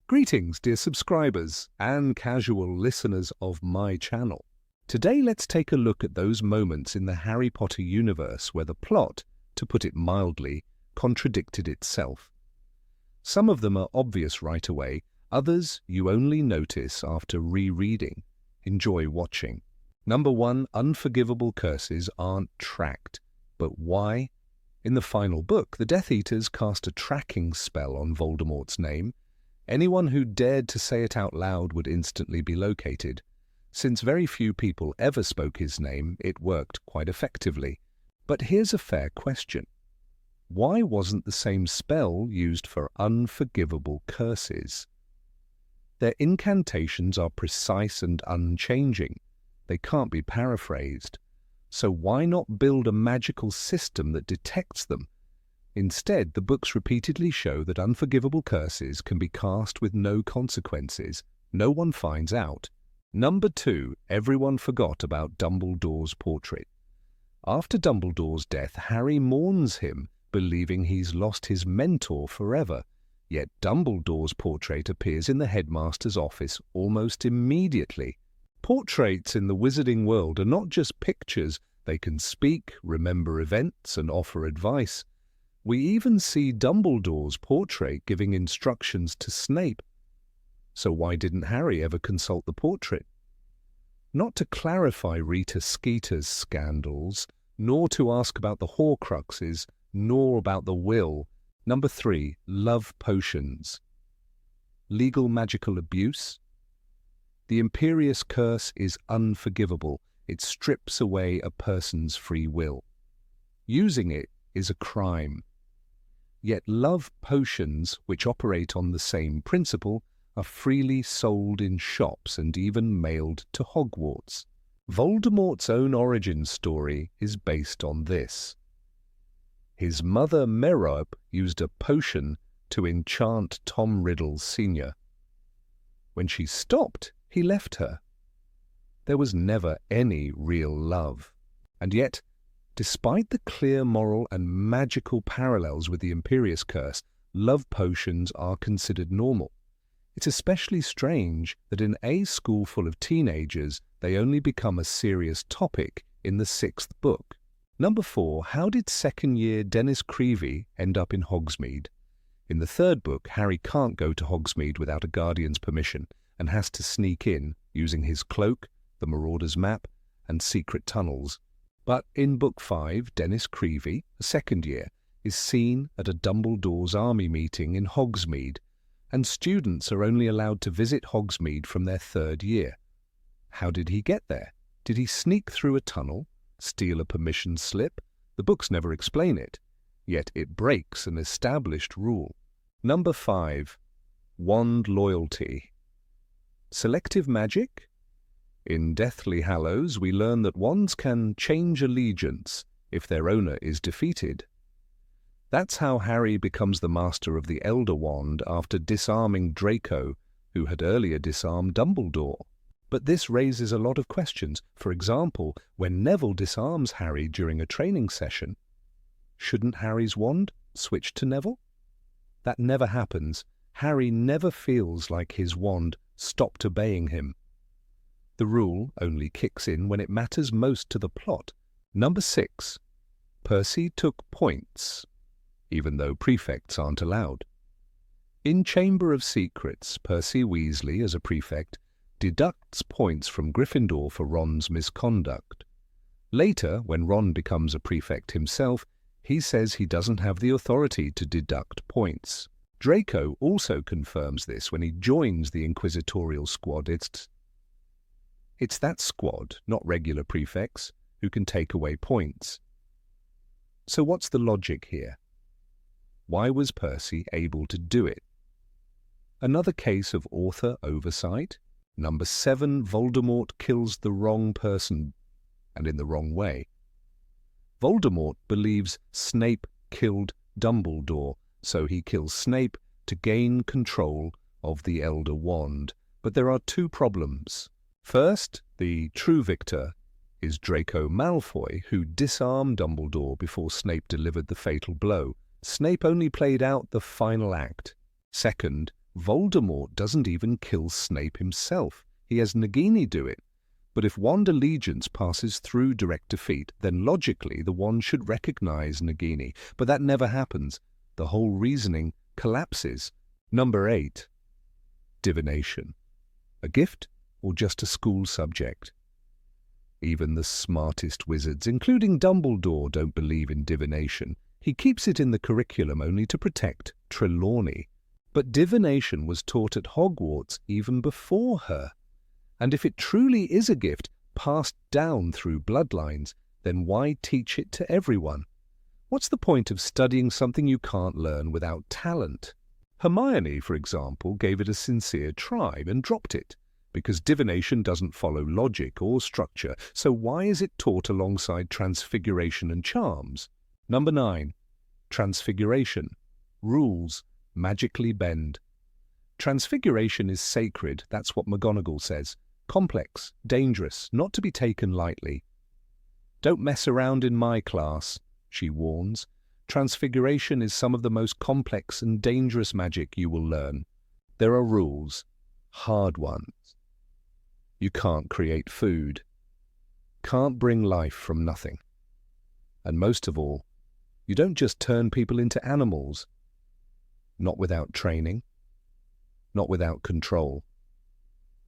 Greetings, dear subscribers and casual listeners of my channel. Today let's take a look at those moments in the Harry Potter universe where the plot, to put it mildly, contradicted itself. Some of them are obvious right away, others you only notice after rereading. Enjoy watching. Number 1, unforgivable curses aren't tracked. But why? In the final book, the Death Eaters cast a tracking spell on Voldemort's name. Anyone who dared to say it out loud would instantly be located. Since very few people ever spoke his name, it worked quite effectively. But here's a fair question. Why wasn't the same spell used for unforgivable curses? Their incantations are precise and unchanging. They can't be paraphrased. So why not build a magical system that detects them? Instead, the books repeatedly show that unforgivable curses can be cast with no consequences. No one finds out. Number 2, everyone forgot about Dumbledore's portrait. After Dumbledore's death, Harry mourns him, believing he's lost his mentor forever. Yet Dumbledore's portrait appears in the headmaster's office almost immediately. Portraits in the wizarding world are not just pictures. They can speak, remember events, and offer advice. We even see Dumbledore's portrait giving instructions to Snape. So why didn't Harry ever consult the portrait? Not to clarify Rita Skeeter's scandals, nor to ask about the Horcruxes, nor about the will. Number 3, love potions. Legal magical abuse. The Imperious Curse is unforgivable. It strips away a person's free will. Using it is a crime. Yet love potions, which operate on the same principle, are freely sold in shops and even mailed to Hogwarts. Voldemort's own origin story is based on this. His mother Merope used a potion to enchant Tom Riddle Sr. When she stopped, he left her. There was never any real love. And yet, despite the clear moral and magical parallels with the Imperious Curse, love potions are considered normal. It's especially strange that in a school full of teenagers, they only become a serious topic in the 6th book. Number 4, how did second-year Dennis Creevey end up in Hogsmeade? In the 3rd book, Harry can't go to Hogsmeade without a guardian's permission and has to sneak in using his cloak, the Marauder's map, and secret tunnels. But in Book 5, Dennis Creevey, a second year, is seen at a Dumbledore's army meeting in Hogsmeade, and students are only allowed to visit Hogsmeade from their 3rd year. How did he get there? Did he sneak through a tunnel? Steal a permission slip? The books never explain it, yet it breaks an established rule. Number 5, wand loyalty. Selective magic? In Deathly Hallows, we learn that wands can change allegiance if their owner is defeated. That's how Harry becomes the master of the Elder Wand after disarming Draco, who had earlier disarmed Dumbledore. But this raises a lot of questions. For example, when Neville disarms Harry during a training session, shouldn't Harry's wand switch to Neville? That never happens. Harry never feels like his wand stopped obeying him. The rule only kicks in when it matters most to the plot. Number 6, Percy took points, even though prefects aren't allowed. In Chamber of Secrets, Percy Weasley, as a prefect, deducts points from Gryffindor for Ron's misconduct. Later, when Ron becomes a prefect himself, he says he doesn't have the authority to deduct points. Draco also confirms this when he joins the Inquisitorial Squad. It's that squad, not regular prefects, who can take away points. So what's the logic here? Why was Percy able to do it? Another case of author oversight? Number 7, Voldemort kills the wrong person, and in the wrong way. Voldemort believes Snape killed Dumbledore, so he kills Snape to gain control of the Elder Wand. But there are 2 problems. First, the true victor is Draco Malfoy, who disarmed Dumbledore before Snape delivered the fatal blow. Snape only played out the final act. Second, Voldemort doesn't even kill Snape himself. He has Nagini do it. But if wand allegiance passes through direct defeat, then logically the wand should recognize Nagini. But that never happens. The whole reasoning collapses. Number 8. Divination. A gift or just a school subject? Even the smartest wizards, including Dumbledore, don't believe in divination. He keeps it in the curriculum only to protect Trelawney. But divination was taught at Hogwarts even before her. And if it truly is a gift passed down through bloodlines, then why teach it to everyone? What's the point of studying something you can't learn without talent? Hermione, for example, gave it a sincere try and dropped it, because divination doesn't follow logic or structure, so why is it taught alongside transfiguration and charms? Number 9. Transfiguration. Rules magically bend. Transfiguration is sacred, that's what McGonagall says. Complex, dangerous, not to be taken lightly. Don't mess around in my class, she warns. Transfiguration is some of the most complex and dangerous magic you will learn. There are rules, hard ones. You can't create food, can't bring life from nothing. And most of all, you don't just turn people into animals. Not without training, not without control.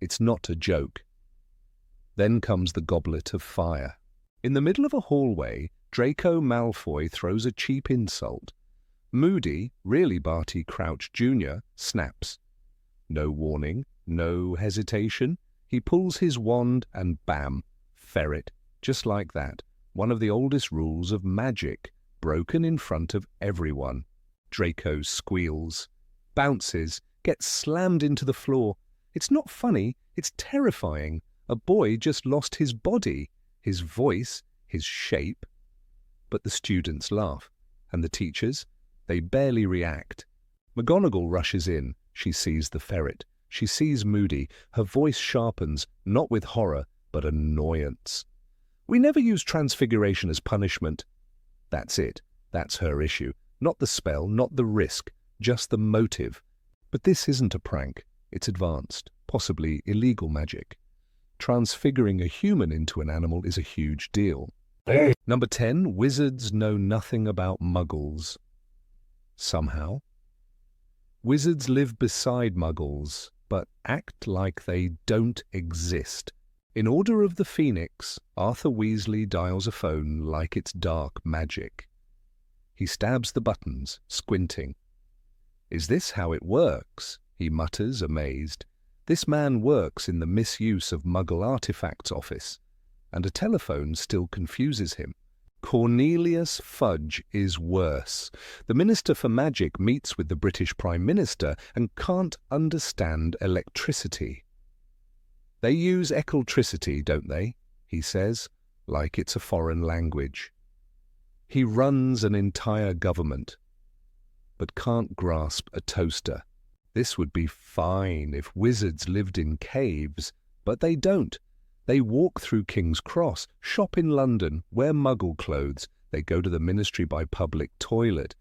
It's not a joke. Then comes the Goblet of Fire. In the middle of a hallway, Draco Malfoy throws a cheap insult. Moody, really Barty Crouch Jr., snaps. No warning, no hesitation. He pulls his wand and bam, ferret, just like that. One of the oldest rules of magic, broken in front of everyone. Draco squeals, bounces, gets slammed into the floor. It's not funny, it's terrifying. A boy just lost his body, his voice, his shape. But the students laugh, and the teachers, they barely react. McGonagall rushes in. She sees the ferret. She sees Moody. Her voice sharpens, not with horror, but annoyance. We never use transfiguration as punishment. That's it. That's her issue. Not the spell, not the risk, just the motive. But this isn't a prank. It's advanced, possibly illegal magic. Transfiguring a human into an animal is a huge deal. Number 10. Wizards know nothing about muggles. Somehow. Wizards live beside muggles, but act like they don't exist. In Order of the Phoenix, Arthur Weasley dials a phone like it's dark magic. He stabs the buttons, squinting. Is this how it works? He mutters, amazed. This man works in the misuse of Muggle artifacts office, and a telephone still confuses him. Cornelius Fudge is worse. The Minister for Magic meets with the British Prime Minister and can't understand electricity. They use eclectricity, don't they? He says, like it's a foreign language. He runs an entire government, but can't grasp a toaster. This would be fine if wizards lived in caves, but they don't. They walk through King's Cross, shop in London, wear muggle clothes, they go to the ministry by public toilet,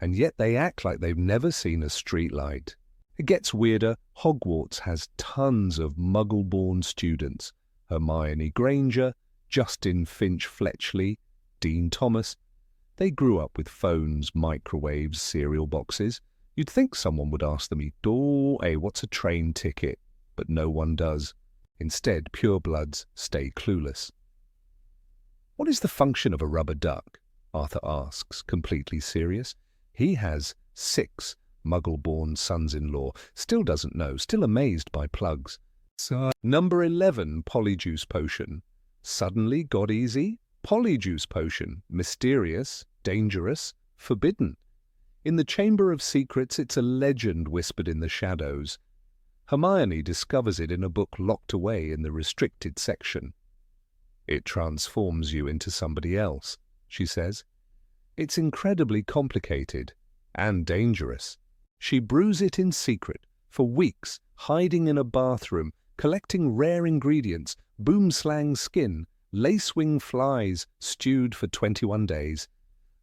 and yet they act like they've never seen a streetlight. It gets weirder. Hogwarts has tons of muggle-born students. Hermione Granger, Justin Finch Fletchley, Dean Thomas. They grew up with phones, microwaves, cereal boxes. You'd think someone would ask them, "Oh, hey, what's a train ticket?" But no one does. Instead, purebloods stay clueless. What is the function of a rubber duck? Arthur asks, completely serious. He has 6 muggle-born sons-in-law, still doesn't know, still amazed by plugs. Number 11, Polyjuice Potion. Suddenly got easy? Polyjuice Potion. Mysterious, dangerous, forbidden. In the Chamber of Secrets, it's a legend whispered in the shadows. Hermione discovers it in a book locked away in the restricted section. It transforms you into somebody else, she says. It's incredibly complicated and dangerous. She brews it in secret, for weeks, hiding in a bathroom, collecting rare ingredients, boomslang skin, lacewing flies, stewed for 21 days.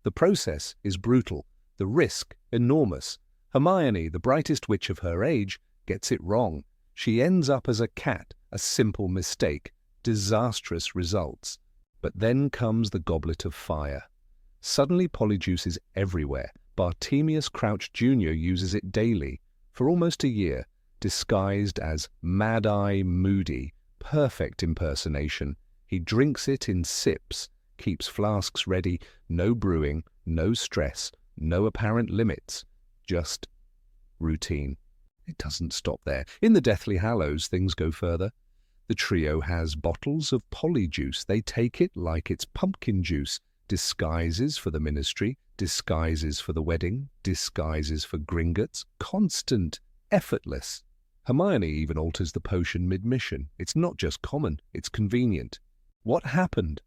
The process is brutal, the risk enormous. Hermione, the brightest witch of her age, gets it wrong. She ends up as a cat, a simple mistake, disastrous results. But then comes the Goblet of Fire. Suddenly Polyjuice is everywhere. Bartemius Crouch Jr. uses it daily, for almost a year, disguised as Mad-Eye Moody, perfect impersonation. He drinks it in sips, keeps flasks ready, no brewing, no stress, no apparent limits, just routine. It doesn't stop there. In the Deathly Hallows, things go further. The trio has bottles of Polyjuice. They take it like it's pumpkin juice, disguises for the ministry, disguises for the wedding, disguises for Gringotts, constant, effortless. Hermione even alters the potion mid-mission. It's not just common, it's convenient. What happened?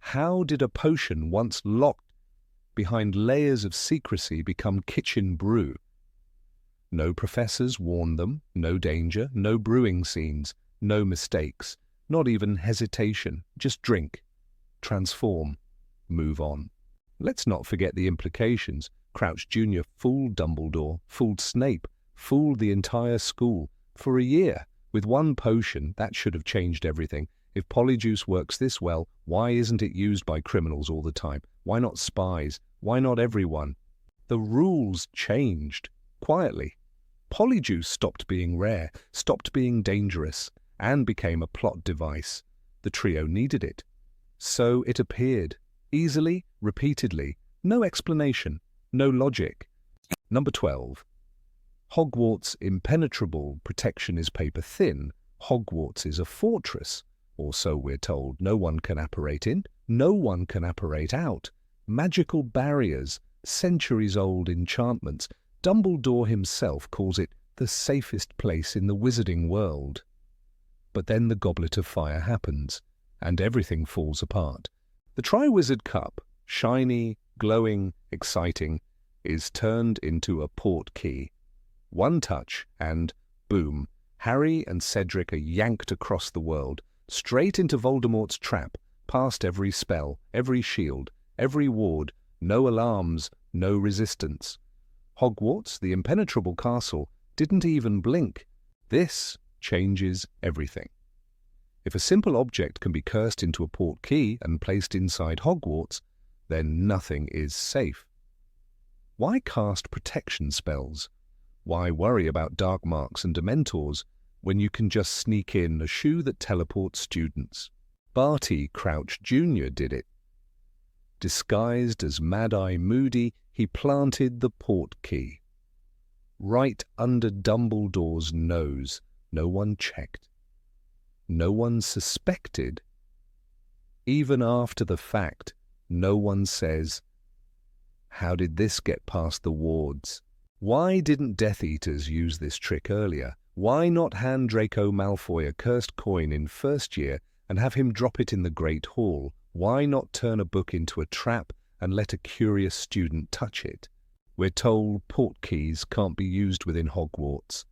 How did a potion once locked behind layers of secrecy become kitchen brew? No professors warned them, no danger, no brewing scenes, no mistakes, not even hesitation. Just drink, transform, move on. Let's not forget the implications. Crouch Jr. fooled Dumbledore, fooled Snape, fooled the entire school. For a year, with one potion, that should have changed everything. If Polyjuice works this well, why isn't it used by criminals all the time? Why not spies? Why not everyone? The rules changed, quietly. Polyjuice stopped being rare, stopped being dangerous, and became a plot device. The trio needed it. So it appeared, easily, repeatedly, no explanation, no logic. Number 12. Hogwarts impenetrable, protection is paper thin. Hogwarts is a fortress, or so we're told. No one can apparate in, no one can apparate out. Magical barriers, centuries-old enchantments. Dumbledore himself calls it the safest place in the wizarding world. But then the Goblet of Fire happens, and everything falls apart. The Triwizard Cup, shiny, glowing, exciting, is turned into a portkey. One touch, and boom, Harry and Cedric are yanked across the world, straight into Voldemort's trap, past every spell, every shield, every ward, no alarms, no resistance. Hogwarts, the impenetrable castle, didn't even blink. This changes everything. If a simple object can be cursed into a portkey and placed inside Hogwarts, then nothing is safe. Why cast protection spells? Why worry about dark marks and dementors when you can just sneak in a shoe that teleports students? Barty Crouch Jr. did it. Disguised as Mad-Eye Moody, he planted the portkey. Right under Dumbledore's nose. No one checked. No one suspected. Even after the fact, no one says, "How did this get past the wards?" Why didn't Death Eaters use this trick earlier? Why not hand Draco Malfoy a cursed coin in first year and have him drop it in the Great Hall? Why not turn a book into a trap and let a curious student touch it? We're told portkeys can't be used within Hogwarts,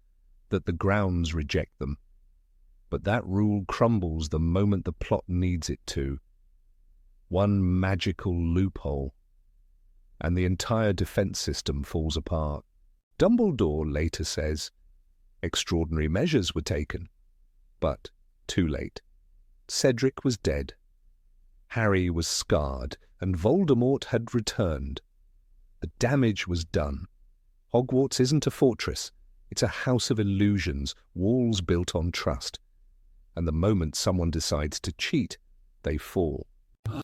that the grounds reject them. But that rule crumbles the moment the plot needs it to. One magical loophole, and the entire defense system falls apart. Dumbledore later says, extraordinary measures were taken, but too late. Cedric was dead. Harry was scarred, and Voldemort had returned. The damage was done. Hogwarts isn't a fortress. It's a house of illusions, walls built on trust. And the moment someone decides to cheat, they fall.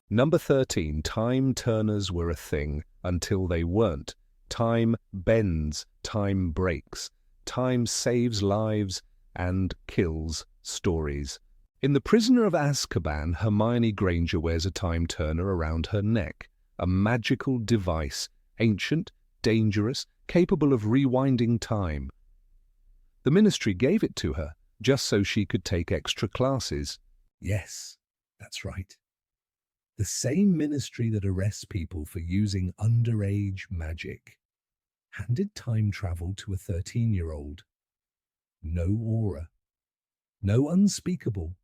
Number 13, time turners were a thing until they weren't. Time bends, time breaks. Time saves lives and kills stories. In The Prisoner of Azkaban, Hermione Granger wears a time turner around her neck, a magical device, ancient, dangerous, capable of rewinding time. The Ministry gave it to her, just so she could take extra classes. Yes, that's right. The same Ministry that arrests people for using underage magic handed time travel to a 13-year-old. No aura, no unspeakable,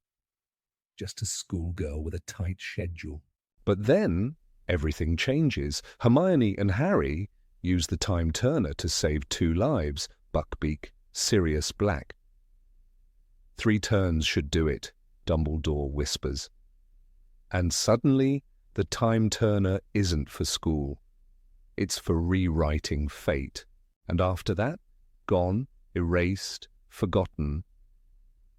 just a schoolgirl with a tight schedule. But then everything changes. Hermione and Harry Use the time turner to save 2 lives, Buckbeak, Sirius Black. 3 turns should do it, Dumbledore whispers. And suddenly, the time turner isn't for school. It's for rewriting fate. And after that, gone, erased, forgotten.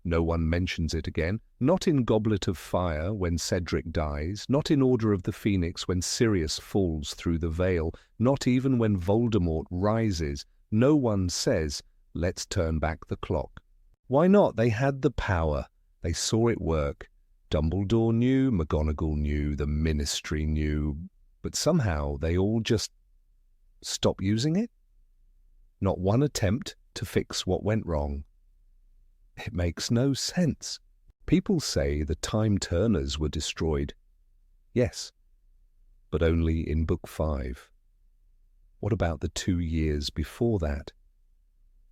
No one mentions it again, not in Goblet of Fire when Cedric dies, not in Order of the Phoenix when Sirius falls through the veil, not even when Voldemort rises. No one says, let's turn back the clock. Why not? They had the power. They saw it work. Dumbledore knew, McGonagall knew, the Ministry knew, but somehow they all just stopped using it. Not one attempt to fix what went wrong. It makes no sense. People say the time turners were destroyed. Yes, but only in Book 5. What about the 2 years before that?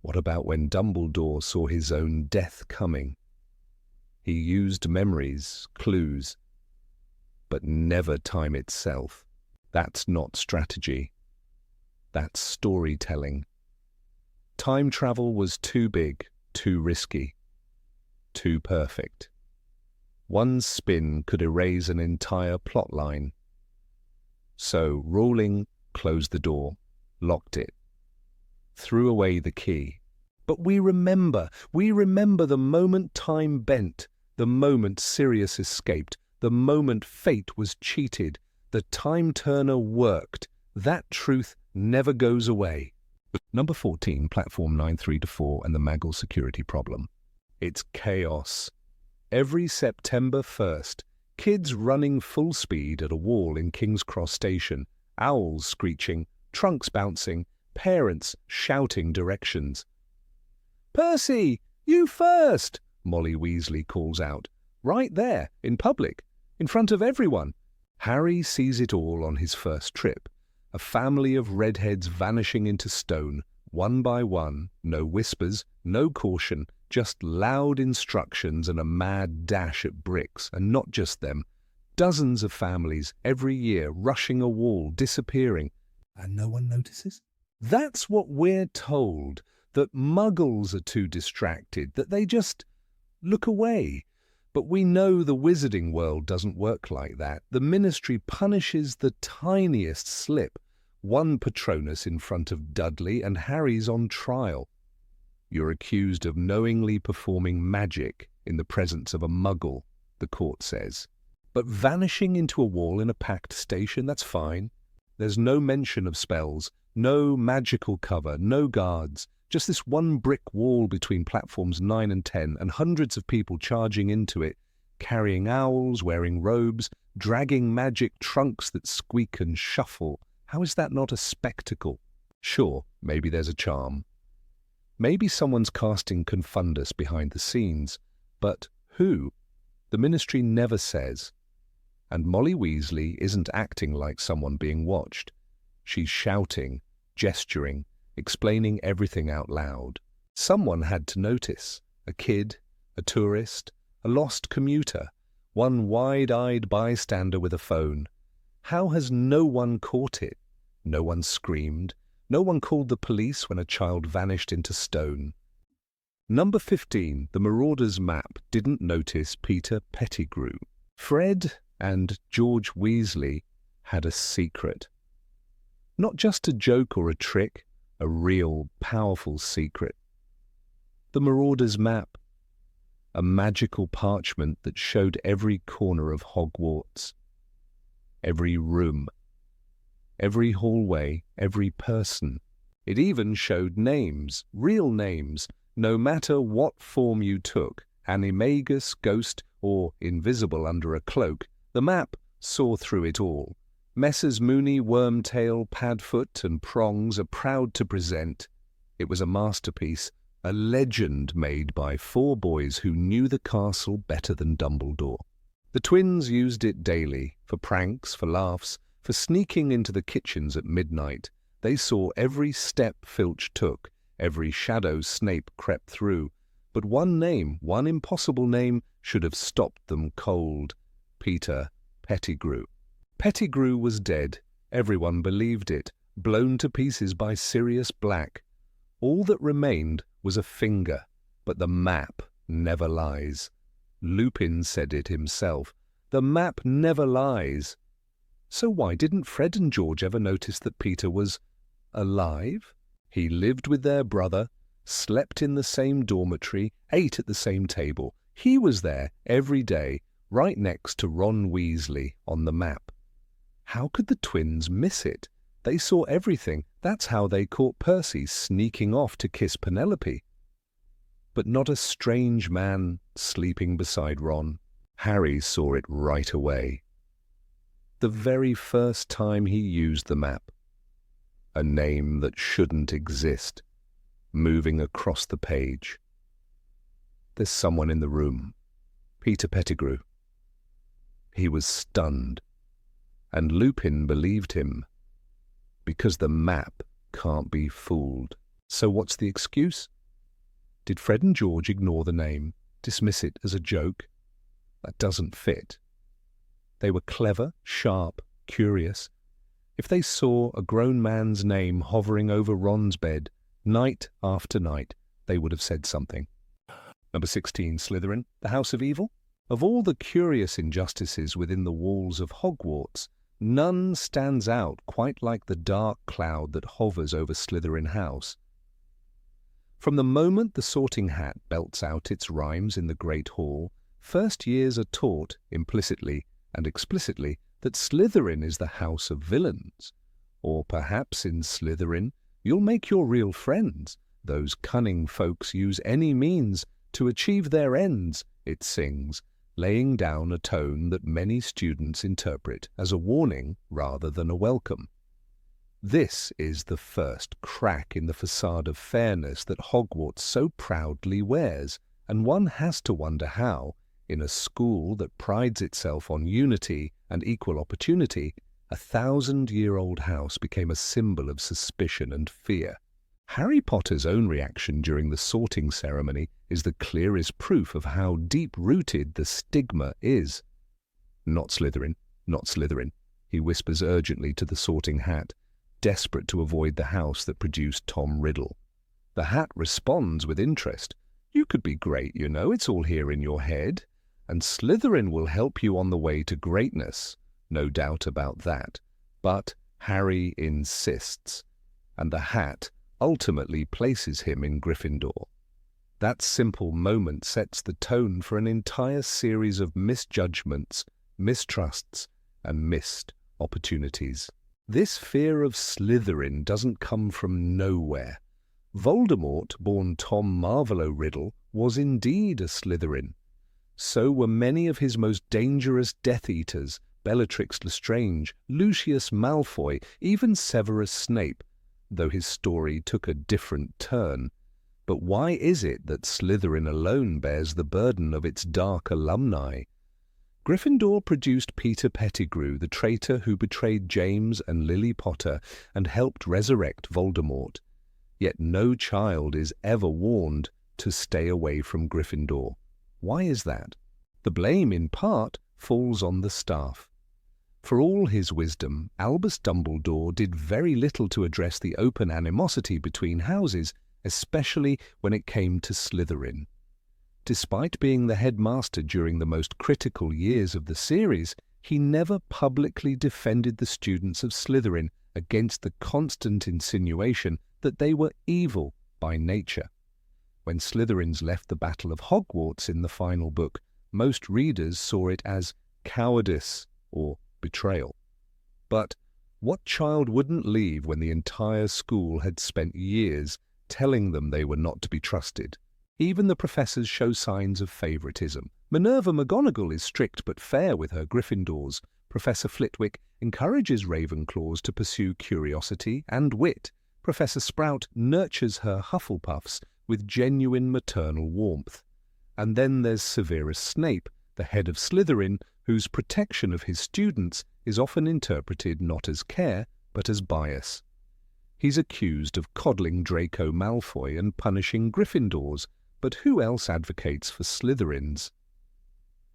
What about when Dumbledore saw his own death coming? He used memories, clues, but never time itself. That's not strategy. That's storytelling. Time travel was too big, too risky, too perfect. One spin could erase an entire plot line. So Rowling closed the door, locked it, threw away the key. But we remember the moment time bent, the moment Sirius escaped, the moment fate was cheated. The time turner worked. That truth never goes away. Number 14, Platform 93-4 and the Maggle security problem. It's chaos. Every September 1st, kids running full speed at a wall in King's Cross Station, owls screeching, trunks bouncing, parents shouting directions. "Percy, you first!" Molly Weasley calls out. Right there, in public, in front of everyone. Harry sees it all on his first trip. A family of redheads vanishing into stone, one by one, no whispers, no caution, just loud instructions and a mad dash at bricks, and not just them. Dozens of families every year rushing a wall, disappearing, and no one notices? That's what we're told, that muggles are too distracted, that they just look away. But we know the wizarding world doesn't work like that. The Ministry punishes the tiniest slip. One Patronus in front of Dudley and Harry's on trial. You're accused of knowingly performing magic in the presence of a muggle, the court says. But vanishing into a wall in a packed station, that's fine. There's no mention of spells, no magical cover, no guards. Just this one brick wall between platforms 9 and 10 and hundreds of people charging into it, carrying owls, wearing robes, dragging magic trunks that squeak and shuffle. How is that not a spectacle? Sure, maybe there's a charm. Maybe someone's casting Confundus behind the scenes. But who? The Ministry never says. And Molly Weasley isn't acting like someone being watched. She's shouting, gesturing, explaining everything out loud. Someone had to notice. A kid, a tourist, a lost commuter, one wide-eyed bystander with a phone. How has no one caught it? No one screamed. No one called the police when a child vanished into stone. Number 15, the Marauders map didn't notice Peter Pettigrew. Fred and George Weasley had a secret. Not just a joke or a trick, a real, powerful secret. The Marauders map, a magical parchment that showed every corner of Hogwarts, every room, every hallway, every person. It even showed names, real names, no matter what form you took, animagus, ghost, or invisible under a cloak. The map saw through it all. Messrs. Mooney, Wormtail, Padfoot, and Prongs are proud to present. It was a masterpiece, a legend made by 4 boys who knew the castle better than Dumbledore. The twins used it daily, for pranks, for laughs, for sneaking into the kitchens at midnight. They saw every step Filch took, every shadow Snape crept through. But one name, one impossible name, should have stopped them cold. Peter Pettigrew. Pettigrew was dead. Everyone believed it. blown to pieces by Sirius Black. All that remained was a finger, but the map never lies. Lupin said it himself. The map never lies. So why didn't Fred and George ever notice that Peter was alive? He lived with their brother, slept in the same dormitory, ate at the same table. He was there every day, right next to Ron Weasley on the map. How could the twins miss it? They saw everything. That's how they caught Percy sneaking off to kiss Penelope. But not a strange man sleeping beside Ron. Harry saw it right away. The very first time he used the map. A name that shouldn't exist, moving across the page. There's someone in the room. Peter Pettigrew. He was stunned, and Lupin believed him, because the map can't be fooled. So what's the excuse? Did Fred and George ignore the name, dismiss it as a joke? That doesn't fit. They were clever, sharp, curious. If they saw a grown man's name hovering over Ron's bed night after night, they would have said something. Number 16, Slytherin, the House of Evil. Of all the curious injustices within the walls of Hogwarts, none stands out quite like the dark cloud that hovers over Slytherin House. From the moment the Sorting Hat belts out its rhymes in the Great Hall, first years are taught, implicitly and explicitly, that Slytherin is the house of villains. Or perhaps in Slytherin you'll make your real friends. Those cunning folks use any means to achieve their ends, it sings, laying down a tone that many students interpret as a warning rather than a welcome. This is the first crack in the facade of fairness that Hogwarts so proudly wears, and one has to wonder how, in a school that prides itself on unity and equal opportunity, a 1,000-year-old house became a symbol of suspicion and fear. Harry Potter's own reaction during the sorting ceremony is the clearest proof of how deep-rooted the stigma is. "Not Slytherin, not Slytherin," he whispers urgently to the Sorting Hat, desperate to avoid the house that produced Tom Riddle. The Hat responds with interest. "You could be great, you know, it's all here in your head. And Slytherin will help you on the way to greatness, no doubt about that." But Harry insists, and the Hat ultimately places him in Gryffindor. That simple moment sets the tone for an entire series of misjudgments, mistrusts, and missed opportunities. This fear of Slytherin doesn't come from nowhere. Voldemort, born Tom Marvolo Riddle, was indeed a Slytherin. So were many of his most dangerous Death Eaters, Bellatrix Lestrange, Lucius Malfoy, even Severus Snape, though his story took a different turn. But why is it that Slytherin alone bears the burden of its dark alumni? Gryffindor produced Peter Pettigrew, the traitor who betrayed James and Lily Potter and helped resurrect Voldemort. Yet no child is ever warned to stay away from Gryffindor. Why is that? The blame, in part, falls on the staff. For all his wisdom, Albus Dumbledore did very little to address the open animosity between houses, especially when it came to Slytherin. Despite being the headmaster during the most critical years of the series, he never publicly defended the students of Slytherin against the constant insinuation that they were evil by nature. When Slytherins left the Battle of Hogwarts in the final book, most readers saw it as cowardice or betrayal. But what child wouldn't leave when the entire school had spent years telling them they were not to be trusted? Even the professors show signs of favoritism. Minerva McGonagall is strict but fair with her Gryffindors. Professor Flitwick encourages Ravenclaws to pursue curiosity and wit. Professor Sprout nurtures her Hufflepuffs with genuine maternal warmth. And then there's Severus Snape, the head of Slytherin, whose protection of his students is often interpreted not as care, but as bias. He's accused of coddling Draco Malfoy and punishing Gryffindors, but who else advocates for Slytherins?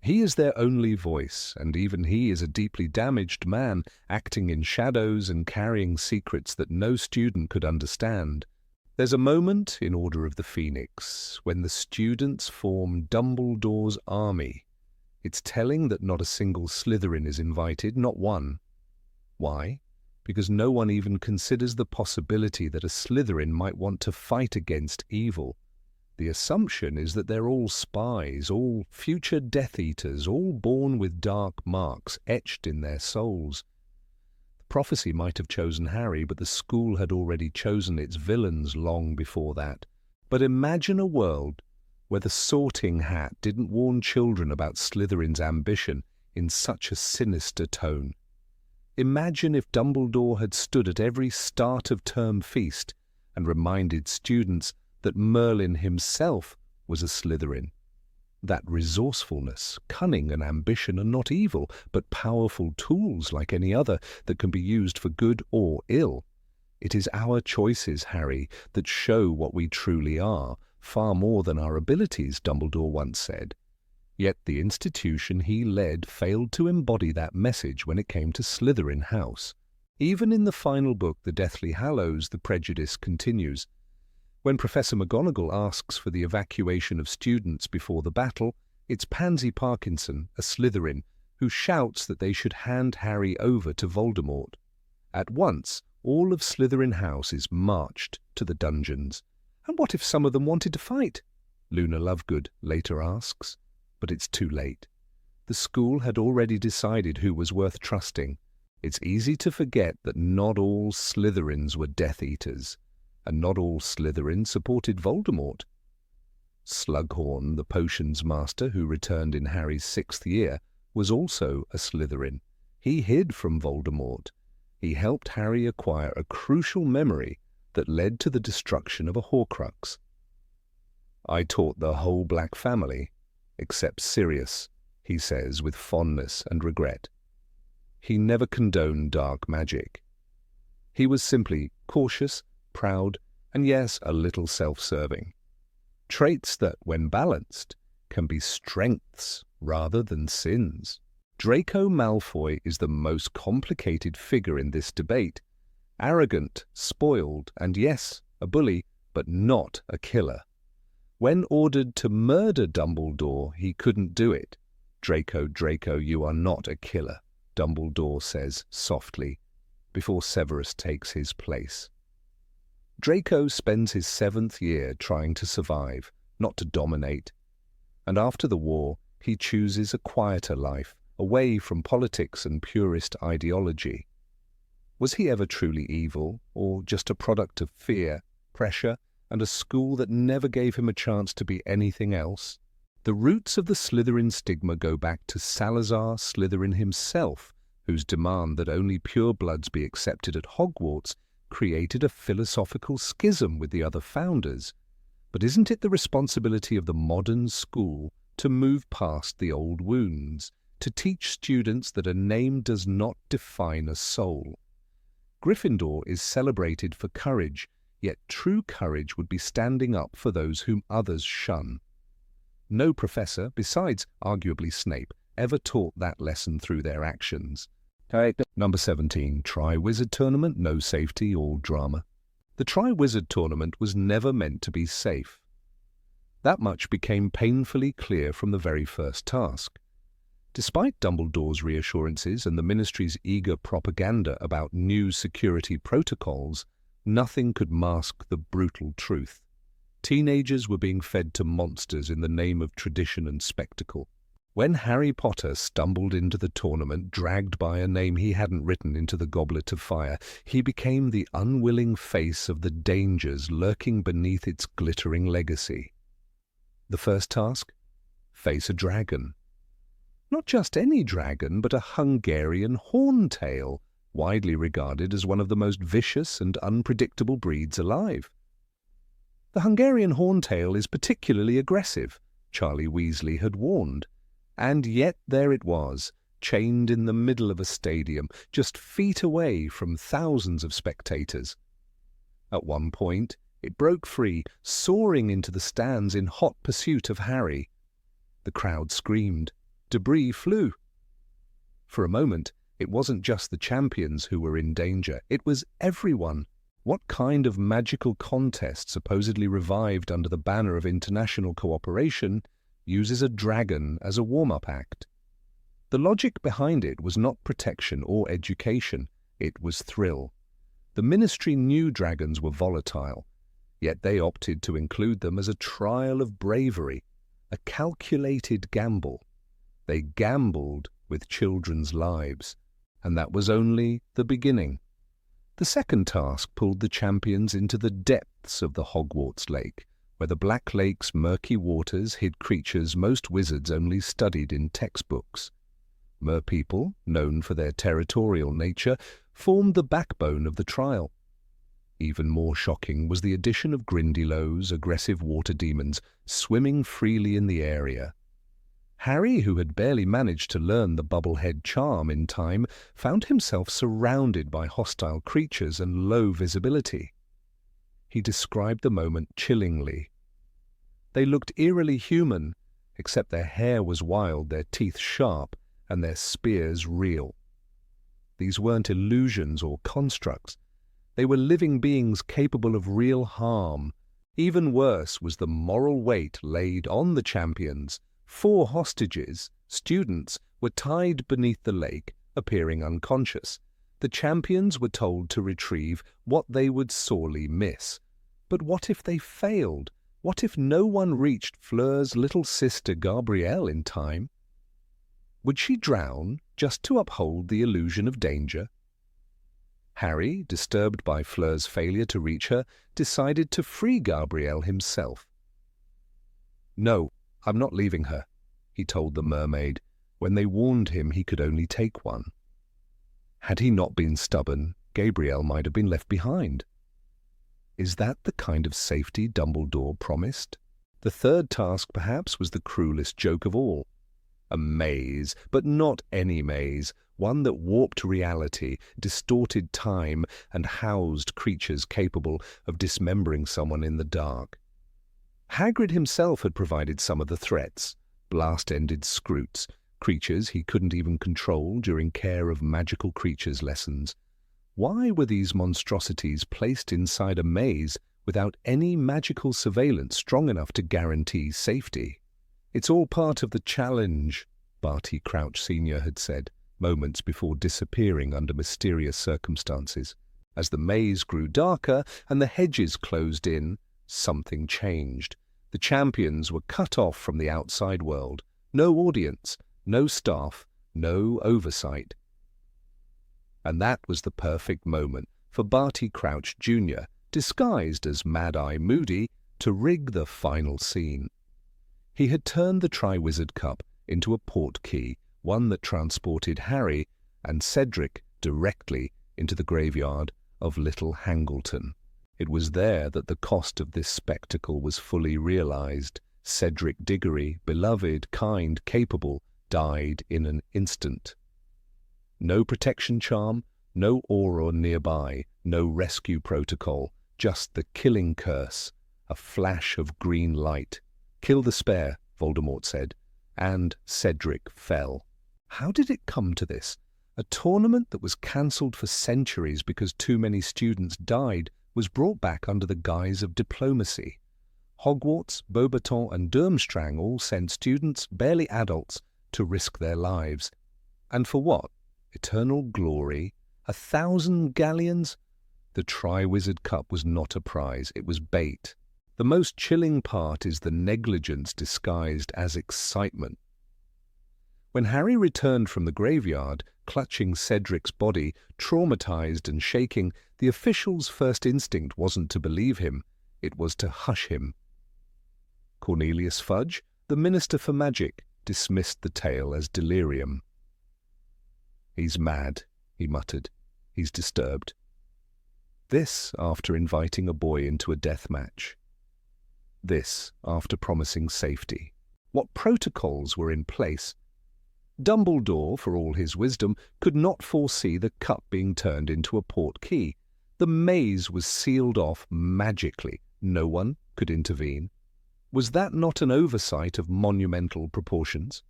He is their only voice, and even he is a deeply damaged man, acting in shadows and carrying secrets that no student could understand. There's a moment in Order of the Phoenix when the students form Dumbledore's army. It's telling that not a single Slytherin is invited, not one. Why? Because no one even considers the possibility that a Slytherin might want to fight against evil. The assumption is that they're all spies, all future Death Eaters, all born with dark marks etched in their souls. The prophecy might have chosen Harry, but the school had already chosen its villains long before that. But imagine a world where the Sorting Hat didn't warn children about Slytherin's ambition in such a sinister tone. Imagine if Dumbledore had stood at every start-of-term feast and reminded students that Merlin himself was a Slytherin. That resourcefulness, cunning and ambition are not evil, but powerful tools like any other that can be used for good or ill. It is our choices, Harry, that show what we truly are, far more than our abilities, Dumbledore once said. Yet the institution he led failed to embody that message when it came to Slytherin House. Even in the final book, The Deathly Hallows, the prejudice continues. When Professor McGonagall asks for the evacuation of students before the battle, it's Pansy Parkinson, a Slytherin, who shouts that they should hand Harry over to Voldemort. At once, all of Slytherin House is marched to the dungeons. And what if some of them wanted to fight? Luna Lovegood later asks. But it's too late. The school had already decided who was worth trusting. It's easy to forget that not all Slytherins were Death Eaters, and not all Slytherin supported Voldemort. Slughorn, the potions master who returned in Harry's 6th year, was also a Slytherin. He hid from Voldemort. He helped Harry acquire a crucial memory that led to the destruction of a Horcrux. I taught the whole Black family, except Sirius, he says with fondness and regret. He never condoned dark magic. He was simply cautious, proud, and yes, a little self-serving. Traits that, when balanced, can be strengths rather than sins. Draco Malfoy is the most complicated figure in this debate. Arrogant, spoiled, and yes, a bully, but not a killer. When ordered to murder Dumbledore, he couldn't do it. Draco, you are not a killer, Dumbledore says softly, before Severus takes his place. Draco spends his 7th year trying to survive, not to dominate. And after the war, he chooses a quieter life, away from politics and purist ideology. Was he ever truly evil, or just a product of fear, pressure, and a school that never gave him a chance to be anything else? The roots of the Slytherin stigma go back to Salazar Slytherin himself, whose demand that only purebloods be accepted at Hogwarts created a philosophical schism with the other founders. But isn't it the responsibility of the modern school to move past the old wounds, to teach students that a name does not define a soul? Gryffindor is celebrated for courage, yet true courage would be standing up for those whom others shun. No professor, besides arguably Snape, ever taught that lesson through their actions. Number 17, Tri-Wizard Tournament, no safety, all drama. The Tri-Wizard Tournament was never meant to be safe. That much became painfully clear from the very first task. Despite Dumbledore's reassurances and the Ministry's eager propaganda about new security protocols, nothing could mask the brutal truth. Teenagers were being fed to monsters in the name of tradition and spectacle. When Harry Potter stumbled into the tournament, dragged by a name he hadn't written into the Goblet of Fire, he became the unwilling face of the dangers lurking beneath its glittering legacy. The first task? Face a dragon. Not just any dragon, but a Hungarian horntail, widely regarded as one of the most vicious and unpredictable breeds alive. The Hungarian horntail is particularly aggressive, Charlie Weasley had warned. And yet there it was, chained in the middle of a stadium, just feet away from thousands of spectators. At one point, it broke free, soaring into the stands in hot pursuit of Harry. The crowd screamed. Debris flew. For a moment, it wasn't just the champions who were in danger. It was everyone. What kind of magical contest, supposedly revived under the banner of international cooperation, uses a dragon as a warm-up act? The logic behind it was not protection or education. It was thrill. The ministry knew dragons were volatile, yet they opted to include them as a trial of bravery, a calculated gamble. They gambled with children's lives, and that was only the beginning. The second task pulled the champions into the depths of the Hogwarts lake, where the Black Lake's murky waters hid creatures most wizards only studied in textbooks. Merpeople, known for their territorial nature, formed the backbone of the trial. Even more shocking was the addition of Grindylows, aggressive water demons, swimming freely in the area. Harry, who had barely managed to learn the Bubblehead charm in time, found himself surrounded by hostile creatures and low visibility. He described the moment chillingly. They looked eerily human, except their hair was wild, their teeth sharp, and their spears real. These weren't illusions or constructs. They were living beings capable of real harm. Even worse was the moral weight laid on the champions. 4 hostages, students, were tied beneath the lake, appearing unconscious. The champions were told to retrieve what they would sorely miss. But what if they failed? What if no one reached Fleur's little sister Gabrielle in time? Would she drown just to uphold the illusion of danger? Harry, disturbed by Fleur's failure to reach her, decided to free Gabrielle himself. "No, I'm not leaving her," he told the mermaid, when they warned him he could only take one. Had he not been stubborn, Gabrielle might have been left behind. Is that the kind of safety Dumbledore promised? The third task, perhaps, was the cruelest joke of all. A maze, but not any maze, one that warped reality, distorted time, and housed creatures capable of dismembering someone in the dark. Hagrid himself had provided some of the threats: blast-ended Scroots, creatures he couldn't even control during care of magical creatures lessons. Why were these monstrosities placed inside a maze without any magical surveillance strong enough to guarantee safety? "It's all part of the challenge," Barty Crouch Sr. had said, moments before disappearing under mysterious circumstances. As the maze grew darker and the hedges closed in, something changed. The champions were cut off from the outside world. No audience, no staff, no oversight. And that was the perfect moment for Barty Crouch Jr., disguised as Mad-Eye Moody, to rig the final scene. He had turned the Triwizard Cup into a portkey, one that transported Harry and Cedric directly into the graveyard of Little Hangleton. It was there that the cost of this spectacle was fully realized. Cedric Diggory, beloved, kind, capable, died in an instant. No protection charm, no aura nearby, no rescue protocol, just the killing curse, a flash of green light. "Kill the spare," Voldemort said, and Cedric fell. How did it come to this? A tournament that was cancelled for centuries because too many students died was brought back under the guise of diplomacy. Hogwarts, Beauxbaton, and Durmstrang all sent students, barely adults, to risk their lives. And for what? Eternal glory? 1,000 galleons? The Triwizard Cup was not a prize, it was bait. The most chilling part is the negligence disguised as excitement. When Harry returned from the graveyard, clutching Cedric's body, traumatized and shaking, the official's first instinct wasn't to believe him, it was to hush him. Cornelius Fudge, the Minister for Magic, dismissed the tale as delirium. "He's mad," he muttered. "He's disturbed." This after inviting a boy into a death match. This after promising safety. What protocols were in place? Dumbledore, for all his wisdom, could not foresee the cup being turned into a portkey. The maze was sealed off magically. No one could intervene. Was that not an oversight of monumental proportions?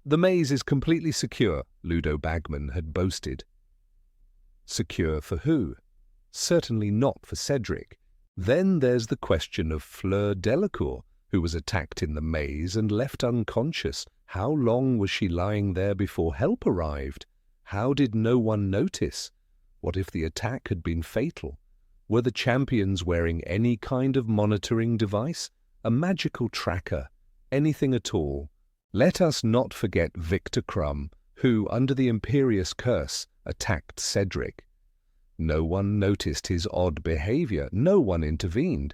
The maze is completely secure, Ludo Bagman had boasted. Secure for who? Certainly not for Cedric. Then there's the question of Fleur Delacour, who was attacked in the maze and left unconscious. How long was she lying there before help arrived? How did no one notice? What if the attack had been fatal? Were the champions wearing any kind of monitoring device? A magical tracker? Anything at all? Let us not forget Victor Crumb, who, under the Imperious Curse, attacked Cedric. No one noticed his odd behavior. No one intervened.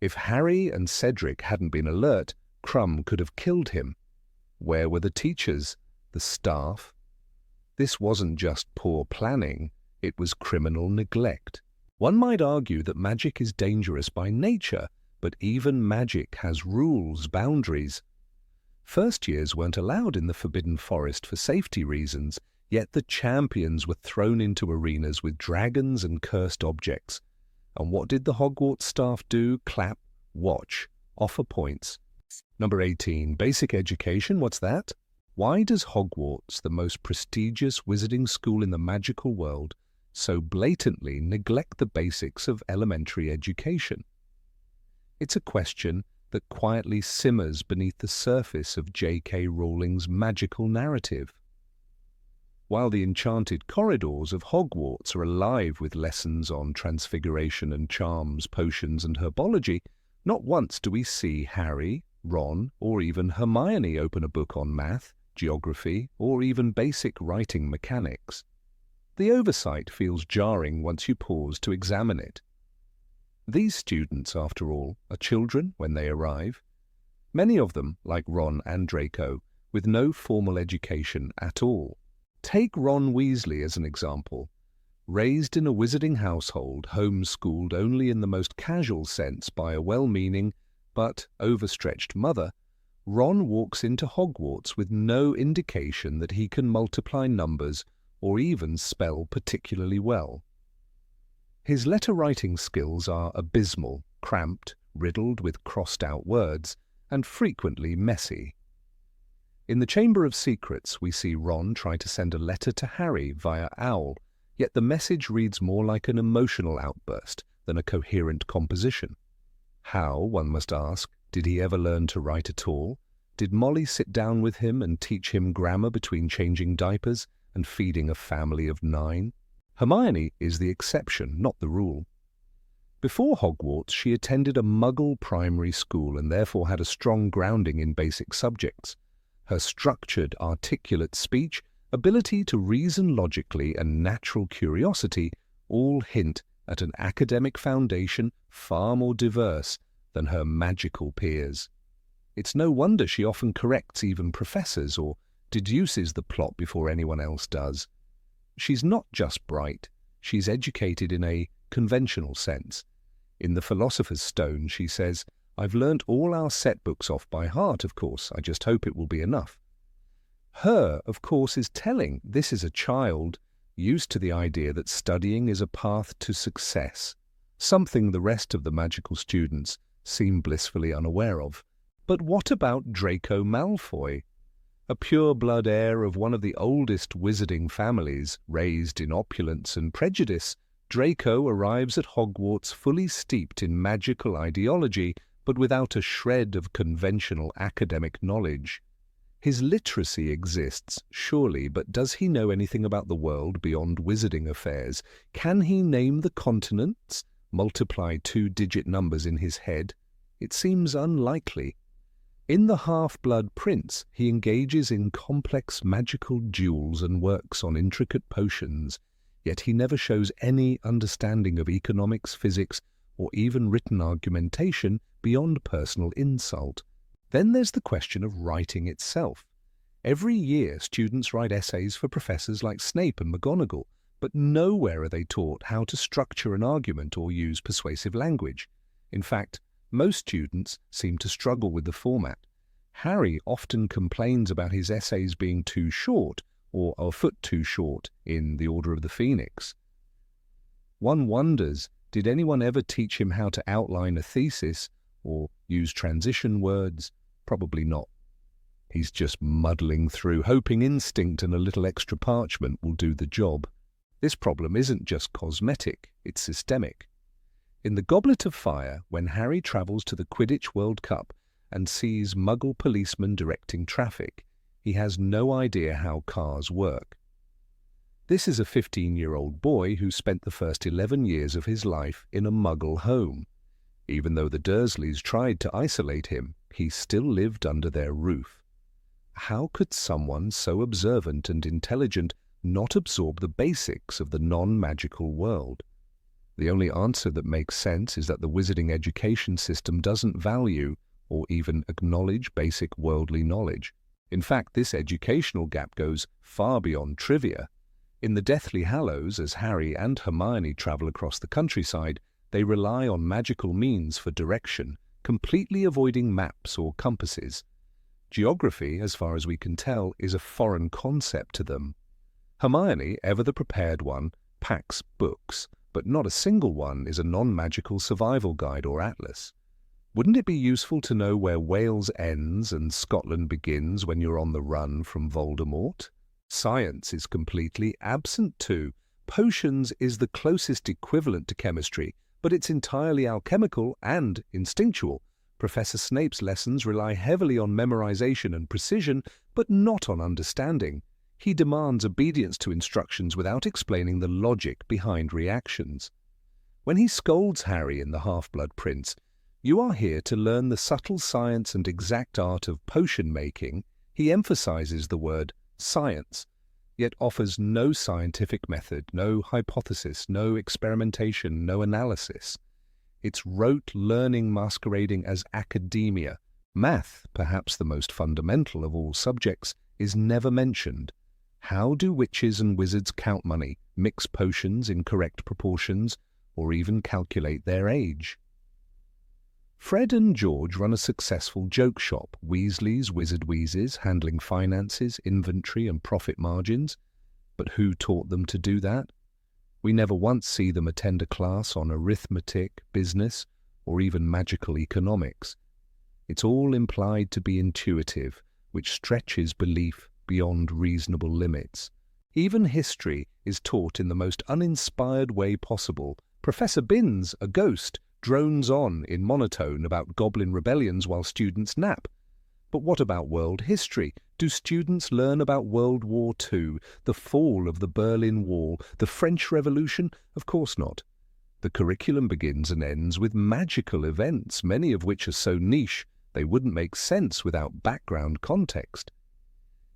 If Harry and Cedric hadn't been alert, Crumb could have killed him. Where were the teachers? The staff? This wasn't just poor planning, it was criminal neglect. One might argue that magic is dangerous by nature, but even magic has rules, boundaries. First years weren't allowed in the Forbidden Forest for safety reasons, yet the champions were thrown into arenas with dragons and cursed objects. And what did the Hogwarts staff do? Clap, watch, offer points. Number 18. Basic education. What's that? Why does Hogwarts, the most prestigious wizarding school in the magical world, so blatantly neglect the basics of elementary education? It's a question that quietly simmers beneath the surface of J.K. Rowling's magical narrative. While the enchanted corridors of Hogwarts are alive with lessons on transfiguration and charms, potions and herbology, not once do we see Harry, Ron, or even Hermione open a book on math, geography, or even basic writing mechanics. The oversight feels jarring once you pause to examine it. These students, after all, are children when they arrive. Many of them, like Ron and Draco, with no formal education at all. Take Ron Weasley as an example. Raised in a wizarding household, homeschooled only in the most casual sense by a well-meaning but overstretched mother, Ron walks into Hogwarts with no indication that he can multiply numbers or even spell particularly well. His letter-writing skills are abysmal, cramped, riddled with crossed-out words, and frequently messy. In the Chamber of Secrets, we see Ron try to send a letter to Harry via owl, yet the message reads more like an emotional outburst than a coherent composition. How, one must ask, did he ever learn to write at all? Did Molly sit down with him and teach him grammar between changing diapers and feeding a family of 9? Hermione is the exception, not the rule. Before Hogwarts, she attended a Muggle primary school and therefore had a strong grounding in basic subjects. Her structured, articulate speech, ability to reason logically, and natural curiosity all hint at an academic foundation far more diverse than her magical peers. It's no wonder she often corrects even professors or deduces the plot before anyone else does. She's not just bright, she's educated in a conventional sense. In The Philosopher's Stone, she says, "I've learnt all our set books off by heart, of course. I just hope it will be enough." Her, of course, is telling this is a child used to the idea that studying is a path to success, something the rest of the magical students seem blissfully unaware of. But what about Draco Malfoy? A pure-blood heir of one of the oldest wizarding families, raised in opulence and prejudice, Draco arrives at Hogwarts fully steeped in magical ideology, but without a shred of conventional academic knowledge. His literacy exists, surely, but does he know anything about the world beyond wizarding affairs? Can he name the continents, multiply 2-digit numbers in his head? It seems unlikely. In The Half-Blood Prince, he engages in complex magical duels and works on intricate potions, yet he never shows any understanding of economics, physics, or even written argumentation beyond personal insult. Then there's the question of writing itself. Every year, students write essays for professors like Snape and McGonagall, but nowhere are they taught how to structure an argument or use persuasive language. In fact, most students seem to struggle with the format. Harry often complains about his essays being too short, or a foot too short, in The Order of the Phoenix. One wonders, did anyone ever teach him how to outline a thesis or use transition words? Probably not. He's just muddling through, hoping instinct and a little extra parchment will do the job. This problem isn't just cosmetic, it's systemic. In The Goblet of Fire, when Harry travels to the Quidditch World Cup and sees Muggle policemen directing traffic, he has no idea how cars work. This is a 15-year-old boy who spent the first 11 years of his life in a Muggle home. Even though the Dursleys tried to isolate him, he still lived under their roof. How could someone so observant and intelligent not absorb the basics of the non-magical world? The only answer that makes sense is that the wizarding education system doesn't value or even acknowledge basic worldly knowledge. In fact, this educational gap goes far beyond trivia. In the Deathly Hallows, as Harry and Hermione travel across the countryside, they rely on magical means for direction, completely avoiding maps or compasses. Geography, as far as we can tell, is a foreign concept to them. Hermione, ever the prepared one, packs books, but not a single one is a non-magical survival guide or atlas. Wouldn't it be useful to know where Wales ends and Scotland begins when you're on the run from Voldemort? Science is completely absent too. Potions is the closest equivalent to chemistry, but it's entirely alchemical and instinctual. Professor Snape's lessons rely heavily on memorization and precision, but not on understanding. He demands obedience to instructions without explaining the logic behind reactions. When he scolds Harry in The Half-Blood Prince, "You are here to learn the subtle science and exact art of potion-making," he emphasizes the word science, yet offers no scientific method, no hypothesis, no experimentation, no analysis. It's rote learning masquerading as academia. Math, perhaps the most fundamental of all subjects, is never mentioned. How do witches and wizards count money, mix potions in correct proportions, or even calculate their age? Fred and George run a successful joke shop, Weasley's Wizard Wheezes, handling finances, inventory and profit margins. But who taught them to do that? We never once see them attend a class on arithmetic, business, or even magical economics. It's all implied to be intuitive, which stretches belief beyond reasonable limits. Even history is taught in the most uninspired way possible. Professor Binns, a ghost, drones on in monotone about goblin rebellions while students nap. But what about world history? Do students learn about World War II, the fall of the Berlin Wall, the French Revolution? Of course not. The curriculum begins and ends with magical events, many of which are so niche they wouldn't make sense without background context.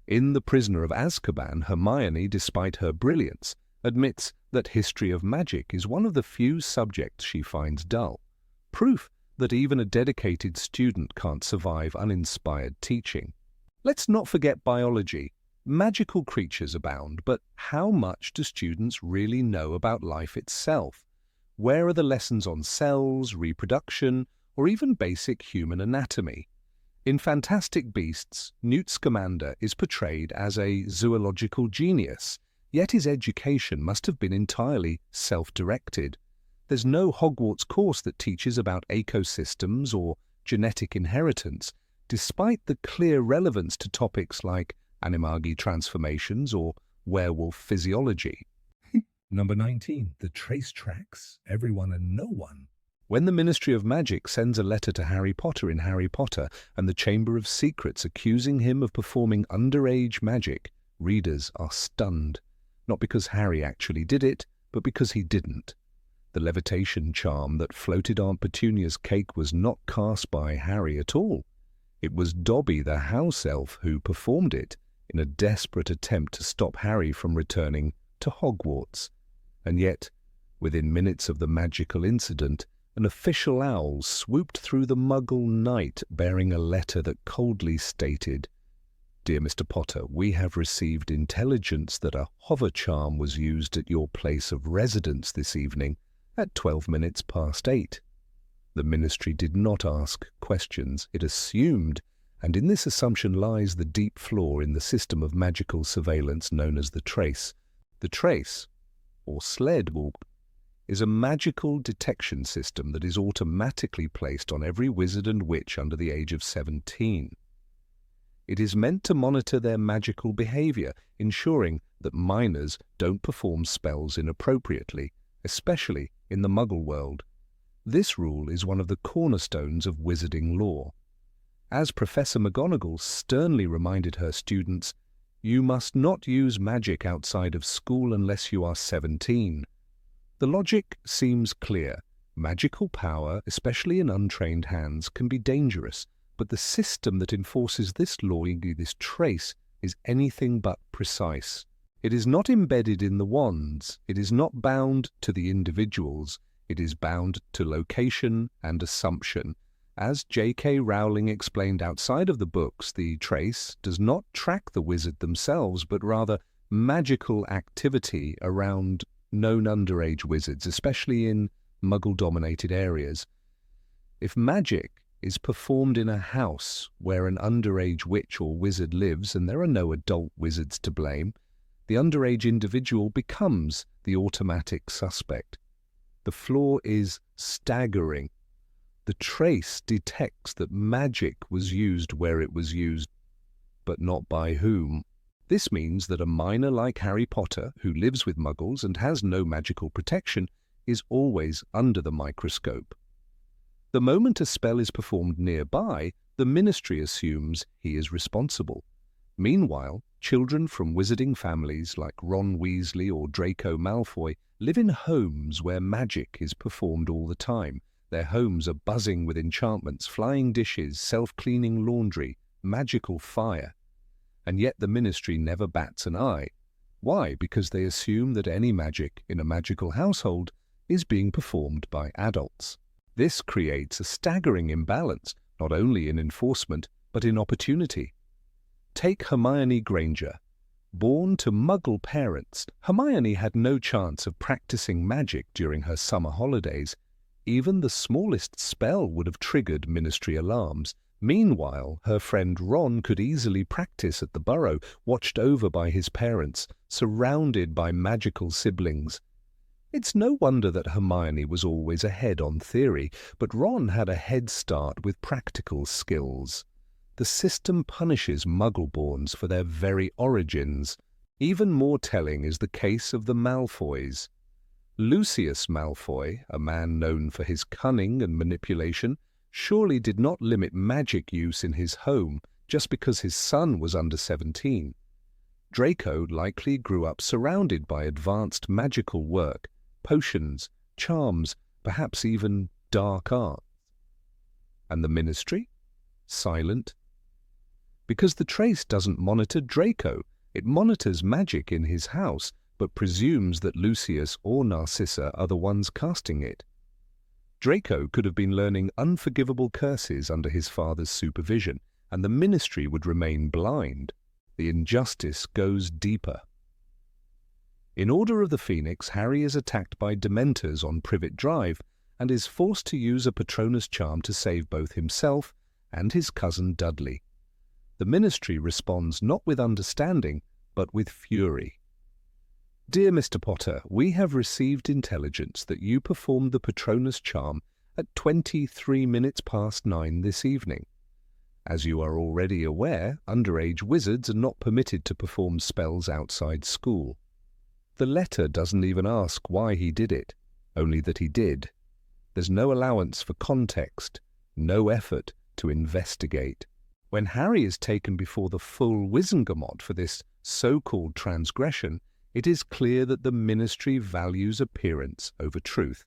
In The Prisoner of Azkaban, Hermione, despite her brilliance, admits that history of magic is one of the few subjects she finds dull. Proof that even a dedicated student can't survive uninspired teaching. Let's not forget biology. Magical creatures abound, but how much do students really know about life itself? Where are the lessons on cells, reproduction, or even basic human anatomy? In Fantastic Beasts, Newt Scamander is portrayed as a zoological genius, yet his education must have been entirely self-directed. There's no Hogwarts course that teaches about ecosystems or genetic inheritance, despite the clear relevance to topics like animagi transformations or werewolf physiology. Number 19. The Trace Tracks, Everyone and No One. When the Ministry of Magic sends a letter to Harry Potter in Harry Potter and the Chamber of Secrets accusing him of performing underage magic, readers are stunned. Not because Harry actually did it, but because he didn't. The levitation charm that floated Aunt Petunia's cake was not cast by Harry at all. It was Dobby the house elf who performed it in a desperate attempt to stop Harry from returning to Hogwarts. And yet, within minutes of the magical incident, an official owl swooped through the Muggle night bearing a letter that coldly stated, "Dear Mr. Potter, we have received intelligence that a hover charm was used at your place of residence this evening at 12 minutes past 8. The Ministry did not ask questions, it assumed, and in this assumption lies the deep flaw in the system of magical surveillance known as the Trace. The Trace, or Sledwalk, is a magical detection system that is automatically placed on every wizard and witch under the age of 17. It is meant to monitor their magical behavior, ensuring that minors don't perform spells inappropriately, especially in the Muggle world. This rule is one of the cornerstones of wizarding lore. As Professor McGonagall sternly reminded her students, "You must not use magic outside of school unless you are 17. The logic seems clear. Magical power, especially in untrained hands, can be dangerous, but the system that enforces this law, this trace, is anything but precise. It is not embedded in the wands, it is not bound to the individuals, it is bound to location and assumption. As J.K. Rowling explained outside of the books, the trace does not track the wizard themselves, but rather magical activity around known underage wizards, especially in Muggle-dominated areas. If magic is performed in a house where an underage witch or wizard lives and there are no adult wizards to blame, the underage individual becomes the automatic suspect. The flaw is staggering. The trace detects that magic was used where it was used, but not by whom. This means that a minor like Harry Potter, who lives with Muggles and has no magical protection, is always under the microscope. The moment a spell is performed nearby, the Ministry assumes he is responsible. Meanwhile, children from wizarding families like Ron Weasley or Draco Malfoy live in homes where magic is performed all the time. Their homes are buzzing with enchantments, flying dishes, self-cleaning laundry, magical fire. And yet the Ministry never bats an eye. Why? Because they assume that any magic in a magical household is being performed by adults. This creates a staggering imbalance, not only in enforcement, but in opportunity. Take Hermione Granger. Born to Muggle parents, Hermione had no chance of practicing magic during her summer holidays. Even the smallest spell would have triggered Ministry alarms. Meanwhile, her friend Ron could easily practice at the Burrow, watched over by his parents, surrounded by magical siblings. It's no wonder that Hermione was always ahead on theory, but Ron had a head start with practical skills. The system punishes Muggle-borns for their very origins. Even more telling is the case of the Malfoys. Lucius Malfoy, a man known for his cunning and manipulation, surely did not limit magic use in his home just because his son was under 17. Draco likely grew up surrounded by advanced magical work, potions, charms, perhaps even dark arts. And the Ministry? Silent. Because the trace doesn't monitor Draco, it monitors magic in his house, but presumes that Lucius or Narcissa are the ones casting it. Draco could have been learning unforgivable curses under his father's supervision, and the Ministry would remain blind. The injustice goes deeper. In Order of the Phoenix, Harry is attacked by Dementors on Privet Drive and is forced to use a Patronus charm to save both himself and his cousin Dudley. The Ministry responds not with understanding, but with fury. Dear Mr. Potter, we have received intelligence that you performed the Patronus charm at 9:23 this evening. As you are already aware, underage wizards are not permitted to perform spells outside school. The letter doesn't even ask why he did it, only that he did. There's no allowance for context, no effort to investigate. When Harry is taken before the full Wizengamot for this so-called transgression, it is clear that the Ministry values appearance over truth.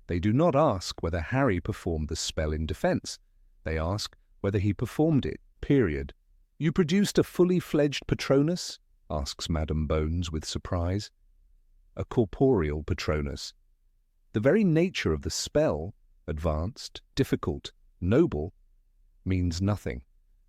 They do not ask whether Harry performed the spell in defense. They ask whether he performed it, period. "You produced a fully fledged Patronus?" asks Madame Bones with surprise. A corporeal Patronus. The very nature of the spell, advanced, difficult, noble, means nothing.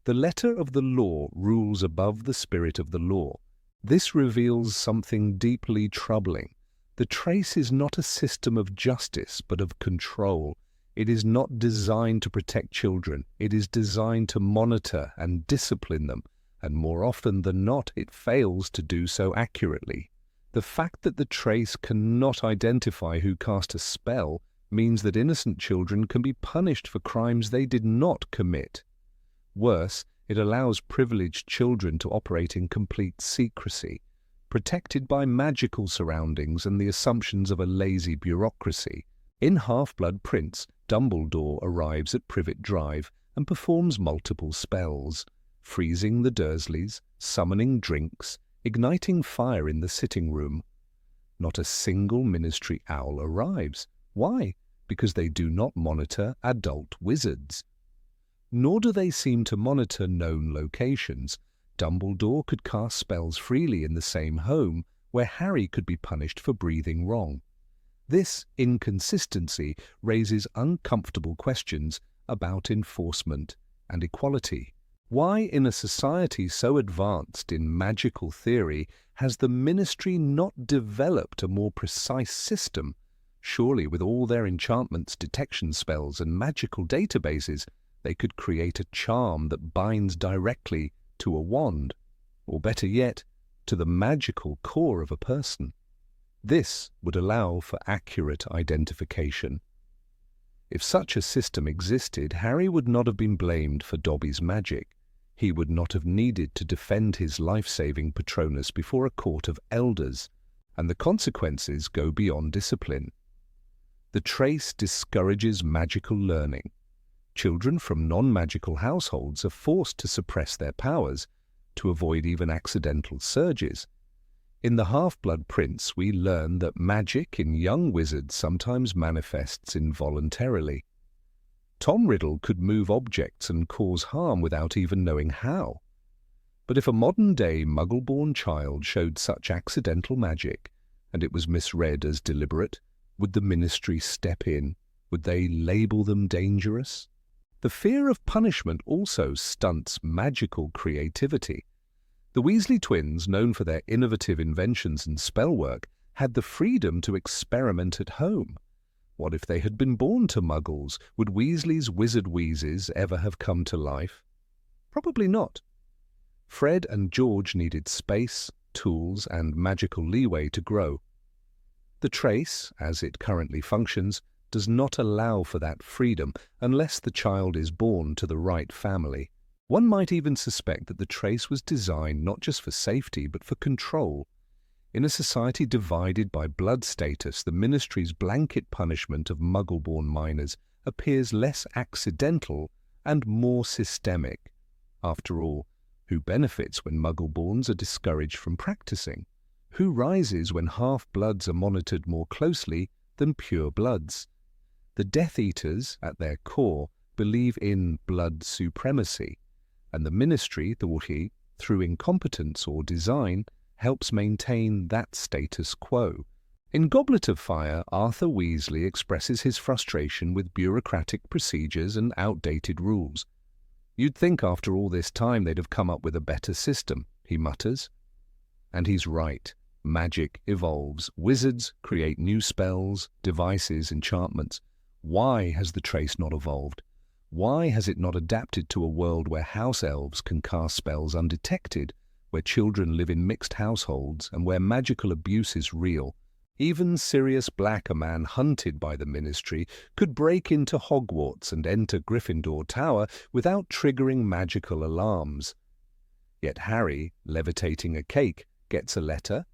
The letter of the law rules above the spirit of the law. This reveals something deeply troubling. The trace is not a system of justice, but of control. It is not designed to protect children. It is designed to monitor and discipline them, and more often than not, it fails to do so accurately. The fact that the trace cannot identify who cast a spell means that innocent children can be punished for crimes they did not commit. Worse, It allows privileged children to operate in complete secrecy, protected by magical surroundings and the assumptions of a lazy bureaucracy. In Half-Blood Prince, Dumbledore arrives at Privet Drive and performs multiple spells, freezing the Dursleys, summoning drinks, igniting fire in the sitting room. Not a single Ministry owl arrives. Why? Because they do not monitor adult wizards. Nor do they seem to monitor known locations. Dumbledore could cast spells freely in the same home, where Harry could be punished for breathing wrong. This inconsistency raises uncomfortable questions about enforcement and equality. Why, in a society so advanced in magical theory, has the Ministry not developed a more precise system? Surely, with all their enchantments, detection spells, and magical databases, they could create a charm that binds directly to a wand, or better yet, to the magical core of a person. This would allow for accurate identification. If such a system existed, Harry would not have been blamed for Dobby's magic. He would not have needed to defend his life-saving Patronus before a court of elders, and the consequences go beyond discipline. The trace discourages magical learning. Children from non-magical households are forced to suppress their powers to avoid even accidental surges. In The Half-Blood Prince, we learn that magic in young wizards sometimes manifests involuntarily. Tom Riddle could move objects and cause harm without even knowing how. But if a modern-day Muggle-born child showed such accidental magic, and it was misread as deliberate, would the Ministry step in? Would they label them dangerous? The fear of punishment also stunts magical creativity. The Weasley twins, known for their innovative inventions and spellwork, had the freedom to experiment at home. What if they had been born to Muggles? Would Weasley's wizard wheezes ever have come to life? Probably not. Fred and George needed space, tools, and magical leeway to grow. The trace, as it currently functions, does not allow for that freedom unless the child is born to the right family. One might even suspect that the trace was designed not just for safety but for control. In a society divided by blood status, the Ministry's blanket punishment of Muggle-born minors appears less accidental and more systemic. After all, who benefits when Muggle-borns are discouraged from practicing? Who rises when half-bloods are monitored more closely than pure bloods? The Death Eaters, at their core, believe in blood supremacy, and the Ministry, thought he, through incompetence or design, helps maintain that status quo. In Goblet of Fire, Arthur Weasley expresses his frustration with bureaucratic procedures and outdated rules. "You'd think after all this time they'd have come up with a better system," he mutters. And he's right. Magic evolves. Wizards create new spells, devices, enchantments. Why has the trace not evolved? Why has it not adapted to a world where house elves can cast spells undetected, where children live in mixed households, and where magical abuse is real? Even Sirius Black, a man hunted by the Ministry, could break into Hogwarts and enter Gryffindor Tower without triggering magical alarms. Yet Harry, levitating a cake, gets a letter.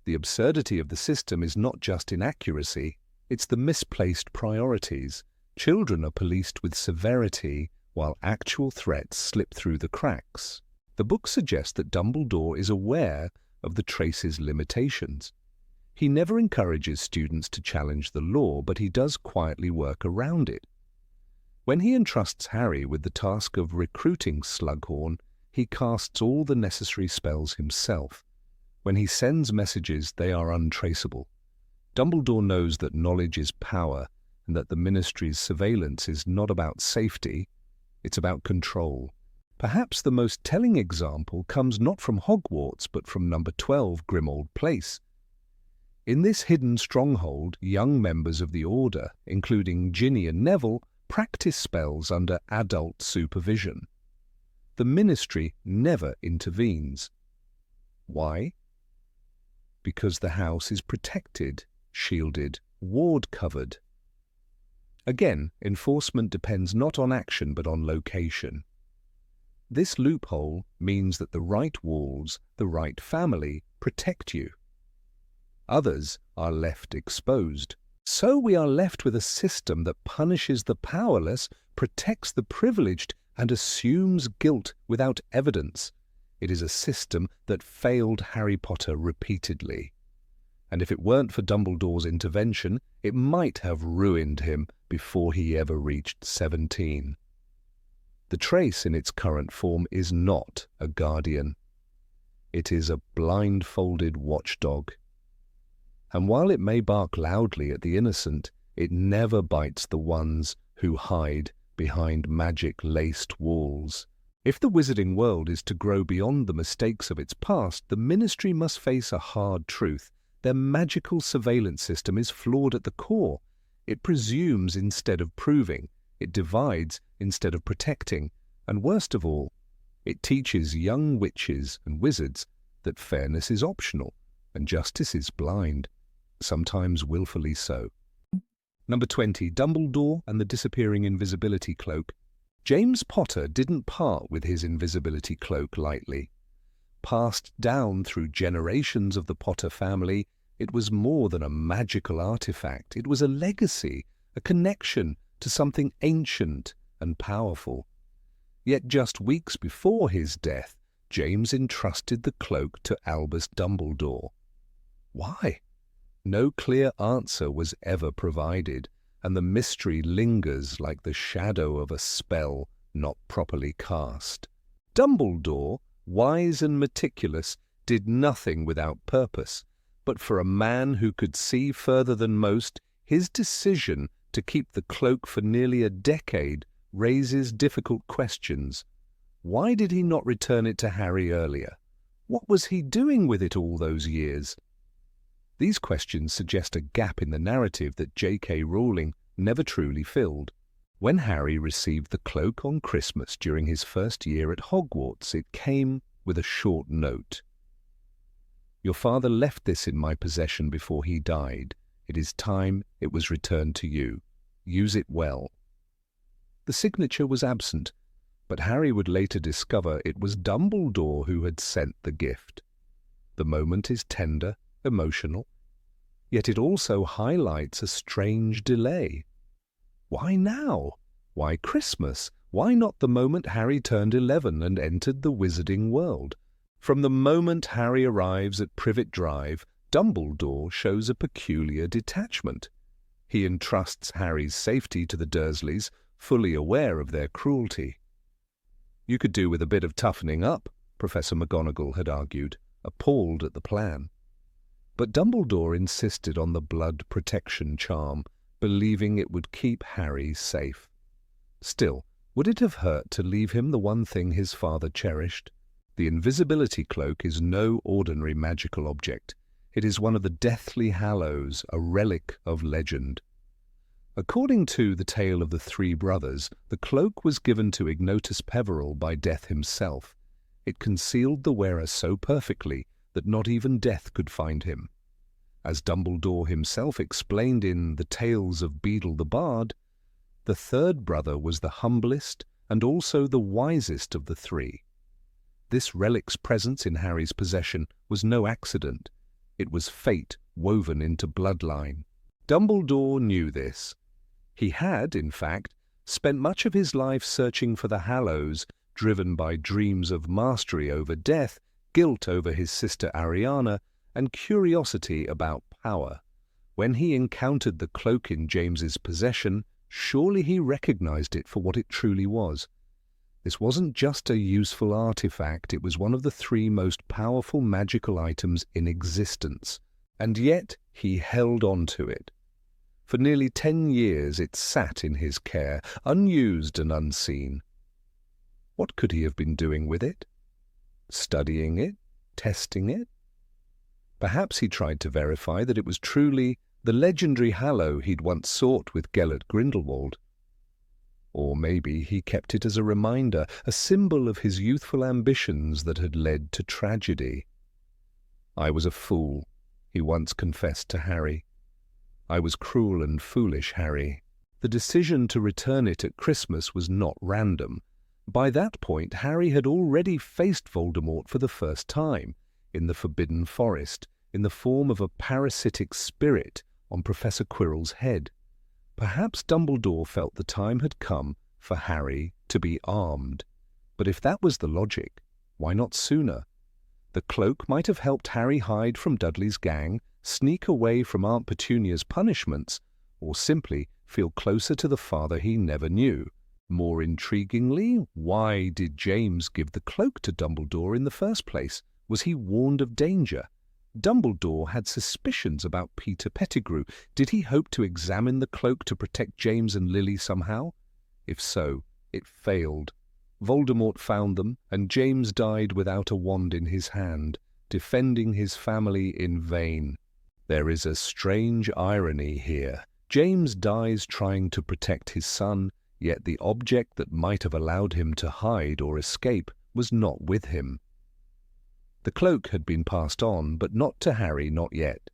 The absurdity of the system is not just inaccuracy, it's the misplaced priorities. Children are policed with severity, while actual threats slip through the cracks. The book suggests that Dumbledore is aware of the trace's limitations. He never encourages students to challenge the law, but he does quietly work around it. When he entrusts Harry with the task of recruiting Slughorn, he casts all the necessary spells himself. When he sends messages, they are untraceable. Dumbledore knows that knowledge is power, and that the Ministry's surveillance is not about safety, it's about control. Perhaps the most telling example comes not from Hogwarts, but from number 12 Grimmauld Place. In this hidden stronghold, young members of the Order, including Ginny and Neville, practice spells under adult supervision. The Ministry never intervenes. Why? Because the house is protected, shielded, ward-covered. Again, enforcement depends not on action but on location. This loophole means that the right walls, the right family, protect you. Others are left exposed. So we are left with a system that punishes the powerless, protects the privileged, and assumes guilt without evidence. It is a system that failed Harry Potter repeatedly. And if it weren't for Dumbledore's intervention, it might have ruined him before he ever reached 17. The Trace in its current form is not a guardian. It is a blindfolded watchdog. And while it may bark loudly at the innocent, it never bites the ones who hide behind magic-laced walls. If the wizarding world is to grow beyond the mistakes of its past, the Ministry must face a hard truth. Their magical surveillance system is flawed at the core. It presumes instead of proving. It divides instead of protecting. And worst of all, it teaches young witches and wizards that fairness is optional and justice is blind, sometimes willfully so. Number 20. Dumbledore and the disappearing invisibility cloak. James Potter didn't part with his invisibility cloak lightly. Passed down through generations of the Potter family, it was more than a magical artifact. It was a legacy, a connection to something ancient and powerful. Yet just weeks before his death, James entrusted the cloak to Albus Dumbledore. Why? No clear answer was ever provided, and the mystery lingers like the shadow of a spell not properly cast. Dumbledore, wise and meticulous, did nothing without purpose, but for a man who could see further than most, his decision to keep the cloak for nearly a decade raises difficult questions. Why did he not return it to Harry earlier? What was he doing with it all those years? These questions suggest a gap in the narrative that J.K. Rowling never truly filled. When Harry received the cloak on Christmas during his first year at Hogwarts, it came with a short note. "Your father left this in my possession before he died. It is time it was returned to you. Use it well." The signature was absent, but Harry would later discover it was Dumbledore who had sent the gift. The moment is tender, emotional, yet it also highlights a strange delay. Why now? Why Christmas? Why not the moment Harry turned 11 and entered the wizarding world? From the moment Harry arrives at Privet Drive, Dumbledore shows a peculiar detachment. He entrusts Harry's safety to the Dursleys, fully aware of their cruelty. "You could do with a bit of toughening up," Professor McGonagall had argued, appalled at the plan. But Dumbledore insisted on the blood protection charm, believing it would keep Harry safe. Still, would it have hurt to leave him the one thing his father cherished? The invisibility cloak is no ordinary magical object. It is one of the Deathly Hallows, a relic of legend. According to the tale of the three brothers, the cloak was given to Ignotus Peverell by Death himself. It concealed the wearer so perfectly that not even Death could find him. As Dumbledore himself explained in The Tales of Beedle the Bard, the third brother was the humblest and also the wisest of the three. This relic's presence in Harry's possession was no accident. It was fate woven into bloodline. Dumbledore knew this. He had, in fact, spent much of his life searching for the Hallows, driven by dreams of mastery over death, guilt over his sister Ariana, and curiosity about power. When he encountered the cloak in James's possession, surely he recognized it for what it truly was. This wasn't just a useful artifact, it was one of the three most powerful magical items in existence. And yet he held on to it. For nearly 10 years it sat in his care, unused and unseen. What could he have been doing with it? Studying it? Testing it? Perhaps he tried to verify that it was truly the legendary Hallow he'd once sought with Gellert Grindelwald. Or maybe he kept it as a reminder, a symbol of his youthful ambitions that had led to tragedy. "I was a fool," he once confessed to Harry. "I was cruel and foolish, Harry." The decision to return it at Christmas was not random, By that point, Harry had already faced Voldemort for the first time, in the Forbidden Forest, in the form of a parasitic spirit on Professor Quirrell's head. Perhaps Dumbledore felt the time had come for Harry to be armed. But if that was the logic, why not sooner? The cloak might have helped Harry hide from Dudley's gang, sneak away from Aunt Petunia's punishments, or simply feel closer to the father he never knew. More intriguingly, why did James give the cloak to Dumbledore in the first place? Was he warned of danger? Dumbledore had suspicions about Peter Pettigrew. Did he hope to examine the cloak to protect James and Lily somehow? If so, it failed. Voldemort found them, and James died without a wand in his hand, defending his family in vain. There is a strange irony here. James dies trying to protect his son, yet the object that might have allowed him to hide or escape was not with him. The cloak had been passed on, but not to Harry, not yet.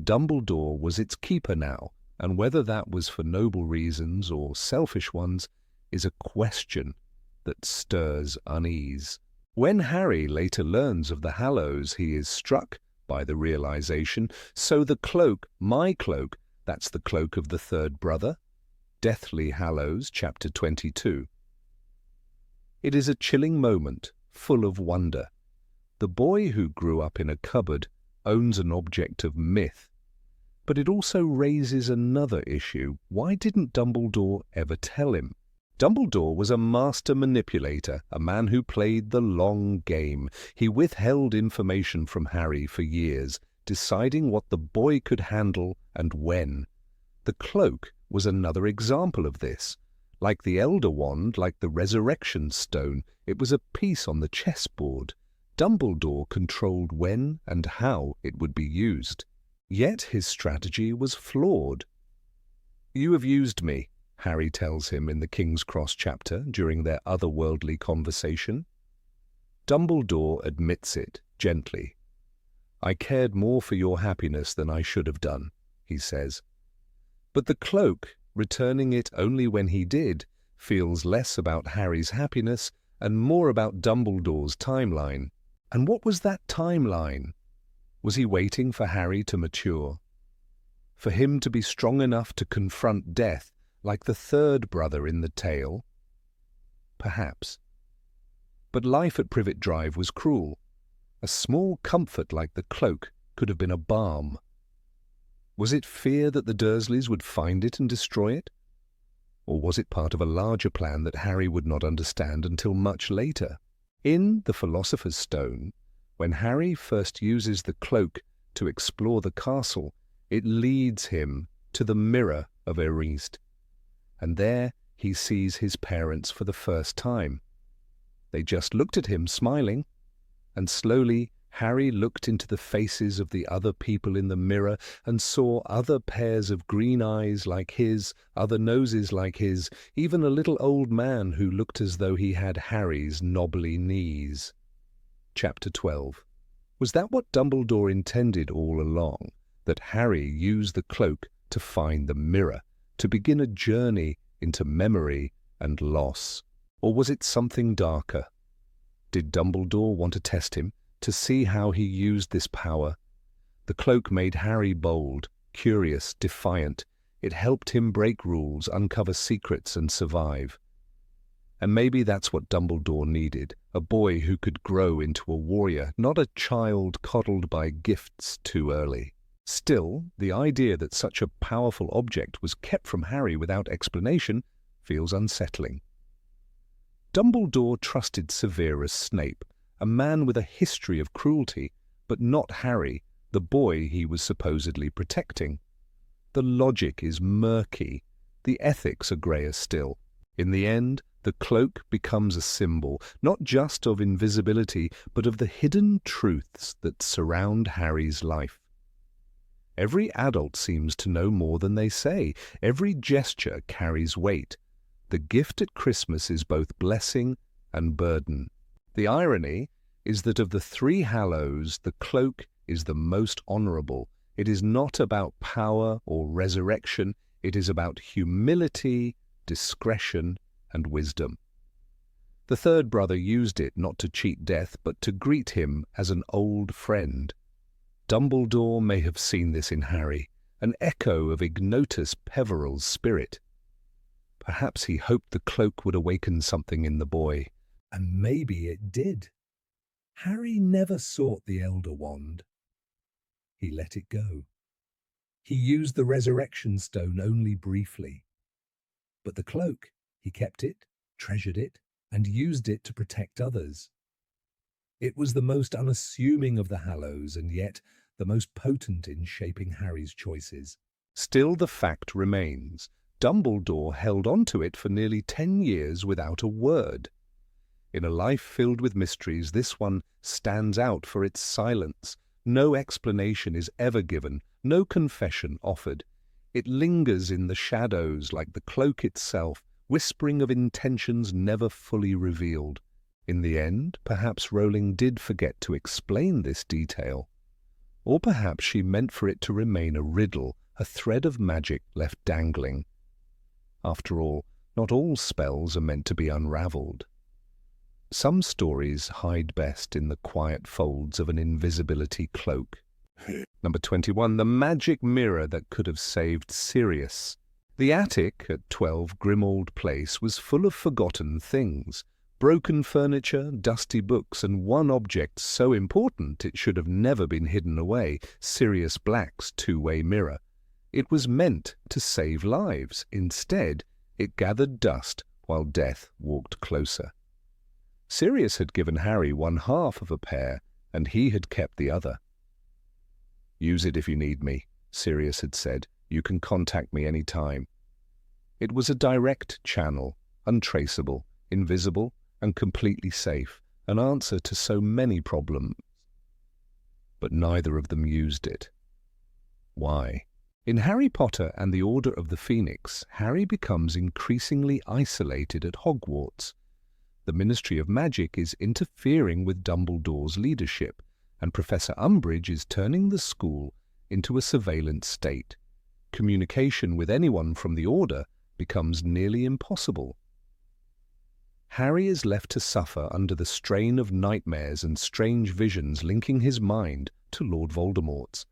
Dumbledore was its keeper now, and whether that was for noble reasons or selfish ones is a question that stirs unease. When Harry later learns of the Hallows, he is struck by the realization, so the cloak, my cloak, that's the cloak of the third brother. Deathly Hallows, Chapter 22. It is a chilling moment, full of wonder. The boy who grew up in a cupboard owns an object of myth. But it also raises another issue. Why didn't Dumbledore ever tell him? Dumbledore was a master manipulator, a man who played the long game. He withheld information from Harry for years, deciding what the boy could handle and when. The cloak was another example of this. Like the Elder Wand, like the Resurrection Stone, it was a piece on the chessboard. Dumbledore controlled when and how it would be used. Yet his strategy was flawed. "You have used me," Harry tells him in the King's Cross chapter during their otherworldly conversation. Dumbledore admits it gently. "I cared more for your happiness than I should have done," he says. But the cloak, returning it only when he did, feels less about Harry's happiness and more about Dumbledore's timeline. And what was that timeline? Was he waiting for Harry to mature? For him to be strong enough to confront death like the third brother in the tale? Perhaps. But life at Privet Drive was cruel. A small comfort like the cloak could have been a balm. Was it fear that the Dursleys would find it and destroy it? Or was it part of a larger plan that Harry would not understand until much later? In The Philosopher's Stone, when Harry first uses the cloak to explore the castle, it leads him to the mirror of Erist. And there he sees his parents for the first time. They just looked at him, smiling, and slowly Harry looked into the faces of the other people in the mirror and saw other pairs of green eyes like his, other noses like his, even a little old man who looked as though he had Harry's knobbly knees. Chapter 12. Was that what Dumbledore intended all along? That Harry used the cloak to find the mirror, to begin a journey into memory and loss? Or was it something darker? Did Dumbledore want to test him, to see how he used this power? The cloak made Harry bold, curious, defiant. It helped him break rules, uncover secrets, and survive. And maybe that's what Dumbledore needed, a boy who could grow into a warrior, not a child coddled by gifts too early. Still, the idea that such a powerful object was kept from Harry without explanation feels unsettling. Dumbledore trusted Severus Snape, a man with a history of cruelty, but not Harry, the boy he was supposedly protecting. The logic is murky. The ethics are greyer still. In the end, the cloak becomes a symbol, not just of invisibility, but of the hidden truths that surround Harry's life. Every adult seems to know more than they say. Every gesture carries weight. The gift at Christmas is both blessing and burden. The irony is that of the three Hallows, the cloak is the most honorable. It is not about power or resurrection. It is about humility, discretion, and wisdom. The third brother used it not to cheat death, but to greet him as an old friend. Dumbledore may have seen this in Harry, an echo of Ignotus Peveril's spirit. Perhaps he hoped the cloak would awaken something in the boy, and maybe it did. Harry never sought the Elder Wand. He let it go. He used the Resurrection Stone only briefly. But the cloak, he kept it, treasured it, and used it to protect others. It was the most unassuming of the Hallows, and yet the most potent in shaping Harry's choices. Still, the fact remains. Dumbledore held on to it for nearly 10 years without a word. In a life filled with mysteries, this one stands out for its silence. No explanation is ever given, no confession offered. It lingers in the shadows like the cloak itself, whispering of intentions never fully revealed. In the end, perhaps Rowling did forget to explain this detail. Or perhaps she meant for it to remain a riddle, a thread of magic left dangling. After all, not all spells are meant to be unraveled. Some stories hide best in the quiet folds of an invisibility cloak. Number 21. The magic mirror that could have saved Sirius. The attic at 12 Grimmauld Place was full of forgotten things. Broken furniture, dusty books, and one object so important it should have never been hidden away, Sirius Black's two-way mirror. It was meant to save lives. Instead, it gathered dust while death walked closer. Sirius had given Harry one half of a pair, and he had kept the other. "Use it if you need me," Sirius had said. "You can contact me any time." It was a direct channel, untraceable, invisible, and completely safe, an answer to so many problems. But neither of them used it. Why? In Harry Potter and the Order of the Phoenix, Harry becomes increasingly isolated at Hogwarts. The Ministry of Magic is interfering with Dumbledore's leadership, and Professor Umbridge is turning the school into a surveillance state. Communication with anyone from the Order becomes nearly impossible. Harry is left to suffer under the strain of nightmares and strange visions linking his mind to Lord Voldemort's.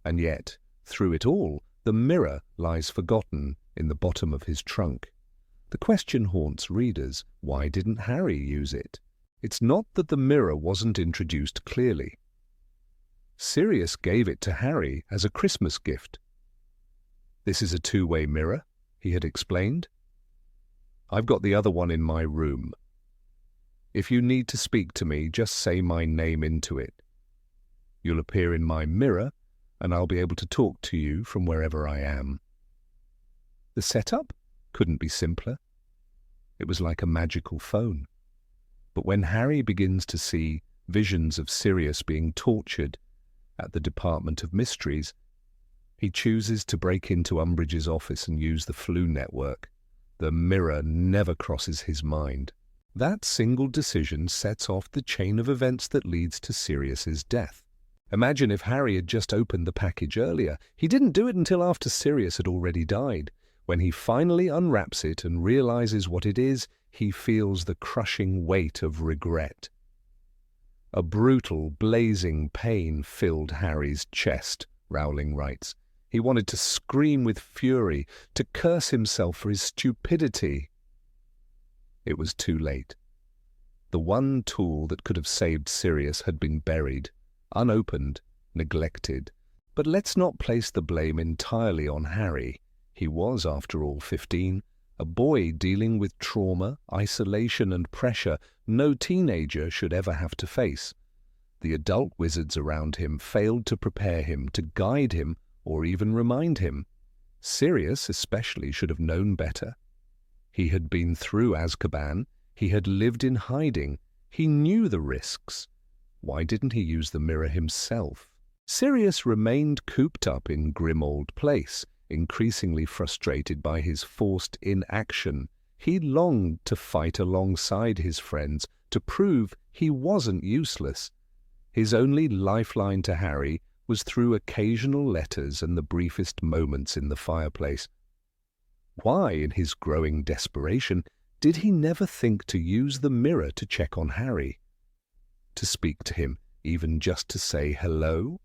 And yet, through it all, the mirror lies forgotten in the bottom of his trunk. The question haunts readers: why didn't Harry use it? It's not that the mirror wasn't introduced clearly. Sirius gave it to Harry as a Christmas gift. "This is a two-way mirror," he had explained. "I've got the other one in my room. If you need to speak to me, just say my name into it. You'll appear in my mirror, and I'll be able to talk to you from wherever I am." The setup couldn't be simpler. It was like a magical phone. But when Harry begins to see visions of Sirius being tortured at the Department of Mysteries, he chooses to break into Umbridge's office and use the Flu network. The mirror never crosses his mind. That single decision sets off the chain of events that leads to Sirius's death. Imagine if Harry had just opened the package earlier. He didn't do it until after Sirius had already died. When he finally unwraps it and realizes what it is, he feels the crushing weight of regret. A brutal, blazing pain filled Harry's chest, Rowling writes. He wanted to scream with fury, to curse himself for his stupidity. It was too late. The one tool that could have saved Sirius had been buried, unopened, neglected. But let's not place the blame entirely on Harry. He was, after all, 15, a boy dealing with trauma, isolation, and pressure no teenager should ever have to face. The adult wizards around him failed to prepare him, to guide him, or even remind him. Sirius especially should have known better. He had been through Azkaban. He had lived in hiding. He knew the risks. Why didn't he use the mirror himself? Sirius remained cooped up in Grimmauld Place, increasingly frustrated by his forced inaction. He longed to fight alongside his friends, to prove he wasn't useless. His only lifeline to Harry was through occasional letters and the briefest moments in the fireplace. Why, in his growing desperation, Did he never think to use the mirror to check on Harry? To speak to him, even just to say hello?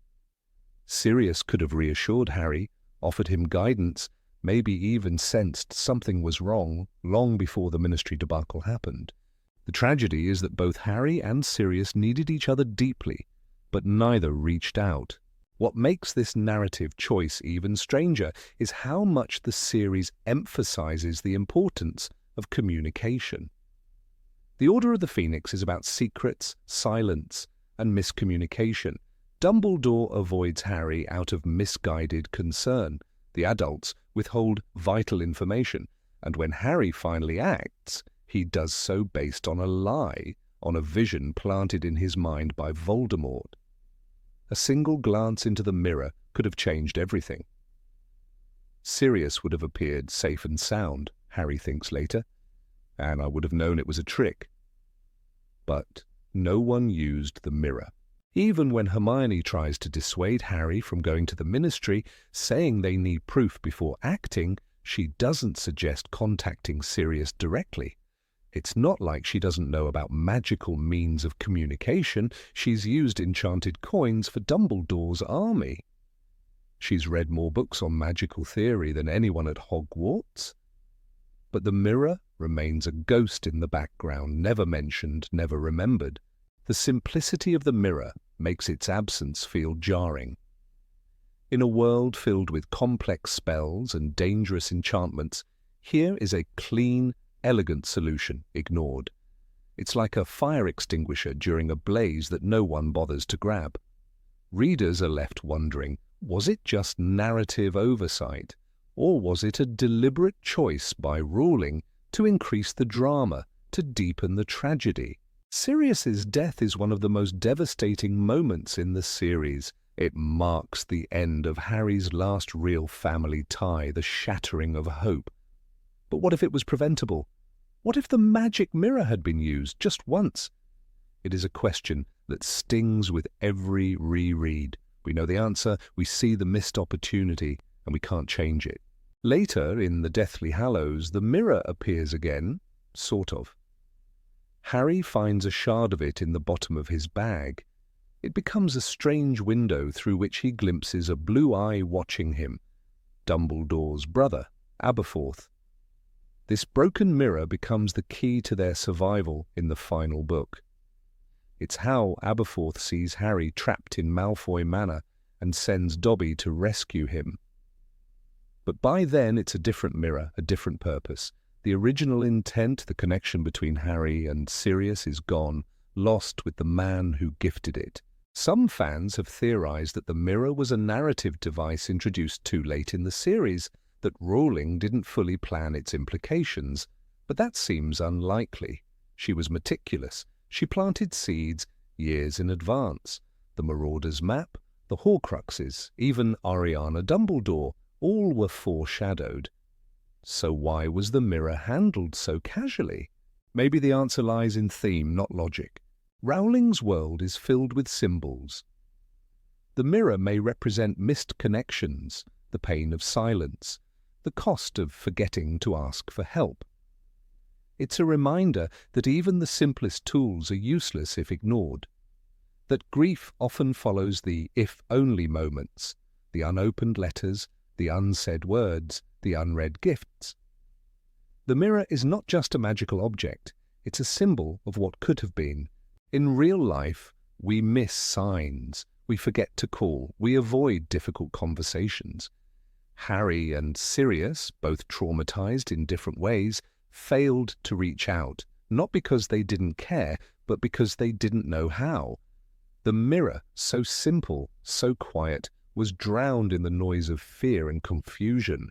Sirius could have reassured Harry, offered him guidance, maybe even sensed something was wrong long before the Ministry debacle happened. The tragedy is that both Harry and Sirius needed each other deeply, but neither reached out. What makes this narrative choice even stranger is how much the series emphasizes the importance of communication. The Order of the Phoenix is about secrets, silence, and miscommunication. Dumbledore avoids Harry out of misguided concern. The adults withhold vital information, and when Harry finally acts, he does so based on a lie, on a vision planted in his mind by Voldemort. A single glance into the mirror could have changed everything. Sirius would have appeared safe and sound, Harry thinks later, and I would have known it was a trick. But no one used the mirror. Even when Hermione tries to dissuade Harry from going to the Ministry, saying they need proof before acting, she doesn't suggest contacting Sirius directly. It's not like she doesn't know about magical means of communication. She's used enchanted coins for Dumbledore's army. She's read more books on magical theory than anyone at Hogwarts. But the mirror remains a ghost in the background, never mentioned, never remembered. The simplicity of the mirror makes its absence feel jarring. In a world filled with complex spells and dangerous enchantments, here is a clean, elegant solution ignored. It's like a fire extinguisher during a blaze that no one bothers to grab. Readers are left wondering, was it just narrative oversight, or was it a deliberate choice by Rowling to increase the drama, to deepen the tragedy? Sirius's death is one of the most devastating moments in the series. It marks the end of Harry's last real family tie, the shattering of hope. But what if it was preventable? What if the magic mirror had been used just once? It is a question that stings with every reread. We know the answer, we see the missed opportunity, and we can't change it. Later, in the Deathly Hallows, the mirror appears again, sort of. Harry finds a shard of it in the bottom of his bag. It becomes a strange window through which he glimpses a blue eye watching him, Dumbledore's brother, Aberforth. This broken mirror becomes the key to their survival in the final book. It's how Aberforth sees Harry trapped in Malfoy Manor and sends Dobby to rescue him. But by then it's a different mirror, a different purpose. The original intent, the connection between Harry and Sirius, is gone, lost with the man who gifted it. Some fans have theorized that the mirror was a narrative device introduced too late in the series, that Rowling didn't fully plan its implications, but that seems unlikely. She was meticulous. She planted seeds years in advance. The Marauder's map, the Horcruxes, even Ariana Dumbledore, all were foreshadowed. So why was the mirror handled so casually? Maybe the answer lies in theme, not logic. Rowling's world is filled with symbols. The mirror may represent missed connections, the pain of silence, the cost of forgetting to ask for help. It's a reminder that even the simplest tools are useless if ignored, that grief often follows the if-only moments, the unopened letters, the unsaid words, the unread gifts. The mirror is not just a magical object, it's a symbol of what could have been. In real life, we miss signs, we forget to call, we avoid difficult conversations. Harry and Sirius, both traumatized in different ways, failed to reach out, not because they didn't care, but because they didn't know how. The mirror, so simple, so quiet, was drowned in the noise of fear and confusion.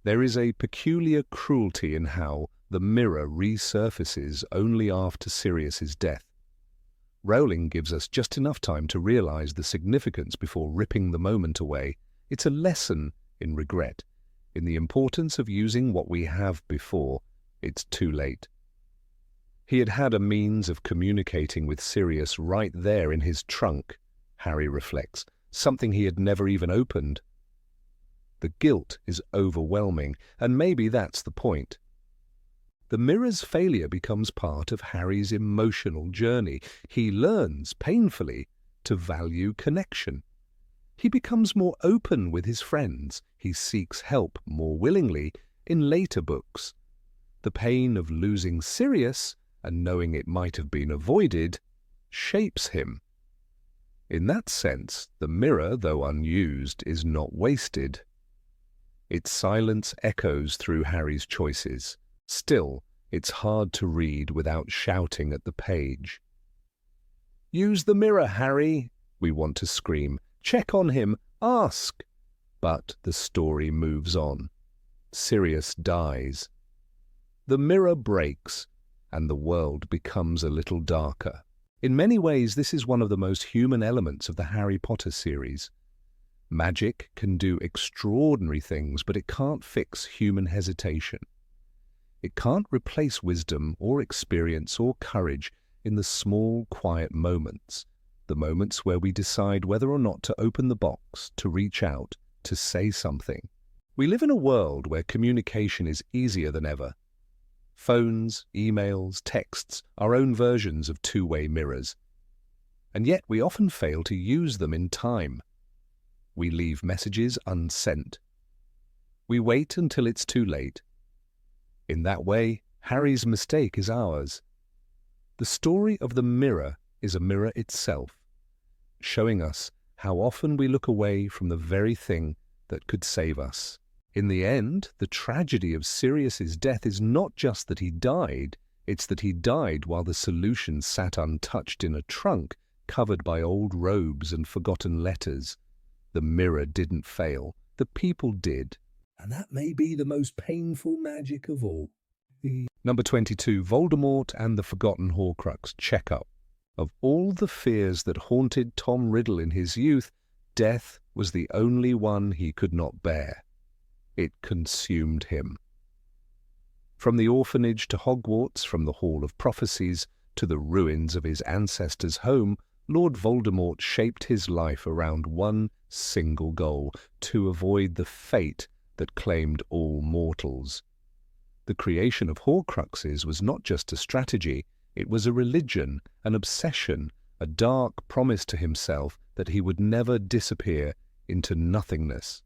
There is a peculiar cruelty in how the mirror resurfaces only after Sirius's death. Rowling gives us just enough time to realize the significance before ripping the moment away. It's a lesson in regret, in the importance of using what we have before it's too late. He had had a means of communicating with Sirius right there in his trunk, Harry reflects, something he had never even opened. The guilt is overwhelming, and maybe that's the point. The mirror's failure becomes part of Harry's emotional journey. He learns, painfully, to value connection. He becomes more open with his friends. He seeks help more willingly in later books. The pain of losing Sirius, and knowing it might have been avoided, shapes him. In that sense, the mirror, though unused, is not wasted. Its silence echoes through Harry's choices. Still, it's hard to read without shouting at the page. "Use the mirror, Harry!" we want to scream. "Check on him! Ask!" But the story moves on. Sirius dies. The mirror breaks, and the world becomes a little darker. In many ways, this is one of the most human elements of the Harry Potter series. Magic can do extraordinary things, but it can't fix human hesitation. It can't replace wisdom or experience or courage in the small, quiet moments, the moments where we decide whether or not to open the box, to reach out, to say something. We live in a world where communication is easier than ever. Phones, emails, texts, our own versions of two-way mirrors. And yet we often fail to use them in time. We leave messages unsent. We wait until it's too late. In that way, Harry's mistake is ours. The story of the mirror is a mirror itself, showing us how often we look away from the very thing that could save us. In the end, the tragedy of Sirius's death is not just that he died, it's that he died while the solution sat untouched in a trunk covered by old robes and forgotten letters. The mirror didn't fail, the people did. And that may be the most painful magic of all. Number 22, Voldemort and the Forgotten Horcrux. Checkup. Of all the fears that haunted Tom Riddle in his youth, death was the only one he could not bear. It consumed him. From the orphanage to Hogwarts, from the Hall of Prophecies to the ruins of his ancestors' home, Lord Voldemort shaped his life around one single goal: to avoid the fate that claimed all mortals. The creation of Horcruxes was not just a strategy, it was a religion, an obsession, a dark promise to himself that he would never disappear into nothingness.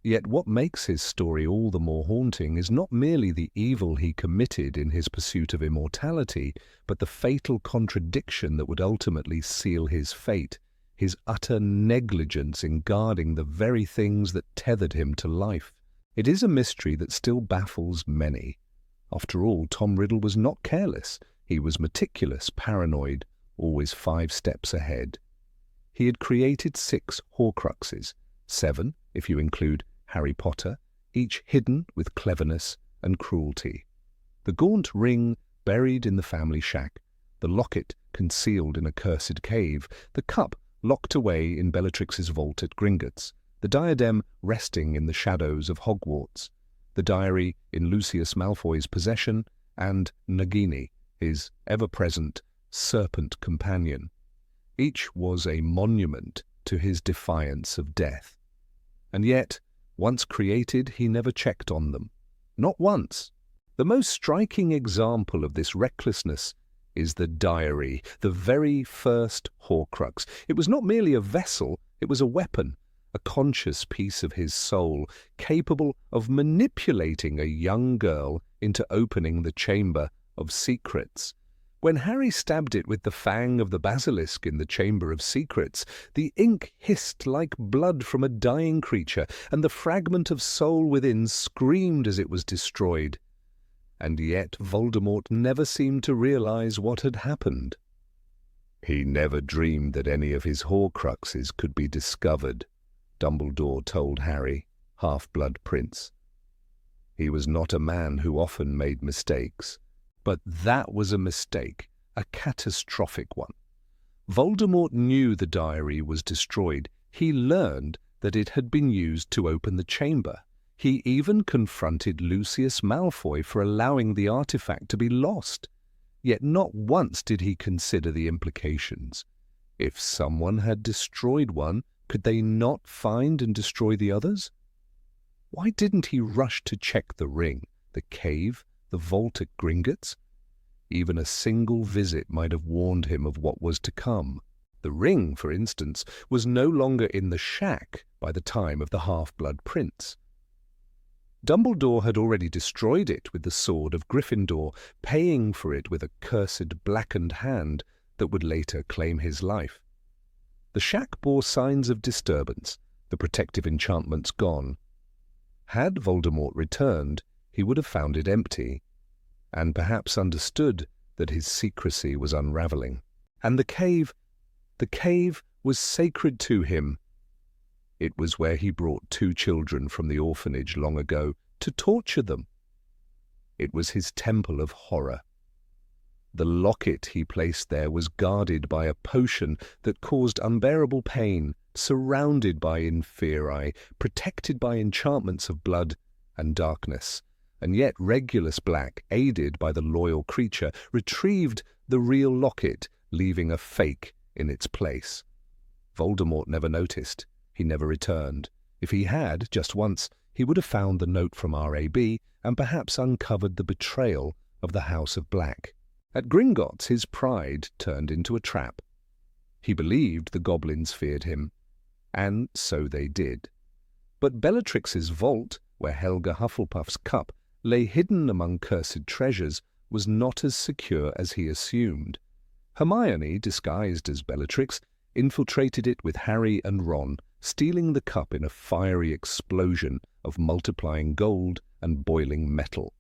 Yet what makes his story all the more haunting is not merely the evil he committed in his pursuit of immortality, but the fatal contradiction that would ultimately seal his fate, his utter negligence in guarding the very things that tethered him to life. It is a mystery that still baffles many. After all, Tom Riddle was not careless. He was meticulous, paranoid, always 5 steps ahead. He had created 6 Horcruxes, 7 if you include Harry Potter, each hidden with cleverness and cruelty. The gaunt ring buried in the family shack, the locket concealed in a cursed cave, the cup locked away in Bellatrix's vault at Gringotts, the diadem resting in the shadows of Hogwarts, the diary in Lucius Malfoy's possession, and Nagini, his ever-present serpent companion. Each was a monument to his defiance of death. And yet, once created, he never checked on them. Not once. The most striking example of this recklessness is the diary, the very first Horcrux. It was not merely a vessel, it was a weapon, a conscious piece of his soul, capable of manipulating a young girl into opening the Chamber of Secrets. When Harry stabbed it with the fang of the basilisk in the Chamber of Secrets, the ink hissed like blood from a dying creature, and the fragment of soul within screamed as it was destroyed. And yet Voldemort never seemed to realize what had happened. He never dreamed that any of his Horcruxes could be discovered, Dumbledore told Harry, Half-Blood Prince. He was not a man who often made mistakes. But that was a mistake, a catastrophic one. Voldemort knew the diary was destroyed. He learned that it had been used to open the chamber. He even confronted Lucius Malfoy for allowing the artifact to be lost. Yet not once did he consider the implications. If someone had destroyed one, could they not find and destroy the others? Why didn't he rush to check the ring, the cave, The vault at Gringotts? Even a single visit might have warned him of what was to come. The ring, for instance, was no longer in the shack by the time of the half-blood prince. Dumbledore had already destroyed it with the sword of Gryffindor, paying for it with a cursed blackened hand that would later claim his life. The shack bore signs of disturbance, the protective enchantments gone. Had Voldemort returned, he would have found it empty, and perhaps understood that his secrecy was unraveling. And the cave was sacred to him. It was where he brought 2 children from the orphanage long ago to torture them. It was his temple of horror. The locket he placed there was guarded by a potion that caused unbearable pain, surrounded by inferi, protected by enchantments of blood and darkness. And yet Regulus Black, aided by the loyal creature, retrieved the real locket, leaving a fake in its place. Voldemort never noticed. He never returned. If he had, just once, he would have found the note from R.A.B. and perhaps uncovered the betrayal of the House of Black. At Gringotts, his pride turned into a trap. He believed the goblins feared him, and so they did. But Bellatrix's vault, where Helga Hufflepuff's cup lay hidden among cursed treasures, was not as secure as he assumed. Hermione, disguised as Bellatrix, infiltrated it with Harry and Ron, stealing the cup in a fiery explosion of multiplying gold and boiling metal.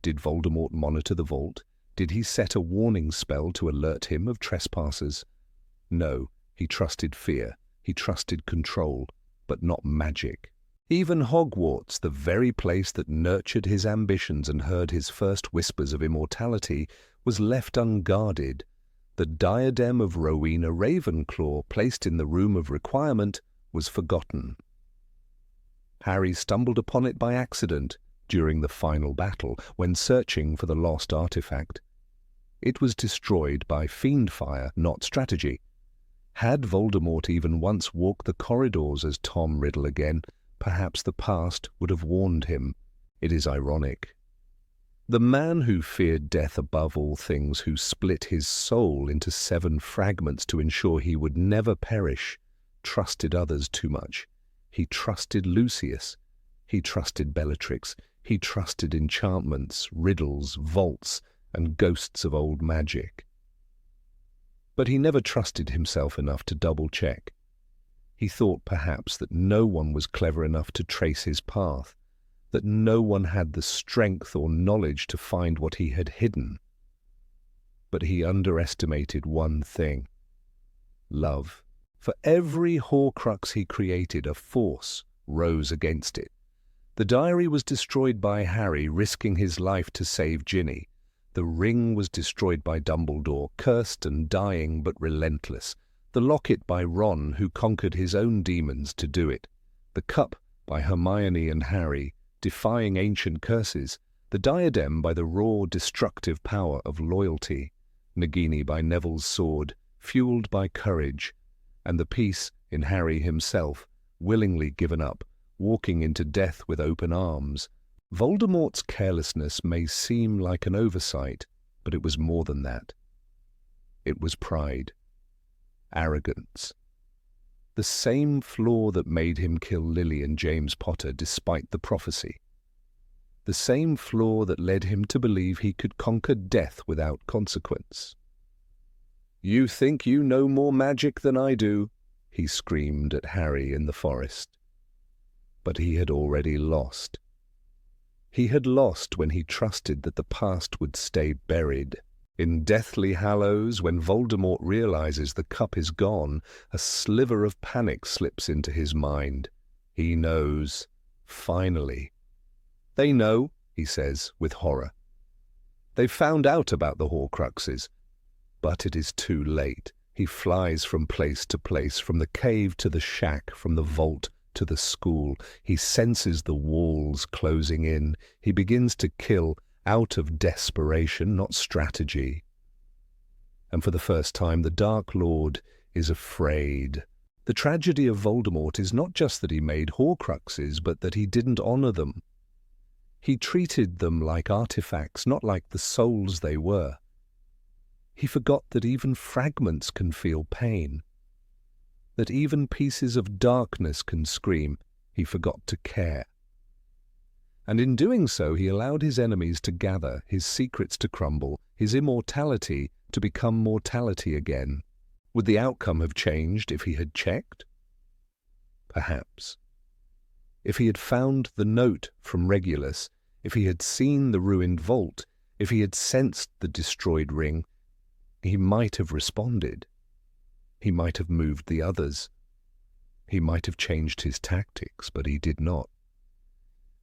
Did Voldemort monitor the vault? Did he set a warning spell to alert him of trespassers? No, he trusted fear, he trusted control, but not magic. Even Hogwarts, the very place that nurtured his ambitions and heard his first whispers of immortality, was left unguarded. The diadem of Rowena Ravenclaw, placed in the Room of Requirement, was forgotten. Harry stumbled upon it by accident during the final battle, when searching for the lost artifact. It was destroyed by fiendfire, not strategy. Had Voldemort even once walked the corridors as Tom Riddle again, perhaps the past would have warned him. It is ironic. The man who feared death above all things, who split his soul into 7 fragments to ensure he would never perish, trusted others too much. He trusted Lucius. He trusted Bellatrix. He trusted enchantments, riddles, vaults, and ghosts of old magic. But he never trusted himself enough to double-check. He thought perhaps that no one was clever enough to trace his path, that no one had the strength or knowledge to find what he had hidden. But he underestimated one thing: love. For every Horcrux he created, a force rose against it. The diary was destroyed by Harry, risking his life to save Ginny. The ring was destroyed by Dumbledore, cursed and dying but relentless. The locket by Ron, who conquered his own demons to do it. The cup by Hermione and Harry, defying ancient curses. The diadem by the raw, destructive power of loyalty. Nagini by Neville's sword, fueled by courage. And the peace in Harry himself, willingly given up, walking into death with open arms. Voldemort's carelessness may seem like an oversight, but it was more than that. It was pride. Arrogance. The same flaw that made him kill Lily and James Potter despite the prophecy. The same flaw that led him to believe he could conquer death without consequence. "You think you know more magic than I do," he screamed at Harry in the forest. But he had already lost. He had lost when he trusted that the past would stay buried. In Deathly Hallows, when Voldemort realizes the cup is gone, a sliver of panic slips into his mind. He knows. Finally. "They know," he says with horror. "They've found out about the Horcruxes." But it is too late. He flies from place to place, from the cave to the shack, from the vault to the school. He senses the walls closing in. He begins to kill out of desperation, not strategy. And for the first time, the Dark Lord is afraid. The tragedy of Voldemort is not just that he made Horcruxes, but that he didn't honor them. He treated them like artifacts, not like the souls they were. He forgot that even fragments can feel pain, that even pieces of darkness can scream. He forgot to care. And in doing so, he allowed his enemies to gather, his secrets to crumble, his immortality to become mortality again. Would the outcome have changed if he had checked? Perhaps. If he had found the note from Regulus, if he had seen the ruined vault, if he had sensed the destroyed ring, he might have responded. He might have moved the others. He might have changed his tactics, but he did not.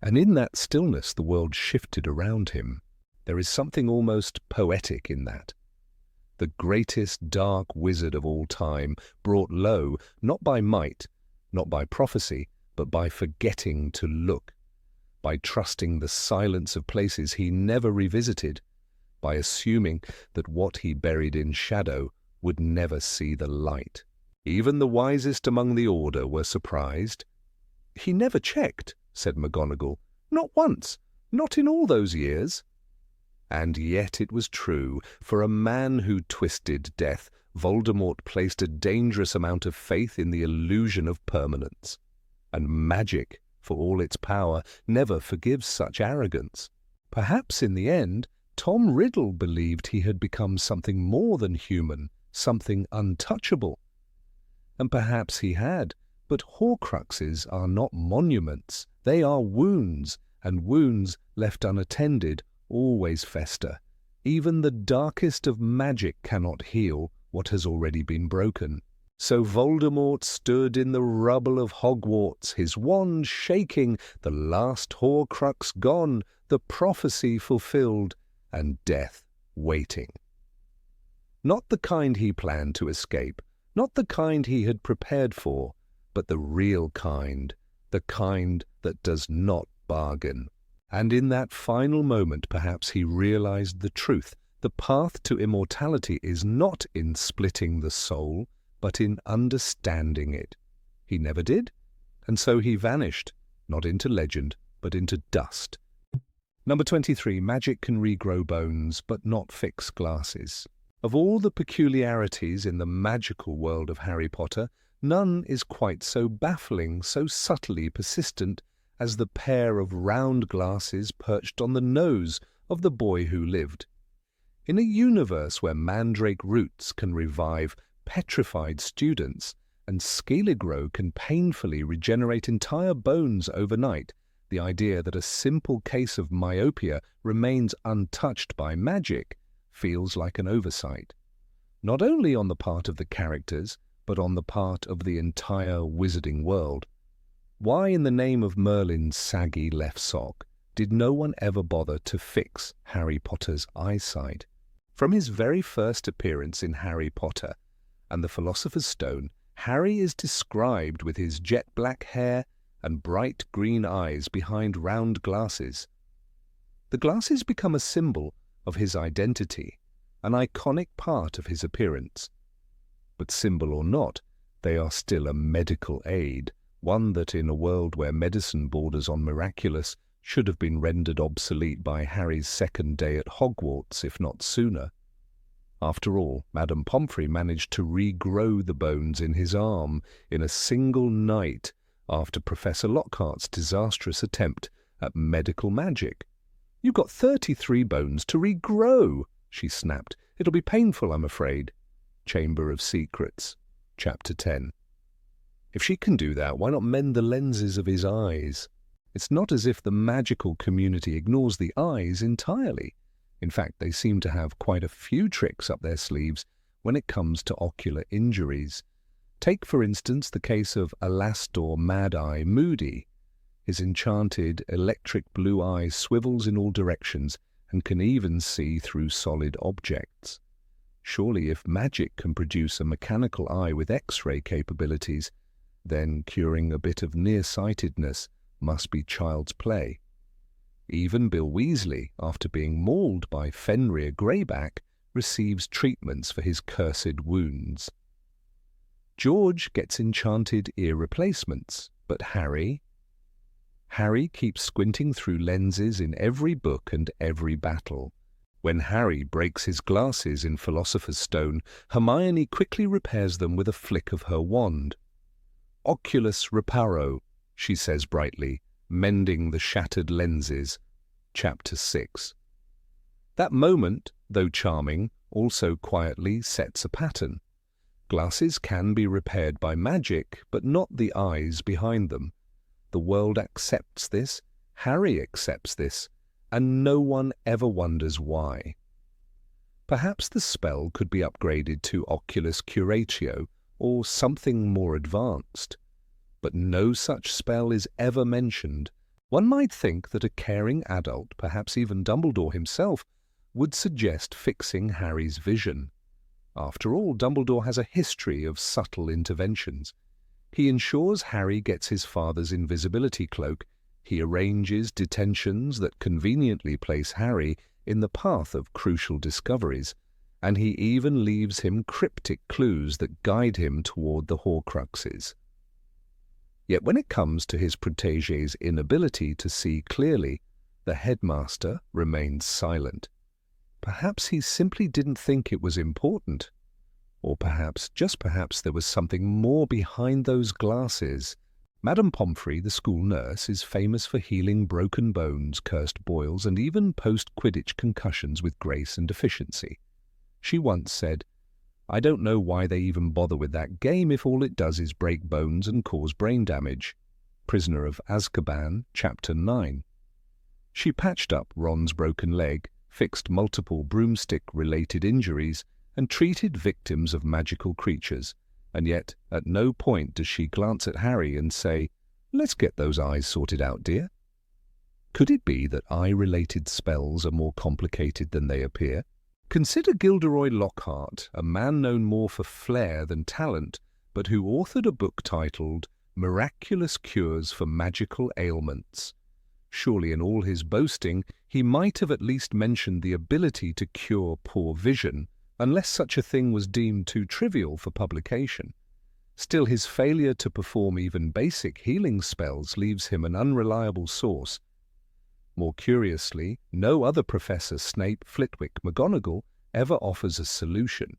And in that stillness the world shifted around him. There is something almost poetic in that. The greatest dark wizard of all time, brought low, not by might, not by prophecy, but by forgetting to look, by trusting the silence of places he never revisited, by assuming that what he buried in shadow would never see the light. Even the wisest among the order were surprised. "He never checked," said McGonagall. "Not once, not in all those years." And yet it was true. For a man who twisted death, Voldemort placed a dangerous amount of faith in the illusion of permanence. And magic, for all its power, never forgives such arrogance. Perhaps in the end, Tom Riddle believed he had become something more than human, something untouchable. And perhaps he had, but Horcruxes are not monuments. They are wounds, and wounds left unattended always fester. Even the darkest of magic cannot heal what has already been broken. So Voldemort stood in the rubble of Hogwarts, his wand shaking, the last Horcrux gone, the prophecy fulfilled, and death waiting. Not the kind he planned to escape, not the kind he had prepared for, but the real kind, the kind that does not bargain. And in that final moment, perhaps he realized the truth. The path to immortality is not in splitting the soul, but in understanding it. He never did, and so he vanished, not into legend, but into dust. Number 23, magic can regrow bones, but not fix glasses. Of all the peculiarities in the magical world of Harry Potter, none is quite so baffling, so subtly persistent, as the pair of round glasses perched on the nose of the boy who lived. In a universe where mandrake roots can revive petrified students and Skelegro can painfully regenerate entire bones overnight, the idea that a simple case of myopia remains untouched by magic feels like an oversight, not only on the part of the characters, but on the part of the entire wizarding world. Why in the name of Merlin's saggy left sock did no one ever bother to fix Harry Potter's eyesight? From his very first appearance in Harry Potter and the Philosopher's Stone, Harry is described with his jet-black hair and bright green eyes behind round glasses. The glasses become a symbol of his identity, an iconic part of his appearance. But symbol or not, they are still a medical aid, one that in a world where medicine borders on miraculous should have been rendered obsolete by Harry's second day at Hogwarts, if not sooner. After all, Madame Pomfrey managed to regrow the bones in his arm in a single night after Professor Lockhart's disastrous attempt at medical magic. "You've got 33 bones to regrow," she snapped. "It'll be painful, I'm afraid." Chamber of Secrets, Chapter 10. If she can do that, why not mend the lenses of his eyes? It's not as if the magical community ignores the eyes entirely. In fact, they seem to have quite a few tricks up their sleeves when it comes to ocular injuries. Take, for instance, the case of Alastor Mad-Eye Moody. His enchanted electric blue eye swivels in all directions and can even see through solid objects. Surely if magic can produce a mechanical eye with X-ray capabilities, then curing a bit of nearsightedness must be child's play. Even Bill Weasley, after being mauled by Fenrir Greyback, receives treatments for his cursed wounds. George gets enchanted ear replacements, but Harry Harry keeps squinting through lenses in every book and every battle. When Harry breaks his glasses in Philosopher's Stone, Hermione quickly repairs them with a flick of her wand. "Oculus reparo," she says brightly, mending the shattered lenses. Chapter 6. That moment, though charming, also quietly sets a pattern. Glasses can be repaired by magic, but not the eyes behind them. The world accepts this, Harry accepts this, and no one ever wonders why. Perhaps the spell could be upgraded to Oculus Curatio or something more advanced. But no such spell is ever mentioned. One might think that a caring adult, perhaps even Dumbledore himself, would suggest fixing Harry's vision. After all, Dumbledore has a history of subtle interventions. He ensures Harry gets his father's invisibility cloak, he arranges detentions that conveniently place Harry in the path of crucial discoveries, and he even leaves him cryptic clues that guide him toward the Horcruxes. Yet when it comes to his protégé's inability to see clearly, the headmaster remains silent. Perhaps he simply didn't think it was important. Or perhaps, just perhaps, there was something more behind those glasses. Madame Pomfrey, the school nurse, is famous for healing broken bones, cursed boils, and even post-Quidditch concussions with grace and efficiency. She once said, "I don't know why they even bother with that game if all it does is break bones and cause brain damage." Prisoner of Azkaban, Chapter 9. She patched up Ron's broken leg, fixed multiple broomstick-related injuries, and treated victims of magical creatures, and yet at no point does she glance at Harry and say, "Let's get those eyes sorted out, dear." Could it be that eye-related spells are more complicated than they appear? Consider Gilderoy Lockhart, a man known more for flair than talent, but who authored a book titled Miraculous Cures for Magical Ailments. Surely in all his boasting, he might have at least mentioned the ability to cure poor vision, unless such a thing was deemed too trivial for publication. Still, his failure to perform even basic healing spells leaves him an unreliable source. More curiously, no other Professor Snape, Flitwick, McGonagall ever offers a solution.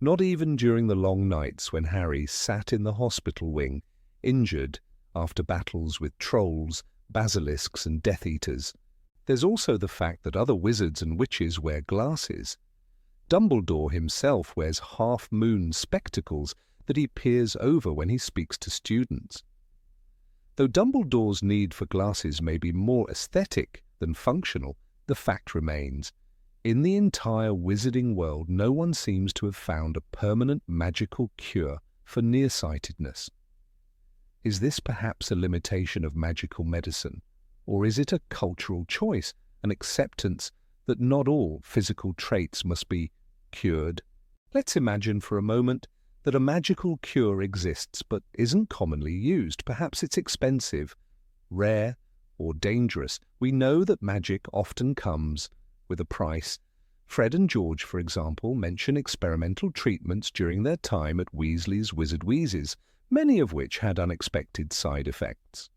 Not even during the long nights when Harry sat in the hospital wing, injured after battles with trolls, basilisks and Death Eaters. There's also the fact that other wizards and witches wear glasses. Dumbledore himself wears half-moon spectacles that he peers over when he speaks to students. Though Dumbledore's need for glasses may be more aesthetic than functional, the fact remains. In the entire wizarding world, no one seems to have found a permanent magical cure for nearsightedness. Is this perhaps a limitation of magical medicine, or is it a cultural choice, an acceptance that not all physical traits must be cured? Let's imagine for a moment that a magical cure exists but isn't commonly used. Perhaps it's expensive, rare, or dangerous. We know that magic often comes with a price. Fred and George, for example, mention experimental treatments during their time at Weasley's Wizard Wheezes, many of which had unexpected side effects.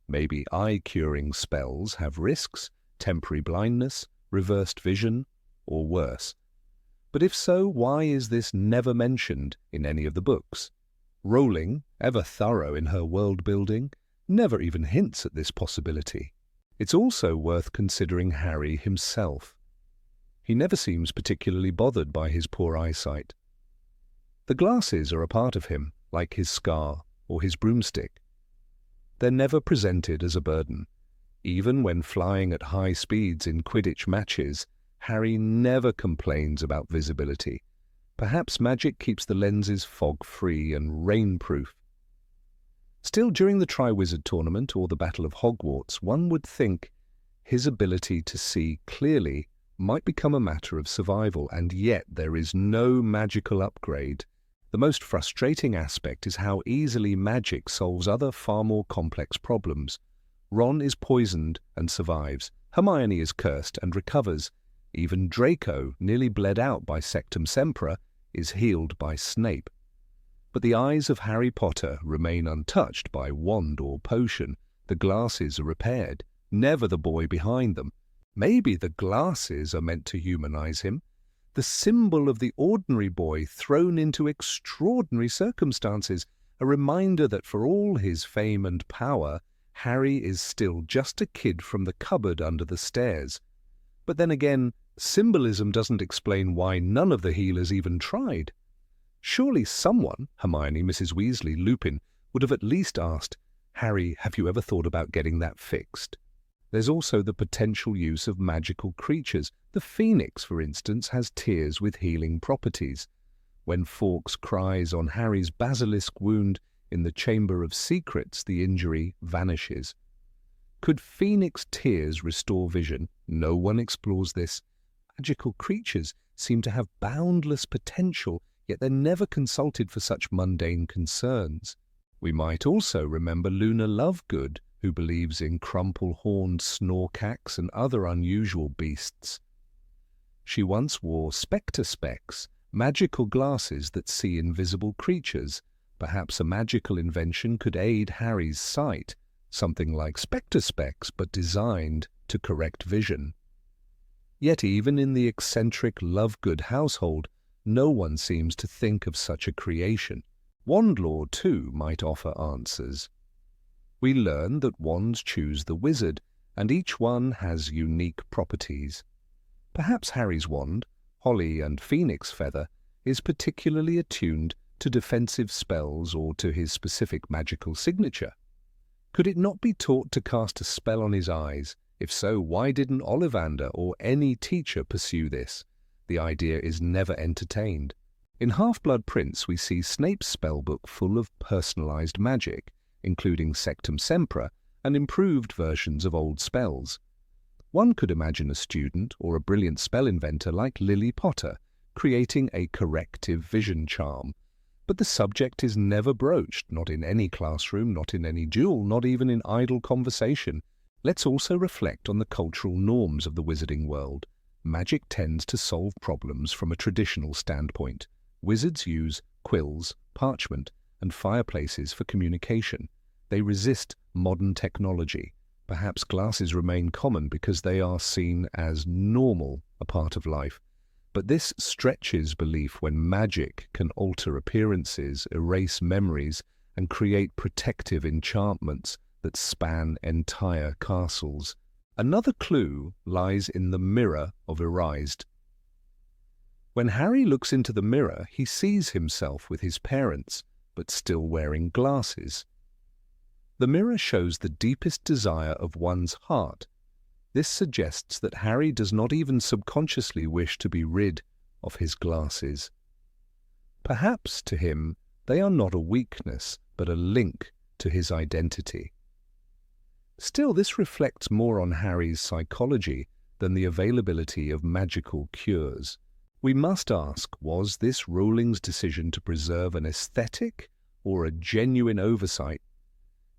Maybe eye-curing spells have risks, temporary blindness, reversed vision, or worse. But if so, why is this never mentioned in any of the books? Rowling, ever thorough in her world-building, never even hints at this possibility. It's also worth considering Harry himself. He never seems particularly bothered by his poor eyesight. The glasses are a part of him, like his scar or his broomstick. They're never presented as a burden. Even when flying at high speeds in Quidditch matches, Harry never complains about visibility. Perhaps magic keeps the lenses fog-free and rain-proof. Still, during the Triwizard Tournament or the Battle of Hogwarts, one would think his ability to see clearly might become a matter of survival, and yet there is no magical upgrade. The most frustrating aspect is how easily magic solves other far more complex problems. Ron is poisoned and survives. Hermione is cursed and recovers. Even Draco, nearly bled out by Sectum Sempra, is healed by Snape. But the eyes of Harry Potter remain untouched by wand or potion. The glasses are repaired, never the boy behind them. Maybe the glasses are meant to humanize him, the symbol of the ordinary boy thrown into extraordinary circumstances, a reminder that for all his fame and power, Harry is still just a kid from the cupboard under the stairs. But then again, symbolism doesn't explain why none of the healers even tried. Surely someone, Hermione, Mrs. Weasley, Lupin, would have at least asked, "Harry, have you ever thought about getting that fixed?" There's also the potential use of magical creatures. The phoenix, for instance, has tears with healing properties. When Fawkes cries on Harry's basilisk wound in the Chamber of Secrets, the injury vanishes. Could phoenix tears restore vision? No one explores this. Magical creatures seem to have boundless potential, yet they're never consulted for such mundane concerns. We might also remember Luna Lovegood, who believes in crumple-horned snorkacs and other unusual beasts. She once wore spectre specs, magical glasses that see invisible creatures. Perhaps a magical invention could aid Harry's sight, something like spectre specs but designed to correct vision. Yet even in the eccentric Lovegood household, no one seems to think of such a creation. Wandlore, too, might offer answers. We learn that wands choose the wizard, and each one has unique properties. Perhaps Harry's wand, Holly and Phoenix Feather, is particularly attuned to defensive spells or to his specific magical signature. Could it not be taught to cast a spell on his eyes? If so, why didn't Ollivander or any teacher pursue this? The idea is never entertained. In Half-Blood Prince, we see Snape's spellbook full of personalized magic, including Sectum Sempra and improved versions of old spells. One could imagine a student or a brilliant spell inventor like Lily Potter creating a corrective vision charm. But the subject is never broached, not in any classroom, not in any duel, not even in idle conversation. Let's also reflect on the cultural norms of the wizarding world. Magic tends to solve problems from a traditional standpoint. Wizards use quills, parchment, and fireplaces for communication. They resist modern technology. Perhaps glasses remain common because they are seen as normal, a part of life. But this stretches belief when magic can alter appearances, erase memories, and create protective enchantments that span entire castles. Another clue lies in the mirror of Erised. When Harry looks into the mirror, he sees himself with his parents, but still wearing glasses. The mirror shows the deepest desire of one's heart. This suggests that Harry does not even subconsciously wish to be rid of his glasses. Perhaps, to him, they are not a weakness, but a link to his identity. Still, this reflects more on Harry's psychology than the availability of magical cures. We must ask, was this Rowling's decision to preserve an aesthetic or a genuine oversight?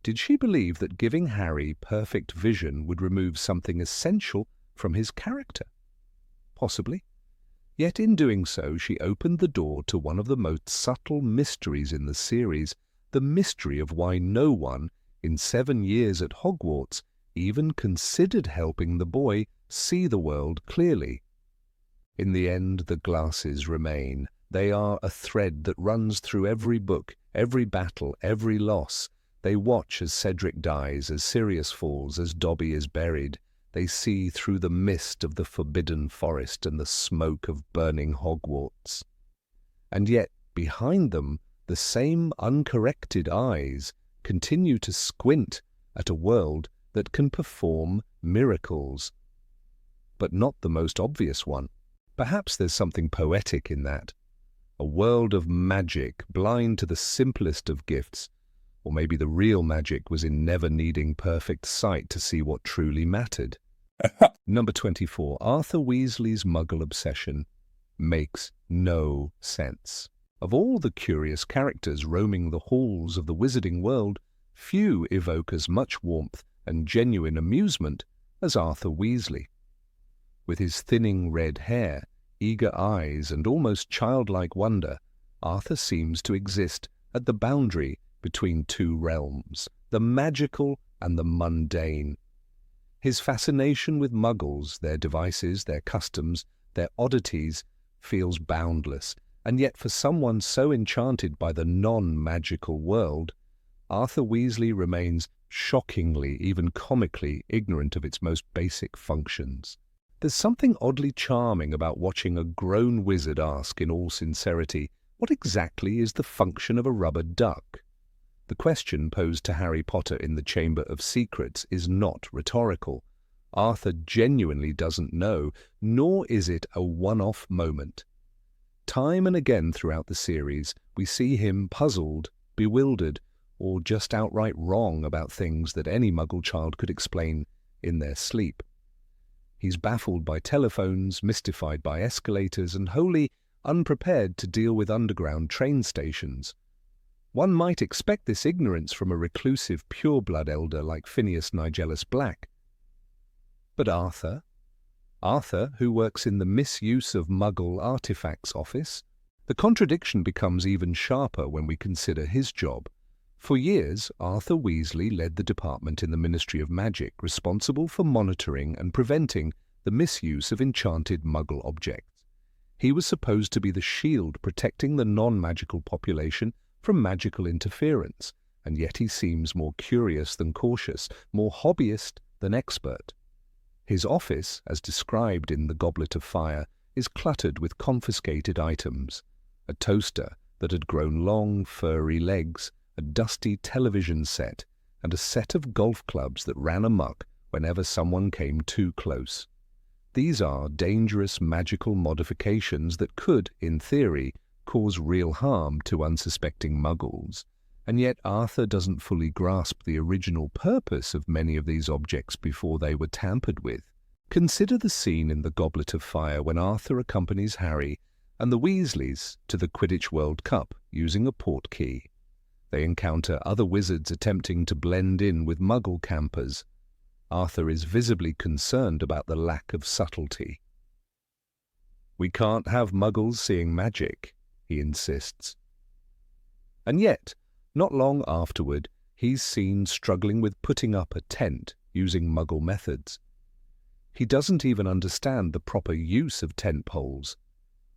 Did she believe that giving Harry perfect vision would remove something essential from his character? Possibly. Yet in doing so, she opened the door to one of the most subtle mysteries in the series, the mystery of why no one, in 7 years at Hogwarts, even considered helping the boy see the world clearly. In the end, the glasses remain. They are a thread that runs through every book, every battle, every loss. They watch as Cedric dies, as Sirius falls, as Dobby is buried. They see through the mist of the Forbidden Forest and the smoke of burning Hogwarts. And yet, behind them, the same uncorrected eyes continue to squint at a world that can perform miracles. But not the most obvious one. Perhaps there's something poetic in that. A world of magic, blind to the simplest of gifts. Or maybe the real magic was in never needing perfect sight to see what truly mattered. Number 24. Arthur Weasley's Muggle obsession makes no sense. Of all the curious characters roaming the halls of the wizarding world, few evoke as much warmth and genuine amusement as Arthur Weasley. With his thinning red hair, eager eyes, and almost childlike wonder, Arthur seems to exist at the boundary between two realms, the magical and the mundane. His fascination with Muggles, their devices, their customs, their oddities, feels boundless, and yet for someone so enchanted by the non-magical world, Arthur Weasley remains shockingly, even comically, ignorant of its most basic functions. There's something oddly charming about watching a grown wizard ask in all sincerity, what exactly is the function of a rubber duck? The question posed to Harry Potter in the Chamber of Secrets is not rhetorical. Arthur genuinely doesn't know, nor is it a one-off moment. Time and again throughout the series, we see him puzzled, bewildered, or just outright wrong about things that any Muggle child could explain in their sleep. He's baffled by telephones, mystified by escalators, and wholly unprepared to deal with underground train stations. One might expect this ignorance from a reclusive pureblood elder like Phineas Nigellus Black. But Arthur, who works in the misuse of Muggle artifacts office, the contradiction becomes even sharper when we consider his job. For years, Arthur Weasley led the department in the Ministry of Magic responsible for monitoring and preventing the misuse of enchanted Muggle objects. He was supposed to be the shield protecting the non-magical population from magical interference, and yet he seems more curious than cautious, more hobbyist than expert. His office, as described in The Goblet of Fire, is cluttered with confiscated items: a toaster that had grown long, furry legs, a dusty television set, and a set of golf clubs that ran amok whenever someone came too close. These are dangerous magical modifications that could, in theory, cause real harm to unsuspecting Muggles, and yet Arthur doesn't fully grasp the original purpose of many of these objects before they were tampered with. Consider the scene in The Goblet of Fire when Arthur accompanies Harry and the Weasleys to the Quidditch World Cup using a portkey. They encounter other wizards attempting to blend in with Muggle campers. Arthur is visibly concerned about the lack of subtlety. "We can't have Muggles seeing magic," he insists. And yet, not long afterward, he's seen struggling with putting up a tent using Muggle methods. He doesn't even understand the proper use of tent poles.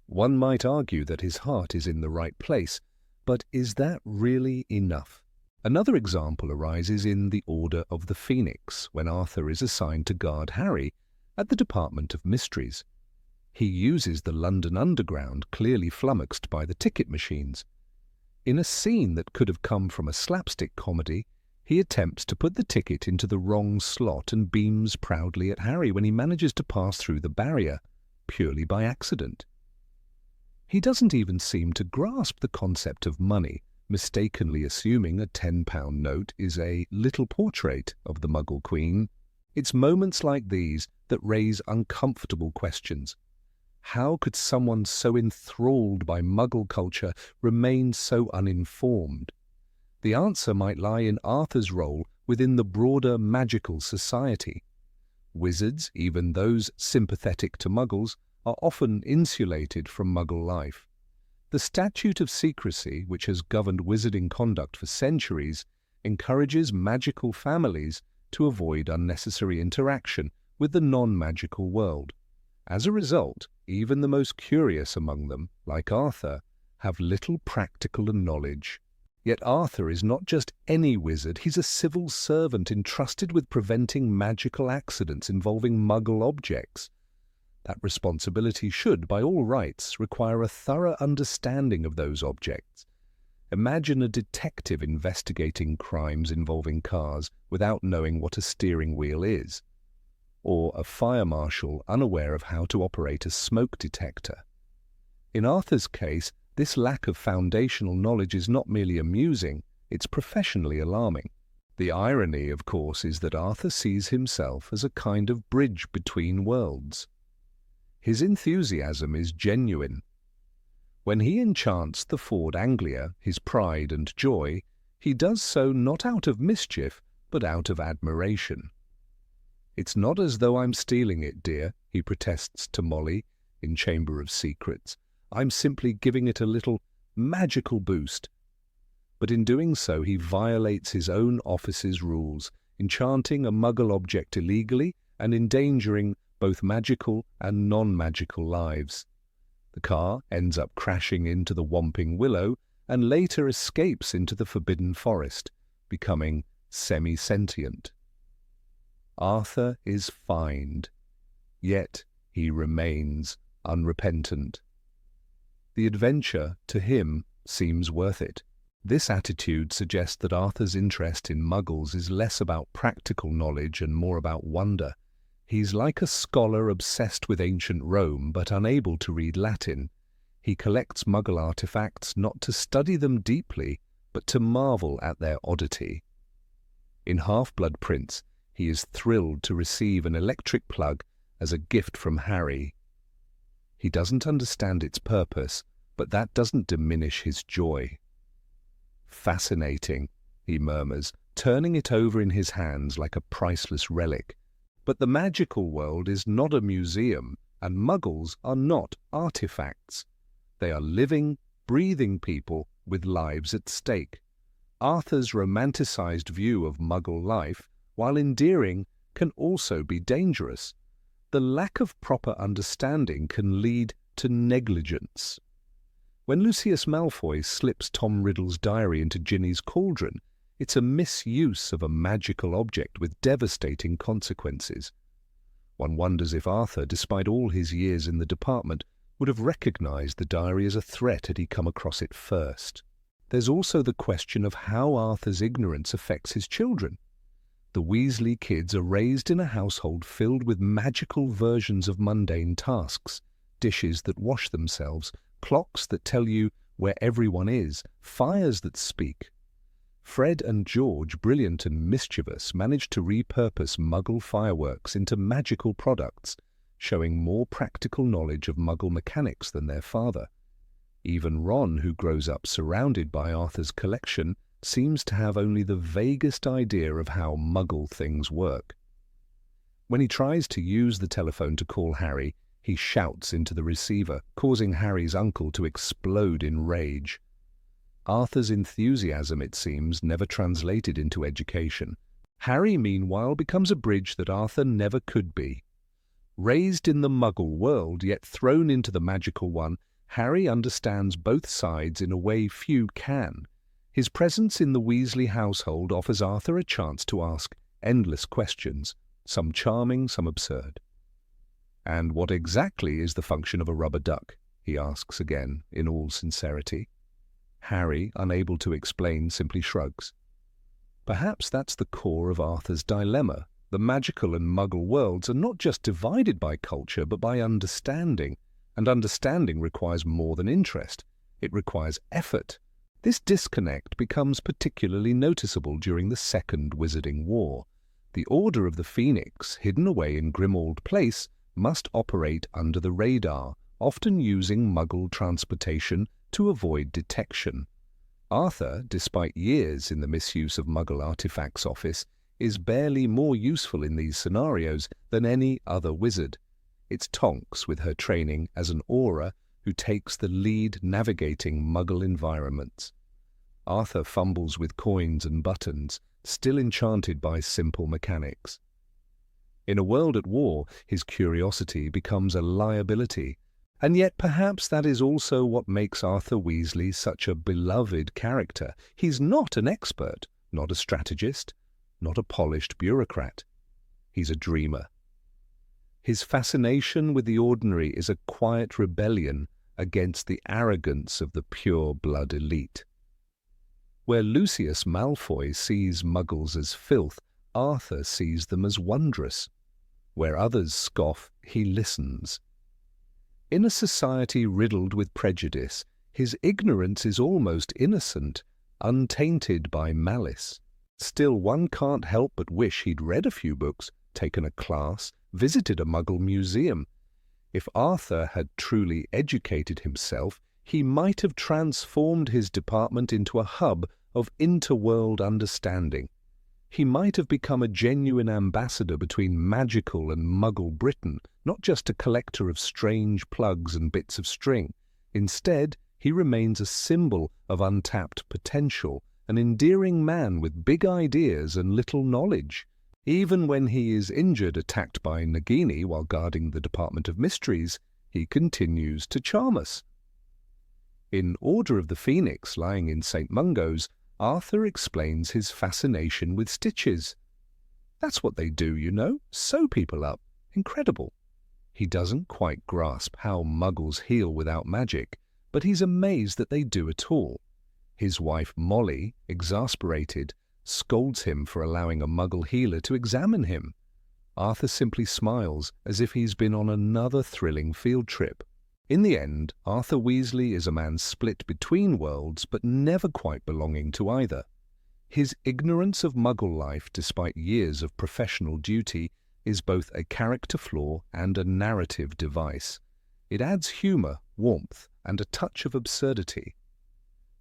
One might argue that his heart is in the right place, but is that really enough? Another example arises in The Order of the Phoenix, when Arthur is assigned to guard Harry at the Department of Mysteries. He uses the London Underground, clearly flummoxed by the ticket machines. In a scene that could have come from a slapstick comedy, he attempts to put the ticket into the wrong slot and beams proudly at Harry when he manages to pass through the barrier, purely by accident. He doesn't even seem to grasp the concept of money, mistakenly assuming a £10 note is a little portrait of the Muggle Queen. It's moments like these that raise uncomfortable questions. How could someone so enthralled by Muggle culture remain so uninformed? The answer might lie in Arthur's role within the broader magical society. Wizards, even those sympathetic to Muggles, are often insulated from Muggle life. The Statute of Secrecy, which has governed wizarding conduct for centuries, encourages magical families to avoid unnecessary interaction with the non-magical world. As a result, even the most curious among them, like Arthur, have little practical knowledge. Yet Arthur is not just any wizard, he's a civil servant entrusted with preventing magical accidents involving Muggle objects. That responsibility should, by all rights, require a thorough understanding of those objects. Imagine a detective investigating crimes involving cars without knowing what a steering wheel is, or a fire marshal unaware of how to operate a smoke detector. In Arthur's case, this lack of foundational knowledge is not merely amusing, it's professionally alarming. The irony, of course, is that Arthur sees himself as a kind of bridge between worlds. His enthusiasm is genuine. When he enchants the Ford Anglia, his pride and joy, he does so not out of mischief, but out of admiration. "It's not as though I'm stealing it, dear," he protests to Molly in Chamber of Secrets. "I'm simply giving it a little magical boost." But in doing so, he violates his own office's rules, enchanting a Muggle object illegally and endangering both magical and non-magical lives. The car ends up crashing into the Whomping Willow and later escapes into the Forbidden Forest, becoming semi-sentient. Arthur is fined, yet he remains unrepentant. The adventure, to him, seems worth it. This attitude suggests that Arthur's interest in Muggles is less about practical knowledge and more about wonder. He's like a scholar obsessed with ancient Rome but unable to read Latin. He collects Muggle artifacts not to study them deeply, but to marvel at their oddity. In Half-Blood Prince, he is thrilled to receive an electric plug as a gift from Harry. He doesn't understand its purpose, but that doesn't diminish his joy. "Fascinating," he murmurs, turning it over in his hands like a priceless relic. But the magical world is not a museum, and Muggles are not artifacts. They are living, breathing people with lives at stake. Arthur's romanticized view of Muggle life, while endearing, can also be dangerous. The lack of proper understanding can lead to negligence. When Lucius Malfoy slips Tom Riddle's diary into Ginny's cauldron, it's a misuse of a magical object with devastating consequences. One wonders if Arthur, despite all his years in the department, would have recognized the diary as a threat had he come across it first. There's also the question of how Arthur's ignorance affects his children. The Weasley kids are raised in a household filled with magical versions of mundane tasks, dishes that wash themselves, clocks that tell you where everyone is, fires that speak. Fred and George, brilliant and mischievous, managed to repurpose Muggle fireworks into magical products, showing more practical knowledge of Muggle mechanics than their father. Even Ron, who grows up surrounded by Arthur's collection, seems to have only the vaguest idea of how Muggle things work. When he tries to use the telephone to call Harry, he shouts into the receiver, causing Harry's uncle to explode in rage. Arthur's enthusiasm, it seems, never translated into education. Harry, meanwhile, becomes a bridge that Arthur never could be. Raised in the Muggle world, yet thrown into the magical one, Harry understands both sides in a way few can. His presence in the Weasley household offers Arthur a chance to ask endless questions, some charming, some absurd. "And what exactly is the function of a rubber duck?" he asks again, in all sincerity. Harry, unable to explain, simply shrugs. Perhaps that's the core of Arthur's dilemma. The magical and Muggle worlds are not just divided by culture, but by understanding. And understanding requires more than interest. It requires effort. This disconnect becomes particularly noticeable during the Second Wizarding War. The Order of the Phoenix, hidden away in Grimmauld Place, must operate under the radar, often using Muggle transportation to avoid detection. Arthur, despite years in the misuse of Muggle artifacts office, is barely more useful in these scenarios than any other wizard. It's Tonks, with her training as an Auror, who takes the lead navigating Muggle environments. Arthur fumbles with coins and buttons, still enchanted by simple mechanics. In a world at war, his curiosity becomes a liability, and yet perhaps that is also what makes Arthur Weasley such a beloved character. He's not an expert, not a strategist, not a polished bureaucrat. He's a dreamer. His fascination with the ordinary is a quiet rebellion against the arrogance of the pure-blood elite. Where Lucius Malfoy sees Muggles as filth, Arthur sees them as wondrous. Where others scoff, he listens. In a society riddled with prejudice, his ignorance is almost innocent, untainted by malice. Still, one can't help but wish he'd read a few books, taken a class, visited a Muggle museum. If Arthur had truly educated himself, he might have transformed his department into a hub of interworld understanding. He might have become a genuine ambassador between magical and Muggle Britain, not just a collector of strange plugs and bits of string. Instead, he remains a symbol of untapped potential, an endearing man with big ideas and little knowledge. Even when he is injured attacked by Nagini while guarding the Department of Mysteries, he continues to charm us. In Order of the Phoenix, lying in St. Mungo's, Arthur explains his fascination with stitches. That's what they do, you know, sew people up. Incredible. He doesn't quite grasp how muggles heal without magic, but he's amazed that they do at all. His wife Molly, exasperated, scolds him for allowing a muggle healer to examine him. Arthur simply smiles as if he's been on another thrilling field trip. In the end, Arthur Weasley is a man split between worlds but never quite belonging to either. His ignorance of muggle life despite years of professional duty is both a character flaw and a narrative device. It adds humour, warmth, and a touch of absurdity.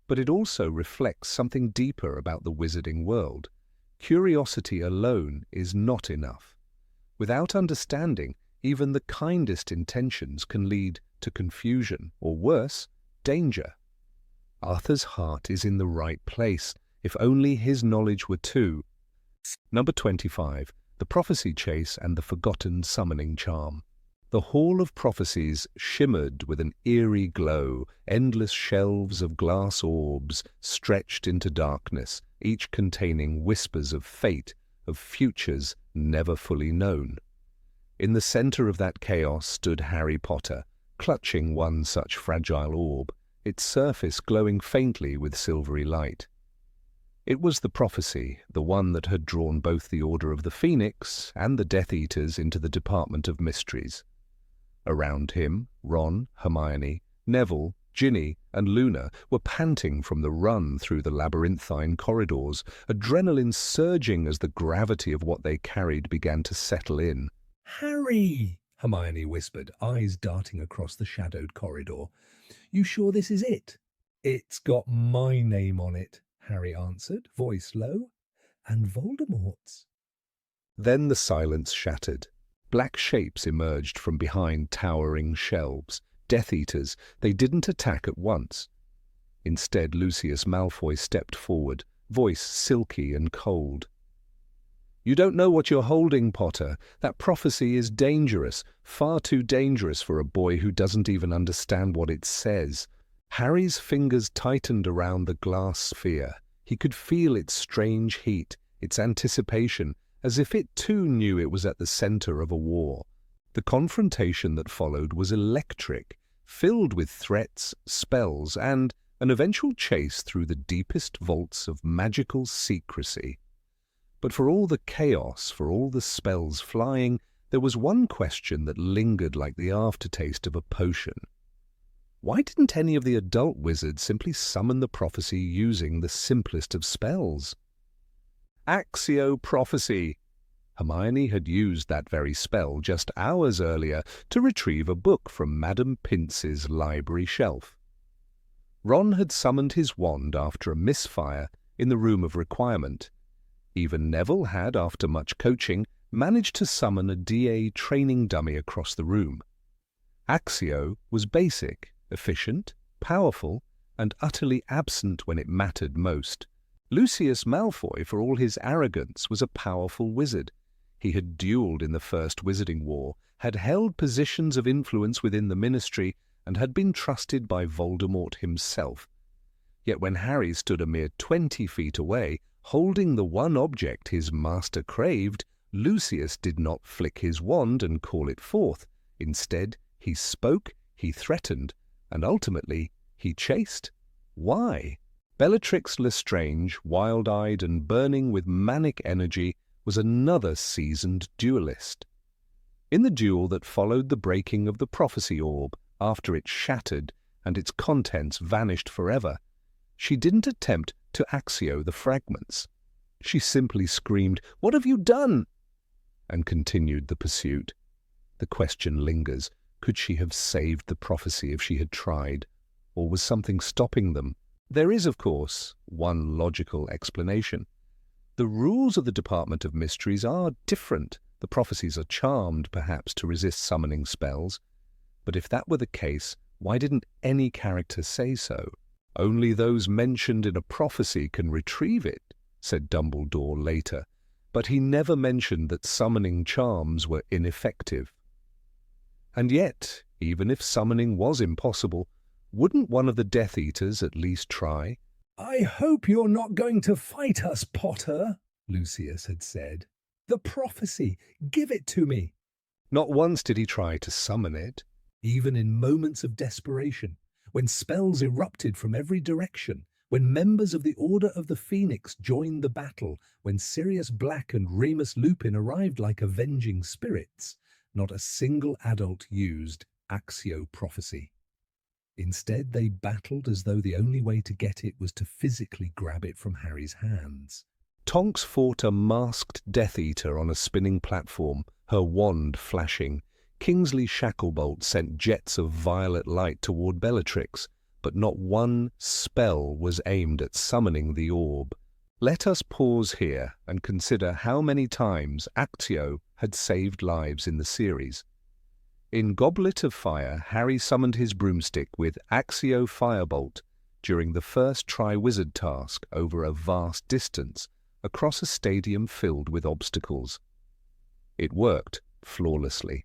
But it also reflects something deeper about the wizarding world. Curiosity alone is not enough. Without understanding, even the kindest intentions can lead to confusion, or worse, danger. Arthur's heart is in the right place, if only his knowledge were too. Number 25. The Prophecy Chase and the Forgotten Summoning Charm. The Hall of Prophecies shimmered with an eerie glow, endless shelves of glass orbs stretched into darkness, each containing whispers of fate, of futures never fully known. In the center of that chaos stood Harry Potter, clutching one such fragile orb, its surface glowing faintly with silvery light. It was the prophecy, the one that had drawn both the Order of the Phoenix and the Death Eaters into the Department of Mysteries. Around him, Ron, Hermione, Neville, Ginny, and Luna were panting from the run through the labyrinthine corridors, adrenaline surging as the gravity of what they carried began to settle in. "Harry!" Hermione whispered, eyes darting across the shadowed corridor. "You sure this is it?" "It's got my name on it," Harry answered, voice low. "And Voldemort's." Then the silence shattered. Black shapes emerged from behind towering shelves. Death Eaters, they didn't attack at once. Instead, Lucius Malfoy stepped forward, voice silky and cold. "You don't know what you're holding, Potter. That prophecy is dangerous, far too dangerous for a boy who doesn't even understand what it says." Harry's fingers tightened around the glass sphere. He could feel its strange heat, its anticipation, as if it too knew it was at the center of a war. The confrontation that followed was electric, filled with threats, spells, and an eventual chase through the deepest vaults of magical secrecy. But for all the chaos, for all the spells flying, there was one question that lingered like the aftertaste of a potion. Why didn't any of the adult wizards simply summon the prophecy using the simplest of spells? Accio Prophecy! Hermione had used that very spell just hours earlier to retrieve a book from Madame Pince's library shelf. Ron had summoned his wand after a misfire in the Room of Requirement. Even Neville had, after much coaching, managed to summon a DA training dummy across the room. Accio was basic, efficient, powerful, and utterly absent when it mattered most. Lucius Malfoy, for all his arrogance, was a powerful wizard. He had duelled in the First Wizarding War, had held positions of influence within the Ministry, and had been trusted by Voldemort himself. Yet when Harry stood a mere 20 feet away, holding the one object his master craved, Lucius did not flick his wand and call it forth. Instead, he spoke, he threatened, and ultimately, he chased. Why? Bellatrix Lestrange, wild-eyed and burning with manic energy, was another seasoned duelist. In the duel that followed the breaking of the prophecy orb, after it shattered and its contents vanished forever, she didn't attempt to accio the fragments. She simply screamed, "What have you done?" and continued the pursuit. The question lingers, could she have saved the prophecy if she had tried, or was something stopping them? There is, of course, one logical explanation. The rules of the Department of Mysteries are different. The prophecies are charmed, perhaps, to resist summoning spells. But if that were the case, why didn't any character say so? "Only those mentioned in a prophecy can retrieve it," said Dumbledore later. but he never mentioned that summoning charms were ineffective. And yet, even if summoning was impossible, wouldn't one of the Death Eaters at least try? "I hope you're not going to fight us, Potter," Lucius had said. "The prophecy, give it to me." Not once did he try to summon it. Even in moments of desperation, when spells erupted from every direction, when members of the Order of the Phoenix joined the battle, when Sirius Black and Remus Lupin arrived like avenging spirits, not a single adult used Accio prophecy. Instead, they battled as though the only way to get it was to physically grab it from Harry's hands. Tonks fought a masked Death Eater on a spinning platform, her wand flashing. Kingsley Shacklebolt sent jets of violet light toward Bellatrix, but not one spell was aimed at summoning the orb. Let us pause here and consider how many times Accio had saved lives in the series. In Goblet of Fire, Harry summoned his broomstick with Accio Firebolt during the first Triwizard task over a vast distance across a stadium filled with obstacles. It worked flawlessly.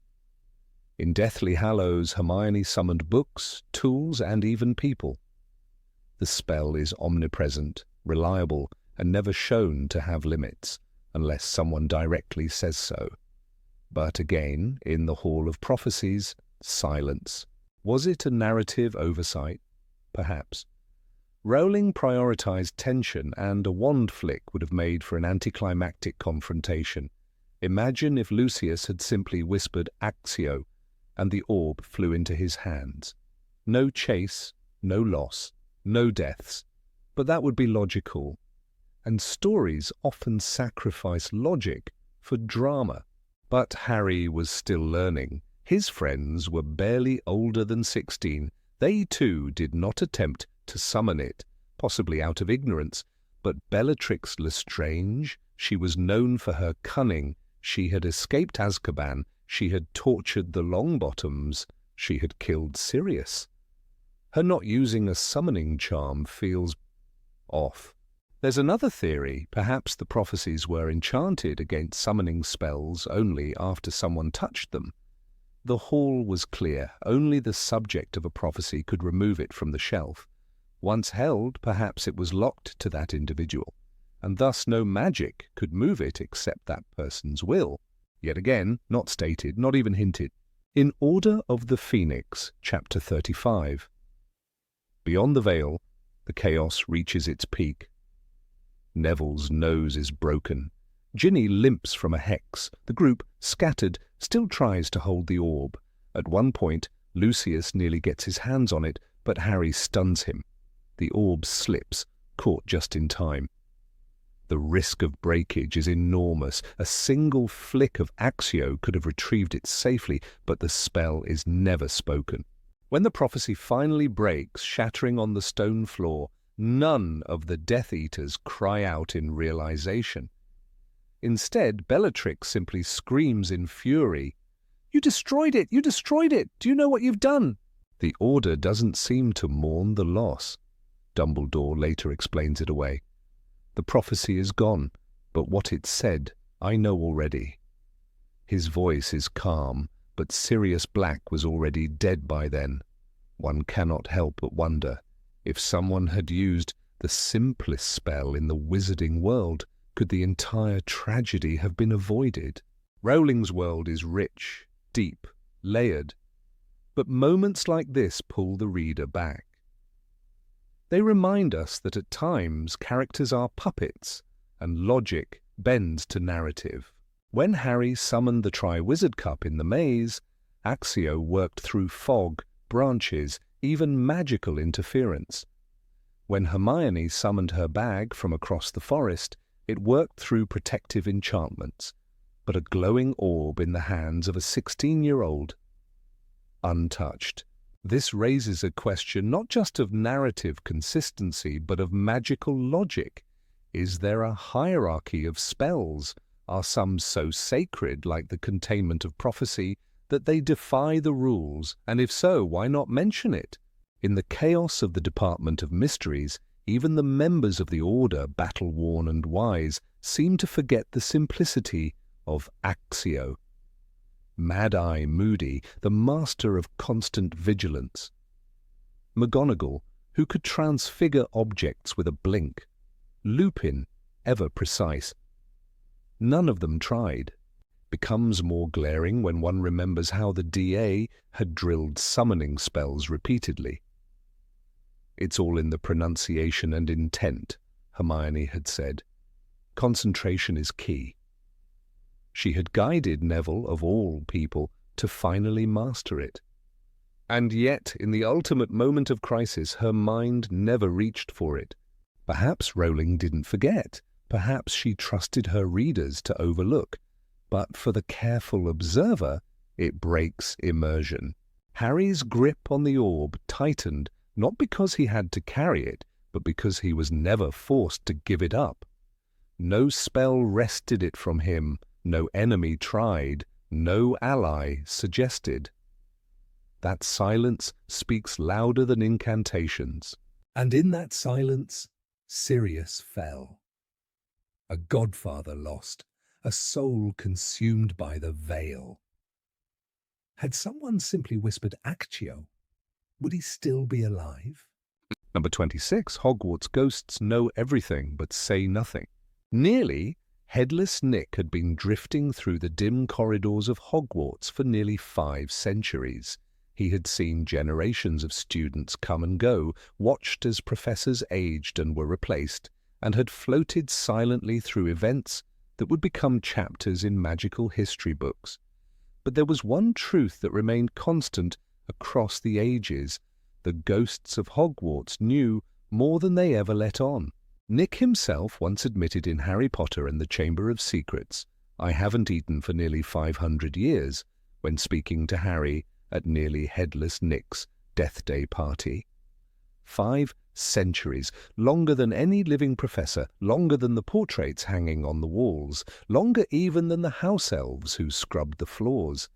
In Deathly Hallows, Hermione summoned books, tools, and even people. The spell is omnipresent, reliable, and never shown to have limits, unless someone directly says so. But again, in the Hall of Prophecies, silence. Was it a narrative oversight? Perhaps. Rowling prioritized tension, and a wand flick would have made for an anticlimactic confrontation. Imagine if Lucius had simply whispered Accio, and the orb flew into his hands. No chase, no loss, no deaths. But that would be logical. And stories often sacrifice logic for drama. But Harry was still learning. His friends were barely older than 16. They too did not attempt to summon it, possibly out of ignorance. But Bellatrix Lestrange, she was known for her cunning. She had escaped Azkaban. She had tortured the Longbottoms. She had killed Sirius. Her not using a summoning charm feels off. There's another theory. Perhaps the prophecies were enchanted against summoning spells only after someone touched them. The hall was clear. Only the subject of a prophecy could remove it from the shelf. Once held, perhaps it was locked to that individual, and thus no magic could move it except that person's will. Yet again, not stated, not even hinted. In Order of the Phoenix, Chapter 35. Beyond the veil, the chaos reaches its peak. Neville's nose is broken. Ginny limps from a hex. The group, scattered, still tries to hold the orb. At one point, Lucius nearly gets his hands on it, but Harry stuns him. The orb slips, caught just in time. The risk of breakage is enormous. A single flick of Accio could have retrieved it safely, but the spell is never spoken. When the prophecy finally breaks, shattering on the stone floor, none of the Death Eaters cry out in realization. Instead, Bellatrix simply screams in fury, "You destroyed it! You destroyed it! Do you know what you've done?" The Order doesn't seem to mourn the loss. Dumbledore later explains it away. The prophecy is gone, but what it said, I know already. His voice is calm, but Sirius Black was already dead by then. One cannot help but wonder, if someone had used the simplest spell in the wizarding world, could the entire tragedy have been avoided? Rowling's world is rich, deep, layered, but moments like this pull the reader back. They remind us that at times characters are puppets, and logic bends to narrative. When Harry summoned the Triwizard Cup in the maze, Accio worked through fog, branches, even magical interference. When Hermione summoned her bag from across the forest, it worked through protective enchantments, but a glowing orb in the hands of a 16-year-old, untouched. This raises a question not just of narrative consistency, but of magical logic. Is there a hierarchy of spells? Are some so sacred, like the containment of prophecy, that they defy the rules? And if so, why not mention it? In the chaos of the Department of Mysteries, Even the members of the order, battle-worn and wise, seemed to forget the simplicity of Accio. Mad-Eye Moody, the master of constant vigilance. McGonagall, who could transfigure objects with a blink. Lupin, ever precise. None of them tried. Becomes more glaring when one remembers how the DA had drilled summoning spells repeatedly. "It's all in the pronunciation and intent," Hermione had said. "Concentration is key." She had guided Neville, of all people, to finally master it. And yet, in the ultimate moment of crisis, her mind never reached for it. Perhaps Rowling didn't forget. Perhaps she trusted her readers to overlook. But for the careful observer, it breaks immersion. Harry's grip on the orb tightened, not because he had to carry it, but because he was never forced to give it up. No spell wrested it from him, no enemy tried, no ally suggested. That silence speaks louder than incantations. And in that silence, Sirius fell. A godfather lost, a soul consumed by the veil. Had someone simply whispered Accio, would he still be alive? Number 26, Hogwarts ghosts know everything but say nothing. Nearly, headless Nick had been drifting through the dim corridors of Hogwarts for nearly 5 centuries. He had seen generations of students come and go, watched as professors aged and were replaced, and had floated silently through events that would become chapters in magical history books. But there was one truth that remained constant across the ages. The ghosts of Hogwarts knew more than they ever let on. Nick himself once admitted in Harry Potter and the Chamber of Secrets, "I haven't eaten for nearly 500 years," when speaking to Harry at nearly headless Nick's Death Day party. 5 centuries, longer than any living professor, longer than the portraits hanging on the walls, longer even than the house elves who scrubbed the floors.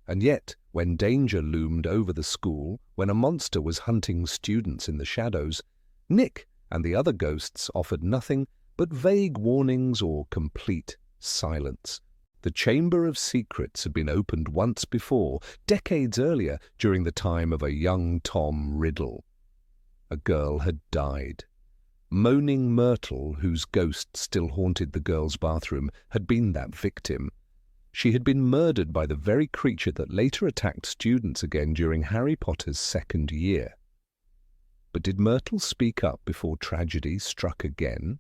And yet, when danger loomed over the school, when a monster was hunting students in the shadows, Nick and the other ghosts offered nothing but vague warnings or complete silence. The Chamber of Secrets had been opened once before, decades earlier, during the time of a young Tom Riddle. A girl had died. Moaning Myrtle, whose ghost still haunted the girls' bathroom, had been that victim. She had been murdered by the very creature that later attacked students again during Harry Potter's 2nd year. But did Myrtle speak up before tragedy struck again?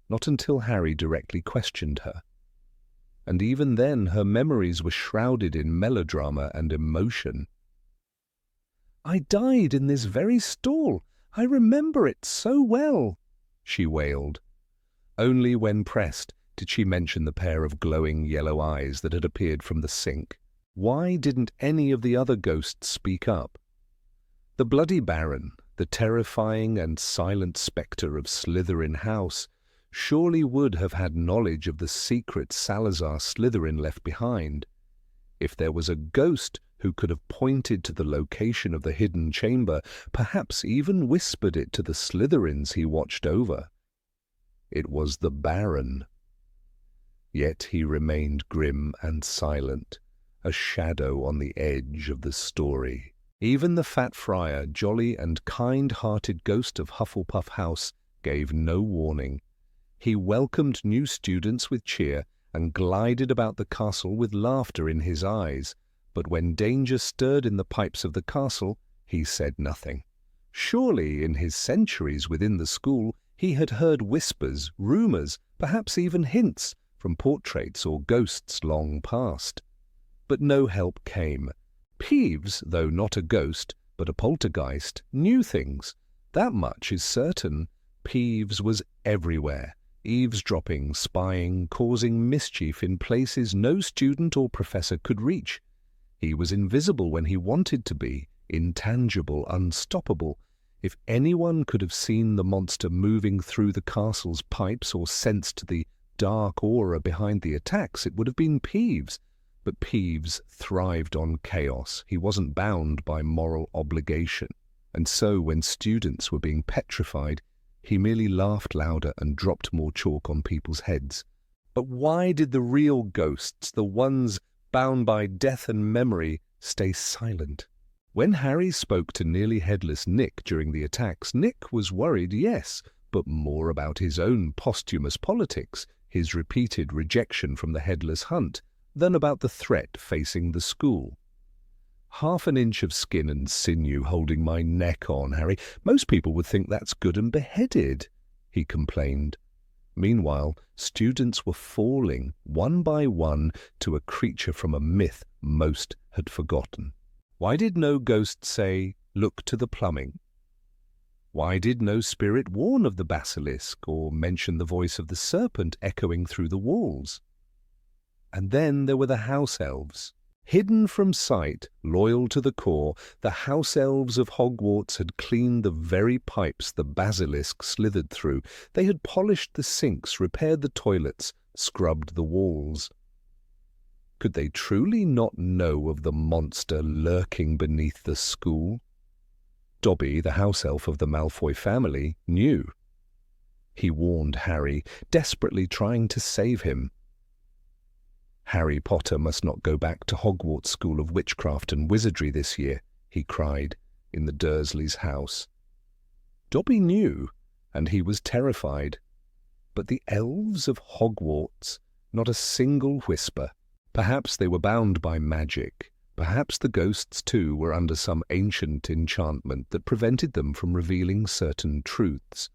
Not until Harry directly questioned her. And even then her memories were shrouded in melodrama and emotion. "I died in this very stall. I remember it so well," she wailed. Only when pressed did she mention the pair of glowing yellow eyes that had appeared from the sink. Why didn't any of the other ghosts speak up? The Bloody Baron, the terrifying and silent spectre of Slytherin House, surely would have had knowledge of the secret Salazar Slytherin left behind. If there was a ghost who could have pointed to the location of the hidden chamber, perhaps even whispered it to the Slytherins he watched over. It was the Baron. Yet he remained grim and silent, a shadow on the edge of the story. Even the fat friar, jolly and kind-hearted ghost of Hufflepuff House, gave no warning. He welcomed new students with cheer and glided about the castle with laughter in his eyes, but when danger stirred in the pipes of the castle, he said nothing. Surely, in his centuries within the school, he had heard whispers, rumours, perhaps even hints, from portraits or ghosts long past. But no help came. Peeves, though not a ghost, but a poltergeist, knew things. That much is certain. Peeves was everywhere, eavesdropping, spying, causing mischief in places no student or professor could reach. He was invisible when he wanted to be, intangible, unstoppable. If anyone could have seen the monster moving through the castle's pipes or sensed the dark aura behind the attacks, it would have been Peeves. But Peeves thrived on chaos. He wasn't bound by moral obligation. And so when students were being petrified, he merely laughed louder and dropped more chalk on people's heads. But why did the real ghosts, the ones bound by death and memory, stay silent? When Harry spoke to nearly headless Nick during the attacks, Nick was worried, yes, but more about his own posthumous politics, his repeated rejection from the headless hunt, than about the threat facing the school. "Half an inch of skin and sinew holding my neck on, Harry. Most people would think that's good and beheaded," he complained. Meanwhile, students were falling, one by one, to a creature from a myth most had forgotten. Why did no ghost say, "Look to the plumbing"? Why did no spirit warn of the basilisk or mention the voice of the serpent echoing through the walls? And then there were the house elves. Hidden from sight, loyal to the core, the house elves of Hogwarts had cleaned the very pipes the basilisk slithered through. They had polished the sinks, repaired the toilets, scrubbed the walls. Could they truly not know of the monster lurking beneath the school? Dobby, the house elf of the Malfoy family, knew. He warned Harry, desperately trying to save him. "Harry Potter must not go back to Hogwarts School of Witchcraft and Wizardry this year," he cried, in the Dursleys' house. Dobby knew, and he was terrified. But the elves of Hogwarts, not a single whisper. Perhaps they were bound by magic. Perhaps the ghosts, too, were under some ancient enchantment that prevented them from revealing certain truths.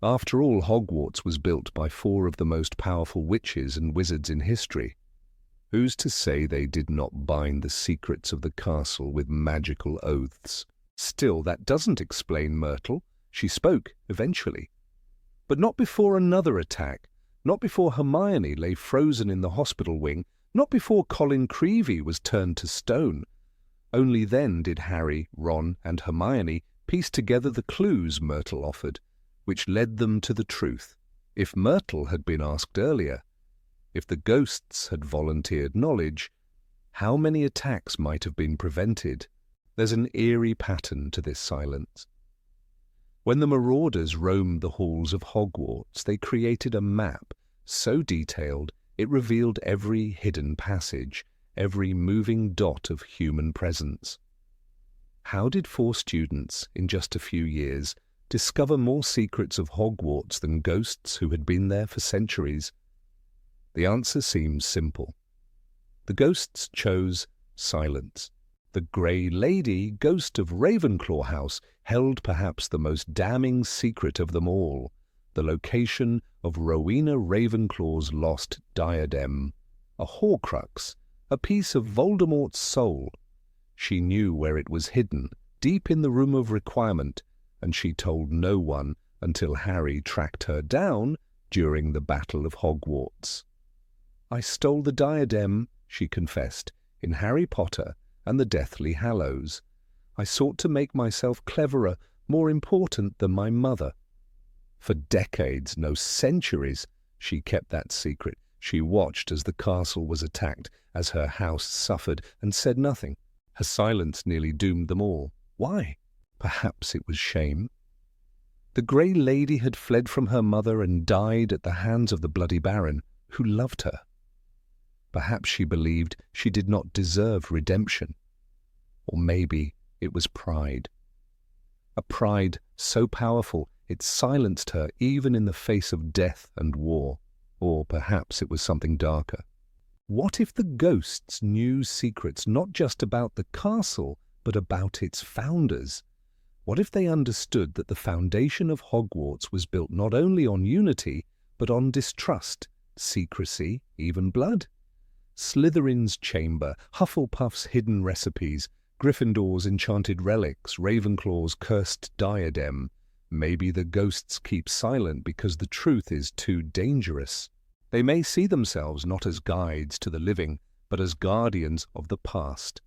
After all, Hogwarts was built by 4 of the most powerful witches and wizards in history. Who's to say they did not bind the secrets of the castle with magical oaths? Still, that doesn't explain Myrtle. She spoke, eventually. But not before another attack. Not before Hermione lay frozen in the hospital wing. Not before Colin Creevey was turned to stone. Only then did Harry, Ron, and Hermione piece together the clues Myrtle offered, which led them to the truth. If Myrtle had been asked earlier, if the ghosts had volunteered knowledge, how many attacks might have been prevented? There's an eerie pattern to this silence. When the marauders roamed the halls of Hogwarts, they created a map so detailed it revealed every hidden passage, every moving dot of human presence. How did 4 students, in just a few years, discover more secrets of Hogwarts than ghosts who had been there for centuries? The answer seems simple. The ghosts chose silence. The Grey Lady, ghost of Ravenclaw House, held perhaps the most damning secret of them all, the location of Rowena Ravenclaw's lost diadem, a Horcrux, a piece of Voldemort's soul. She knew where it was hidden, deep in the Room of Requirement, and she told no one until Harry tracked her down during the Battle of Hogwarts. "I stole the diadem," she confessed, "in Harry Potter and the Deathly Hallows. I sought to make myself cleverer, more important than my mother." For decades, no centuries, she kept that secret. She watched as the castle was attacked, as her house suffered, and said nothing. Her silence nearly doomed them all. Why? Perhaps it was shame. The Grey Lady had fled from her mother and died at the hands of the Bloody Baron, who loved her. Perhaps she believed she did not deserve redemption. Or maybe it was pride. A pride so powerful it silenced her even in the face of death and war. Or perhaps it was something darker. What if the ghosts knew secrets not just about the castle, but about its founders? What if they understood that the foundation of Hogwarts was built not only on unity, but on distrust, secrecy, even blood? Slytherin's chamber, Hufflepuff's hidden recipes, Gryffindor's enchanted relics, Ravenclaw's cursed diadem. Maybe the ghosts keep silent because the truth is too dangerous. They may see themselves not as guides to the living, but as guardians of the past.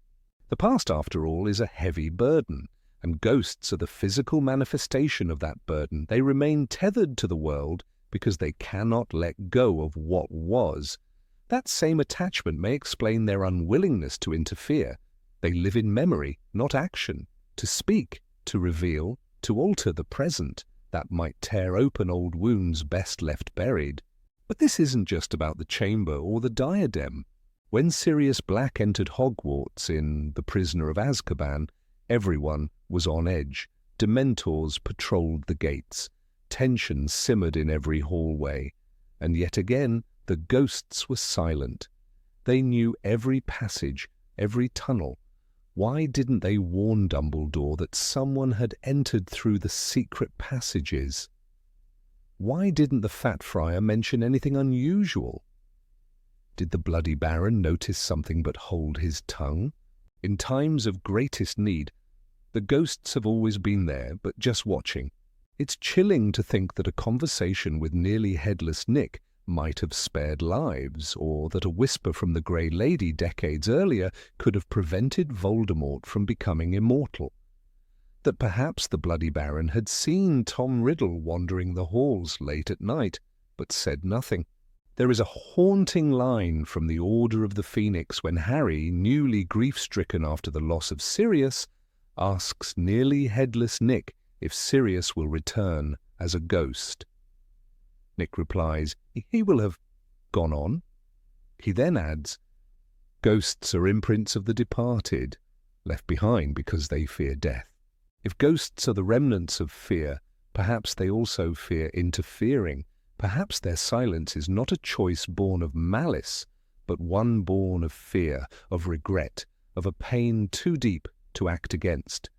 The past, after all, is a heavy burden, and ghosts are the physical manifestation of that burden. They remain tethered to the world because they cannot let go of what was. That same attachment may explain their unwillingness to interfere. They live in memory, not action, to speak, to reveal, to alter the present that might tear open old wounds best left buried. But this isn't just about the chamber or the diadem. When Sirius Black entered Hogwarts in The Prisoner of Azkaban, everyone was on edge. Dementors patrolled the gates. Tension simmered in every hallway. And yet again, the ghosts were silent. They knew every passage, every tunnel. Why didn't they warn Dumbledore that someone had entered through the secret passages? Why didn't the Fat Friar mention anything unusual? Did the Bloody Baron notice something but hold his tongue? In times of greatest need, the ghosts have always been there, but just watching. It's chilling to think that a conversation with nearly headless Nick might have spared lives, or that a whisper from the Grey Lady decades earlier could have prevented Voldemort from becoming immortal. That perhaps the Bloody Baron had seen Tom Riddle wandering the halls late at night, but said nothing. There is a haunting line from the Order of the Phoenix when Harry, newly grief-stricken after the loss of Sirius, asks nearly headless Nick if Sirius will return as a ghost. Nick replies, "He will have gone on." He then adds, "Ghosts are imprints of the departed, left behind because they fear death. If ghosts are the remnants of fear, perhaps they also fear interfering. Perhaps their silence is not a choice born of malice, but one born of fear, of regret, of a pain too deep to act against.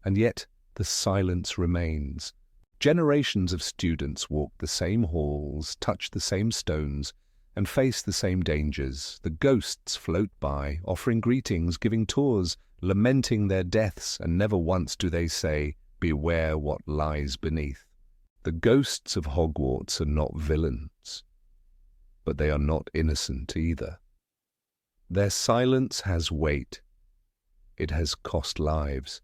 And yet the silence remains. Generations of students walk the same halls, touch the same stones, and face the same dangers. The ghosts float by, offering greetings, giving tours, lamenting their deaths, and never once do they say, 'Beware what lies beneath.' The ghosts of Hogwarts are not villains, but they are not innocent either. Their silence has weight. It has cost lives.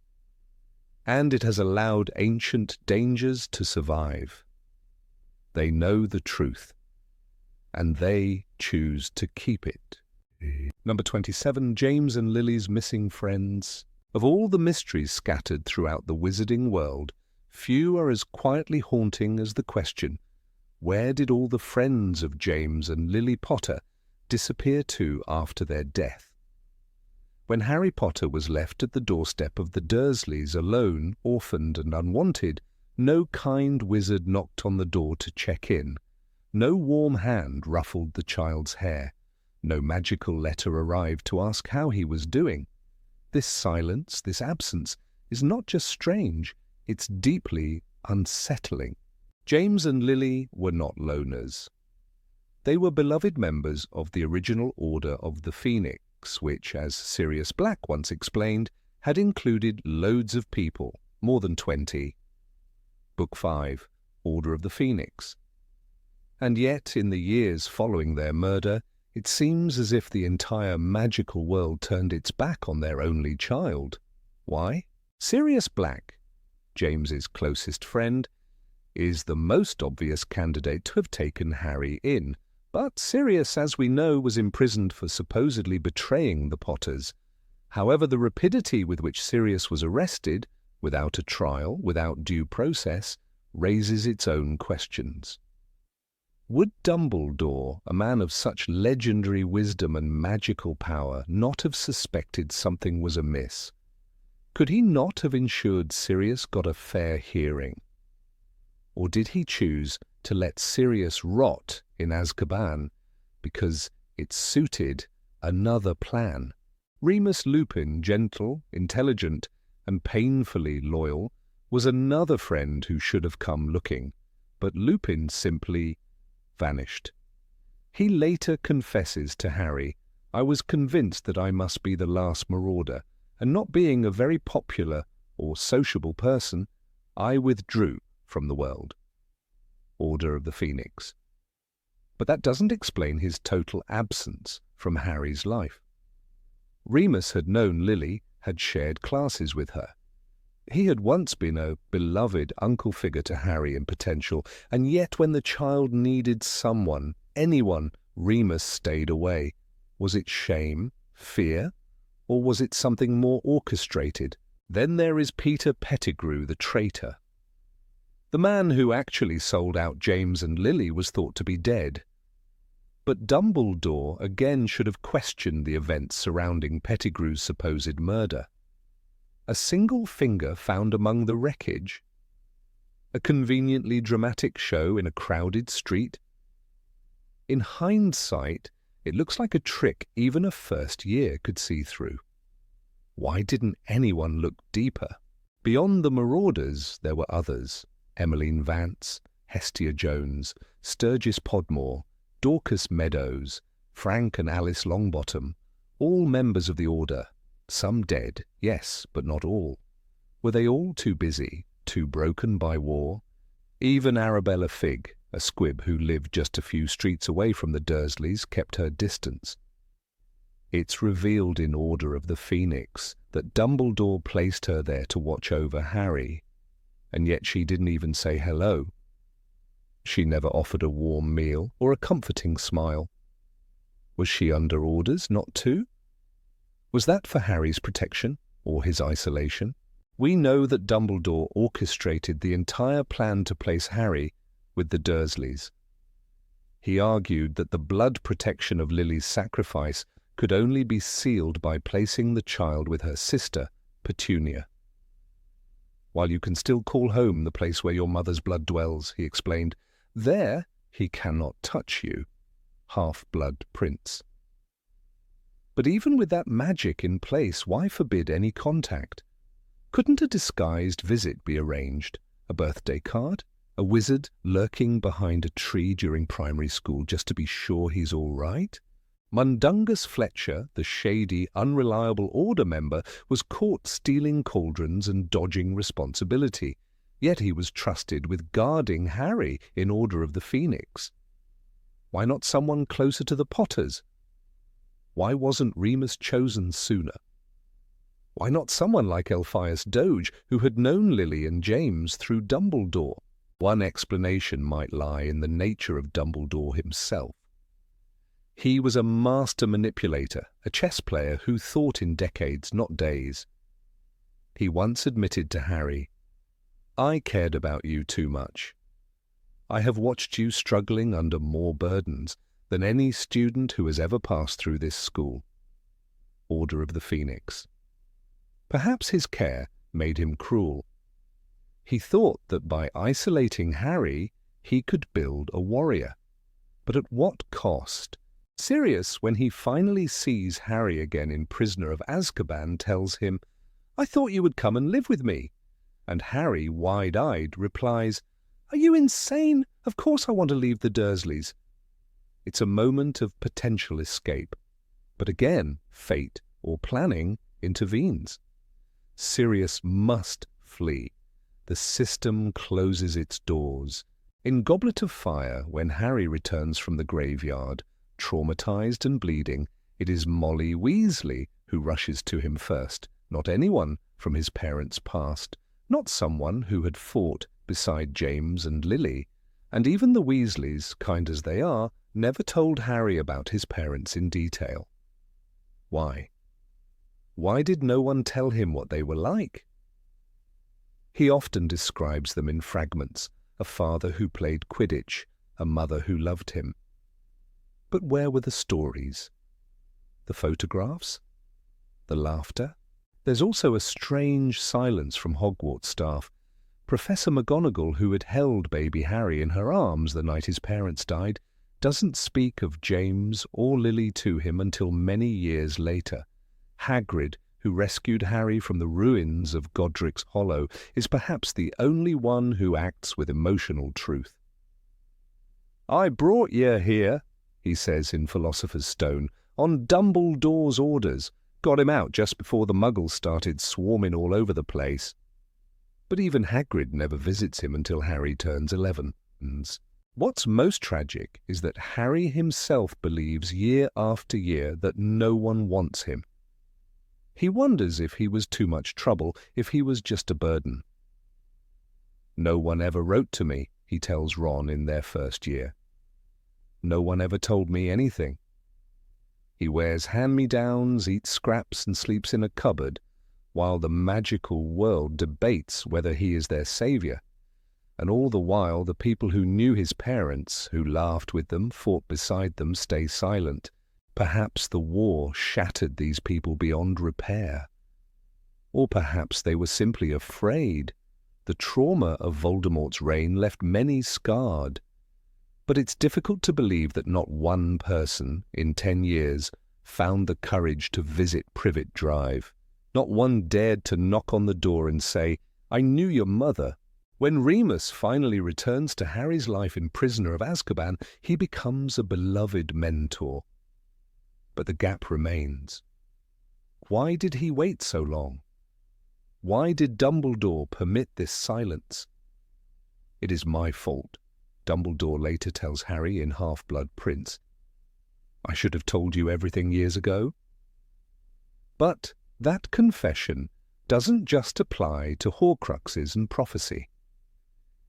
And it has allowed ancient dangers to survive. They know the truth, and they choose to keep it. Number 27, James and Lily's missing friends. Of all the mysteries scattered throughout the wizarding world, few are as quietly haunting as the question, where did all the friends of James and Lily Potter disappear to after their death? When Harry Potter was left at the doorstep of the Dursleys alone, orphaned and unwanted, no kind wizard knocked on the door to check in. No warm hand ruffled the child's hair. No magical letter arrived to ask how he was doing. This silence, this absence, is not just strange, it's deeply unsettling. James and Lily were not loners. They were beloved members of the original Order of the Phoenix, which, as Sirius Black once explained, had included loads of people, more than 20. Book 5, Order of the Phoenix. And yet, in the years following their murder, it seems as if the entire magical world turned its back on their only child. Why? Sirius Black, James's closest friend, is the most obvious candidate to have taken Harry in. But Sirius, as we know, was imprisoned for supposedly betraying the Potters. However, the rapidity with which Sirius was arrested, without a trial, without due process, raises its own questions. Would Dumbledore, a man of such legendary wisdom and magical power, not have suspected something was amiss? Could he not have ensured Sirius got a fair hearing? Or did he choose to let Sirius rot in Azkaban because it suited another plan? Remus Lupin, gentle, intelligent, and painfully loyal, was another friend who should have come looking, but Lupin simply vanished. He later confesses to Harry, "I was convinced that I must be the last marauder, and not being a very popular or sociable person, I withdrew from the world." Order of the Phoenix. But that doesn't explain his total absence from Harry's life. Remus had known Lily, had shared classes with her. He had once been a beloved uncle figure to Harry in potential, and yet when the child needed someone, anyone, Remus stayed away. Was it shame, fear, or was it something more orchestrated, Then there is Peter Pettigrew, the traitor. The man who actually sold out James and Lily was thought to be dead. But Dumbledore again should have questioned the events surrounding Pettigrew's supposed murder. A single finger found among the wreckage? A conveniently dramatic show in a crowded street? In hindsight, it looks like a trick even a first year could see through. Why didn't anyone look deeper? Beyond the marauders, there were others. Emmeline Vance, Hestia Jones, Sturgis Podmore, Dorcas Meadows, Frank and Alice Longbottom, all members of the Order, some dead, yes, but not all. Were they all too busy, too broken by war? Even Arabella Figg, a squib who lived just a few streets away from the Dursleys, kept her distance. It's revealed in Order of the Phoenix that Dumbledore placed her there to watch over Harry, and yet she didn't even say hello. She never offered a warm meal or a comforting smile. Was she under orders not to? Was that for Harry's protection or his isolation? We know that Dumbledore orchestrated the entire plan to place Harry with the Dursleys. He argued that the blood protection of Lily's sacrifice could only be sealed by placing the child with her sister, Petunia. While you can still call home the place where your mother's blood dwells, he explained, there he cannot touch you, half-blood prince. But even with that magic in place, why forbid any contact? Couldn't a disguised visit be arranged? A birthday card? A wizard lurking behind a tree during primary school just to be sure he's all right? Mundungus Fletcher, the shady, unreliable Order member, was caught stealing cauldrons and dodging responsibility, yet he was trusted with guarding Harry in Order of the Phoenix. Why not someone closer to the Potters? Why wasn't Remus chosen sooner? Why not someone like Elphias Doge, who had known Lily and James through Dumbledore? One explanation might lie in the nature of Dumbledore himself. He was a master manipulator, a chess player who thought in decades, not days. He once admitted to Harry, "I cared about you too much. I have watched you struggling under more burdens than any student who has ever passed through this school." Order of the Phoenix. Perhaps his care made him cruel. He thought that by isolating Harry, he could build a warrior. But at what cost? Sirius, when he finally sees Harry again in Prisoner of Azkaban, tells him, "I thought you would come and live with me." And Harry, wide-eyed, replies, "Are you insane? Of course I want to leave the Dursleys." It's a moment of potential escape. But again, fate or planning intervenes. Sirius must flee. The system closes its doors. In Goblet of Fire, when Harry returns from the graveyard, traumatized and bleeding, it is Molly Weasley who rushes to him first, not anyone from his parents' past, not someone who had fought beside James and Lily, and even the Weasleys, kind as they are, never told Harry about his parents in detail. Why? Why did no one tell him what they were like? He often describes them in fragments, a father who played Quidditch, a mother who loved him. But where were the stories? The photographs? The laughter? There's also a strange silence from Hogwarts staff. Professor McGonagall, who had held baby Harry in her arms the night his parents died, doesn't speak of James or Lily to him until many years later. Hagrid, who rescued Harry from the ruins of Godric's Hollow, is perhaps the only one who acts with emotional truth. "I brought ye here," he says in Philosopher's Stone, "on Dumbledore's orders. Got him out just before the Muggles started swarming all over the place." But even Hagrid never visits him until Harry turns 11. What's most tragic is that Harry himself believes year after year that no one wants him. He wonders if he was too much trouble, if he was just a burden. "No one ever wrote to me," he tells Ron in their first year. "No one ever told me anything." He wears hand-me-downs, eats scraps and sleeps in a cupboard, while the magical world debates whether he is their savior. And all the while, the people who knew his parents, who laughed with them, fought beside them, stay silent. Perhaps the war shattered these people beyond repair. Or perhaps they were simply afraid. The trauma of Voldemort's reign left many scarred. But it's difficult to believe that not one person, in 10 years, found the courage to visit Privet Drive. Not one dared to knock on the door and say, "I knew your mother." When Remus finally returns to Harry's life in Prisoner of Azkaban, he becomes a beloved mentor. But the gap remains. Why did he wait so long? Why did Dumbledore permit this silence? "It is my fault," Dumbledore later tells Harry in Half-Blood Prince. "I should have told you everything years ago." But that confession doesn't just apply to Horcruxes and prophecy.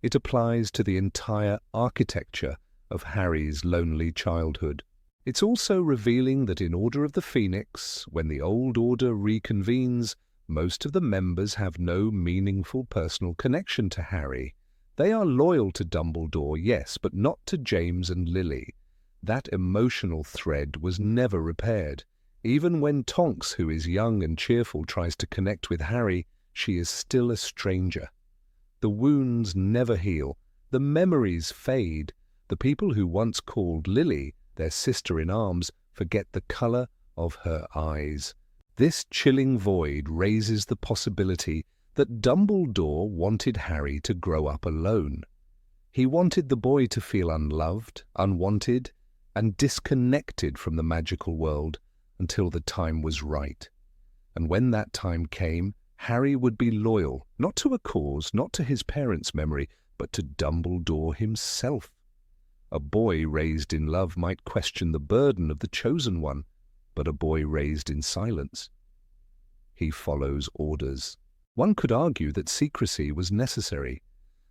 It applies to the entire architecture of Harry's lonely childhood. It's also revealing that in Order of the Phoenix, when the old order reconvenes, most of the members have no meaningful personal connection to Harry. They are loyal to Dumbledore, yes, but not to James and Lily. That emotional thread was never repaired. Even when Tonks, who is young and cheerful, tries to connect with Harry, she is still a stranger. The wounds never heal. The memories fade. The people who once called Lily their sister-in-arms forget the colour of her eyes. This chilling void raises the possibility that Dumbledore wanted Harry to grow up alone. He wanted the boy to feel unloved, unwanted, and disconnected from the magical world until the time was right. And when that time came, Harry would be loyal, not to a cause, not to his parents' memory, but to Dumbledore himself. A boy raised in love might question the burden of the chosen one, but a boy raised in silence, he follows orders. One could argue that secrecy was necessary,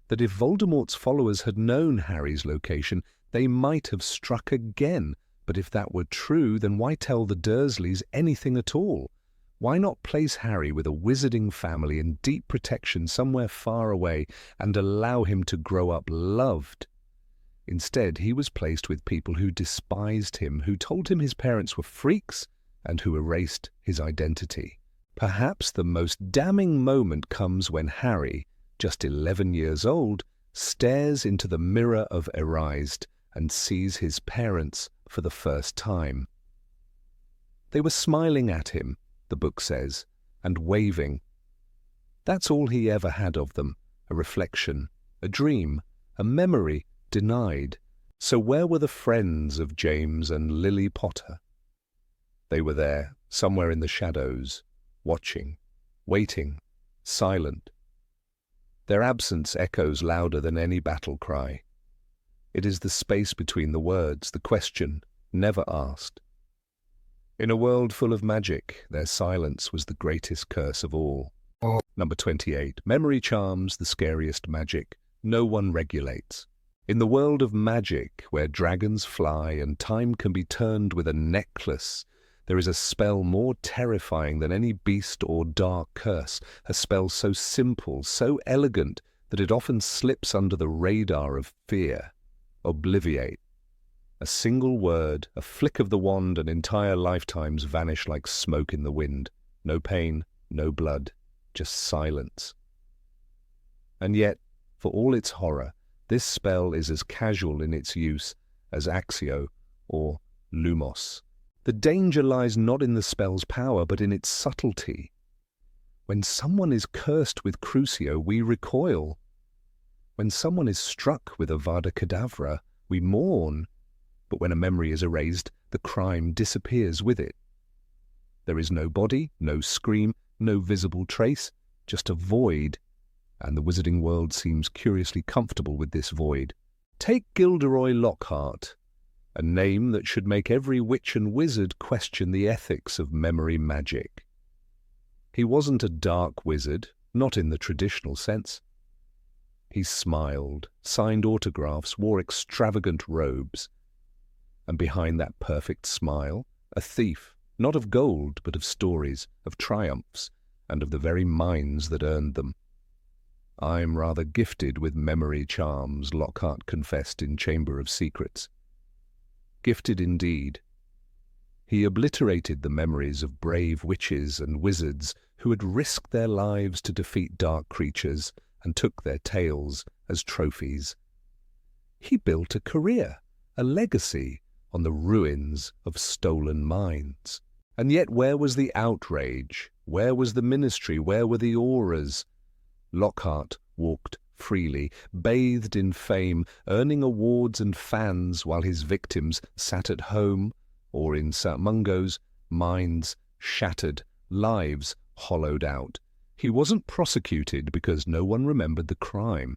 that if Voldemort's followers had known Harry's location, they might have struck again. But if that were true, then why tell the Dursleys anything at all? Why not place Harry with a wizarding family in deep protection somewhere far away and allow him to grow up loved? Instead, he was placed with people who despised him, who told him his parents were freaks, and who erased his identity. Perhaps the most damning moment comes when Harry, just 11 years old, stares into the mirror of Erased and sees his parents for the first time. They were smiling at him, the book says, and waving. That's all he ever had of them, a reflection, a dream, a memory denied. So where were the friends of James and Lily Potter? They were there, somewhere in the shadows, watching, waiting, silent. Their absence echoes louder than any battle cry. It is the space between the words, the question never asked. In a world full of magic, their silence was the greatest curse of all. Number 28. Memory charms, the scariest magic no one regulates. In the world of magic, where dragons fly and time can be turned with a necklace, there is a spell more terrifying than any beast or dark curse, a spell so simple, so elegant, that it often slips under the radar of fear. Obliviate. A single word, a flick of the wand, and entire lifetimes vanish like smoke in the wind. No pain, no blood, just silence. And yet, for all its horror, this spell is as casual in its use as Accio or Lumos. The danger lies not in the spell's power, but in its subtlety. When someone is cursed with Crucio, we recoil. When someone is struck with Avada Kedavra, we mourn. But when a memory is erased, the crime disappears with it. There is no body, no scream, no visible trace, just a void. And the wizarding world seems curiously comfortable with this void. Take Gilderoy Lockhart, a name that should make every witch and wizard question the ethics of memory magic. He wasn't a dark wizard, not in the traditional sense. He smiled, signed autographs, wore extravagant robes. And behind that perfect smile, a thief, not of gold, but of stories, of triumphs, and of the very minds that earned them. "I'm rather gifted with memory charms," Lockhart confessed in Chamber of Secrets. Gifted indeed. He obliterated the memories of brave witches and wizards who had risked their lives to defeat dark creatures and took their tales as trophies. He built a career, a legacy, on the ruins of stolen minds. And yet where was the outrage? Where was the ministry? Where were the auras? Lockhart walked freely, bathed in fame, earning awards and fans while his victims sat at home, or in St. Mungo's, minds shattered, lives hollowed out. He wasn't prosecuted because no one remembered the crime.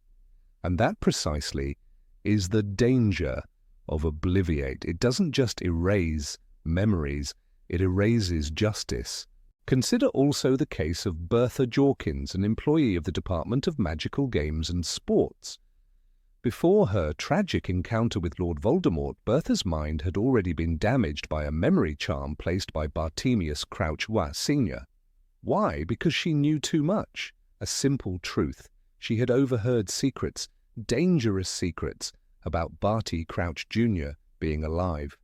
And that precisely is the danger of Obliviate. It doesn't just erase memories, it erases justice. Consider also the case of Bertha Jorkins, an employee of the Department of Magical Games and Sports. Before her tragic encounter with Lord Voldemort, Bertha's mind had already been damaged by a memory charm placed by Bartemius Crouch Sr. Why? Because she knew too much. A simple truth. She had overheard secrets, dangerous secrets, about Barty Crouch Jr. being alive.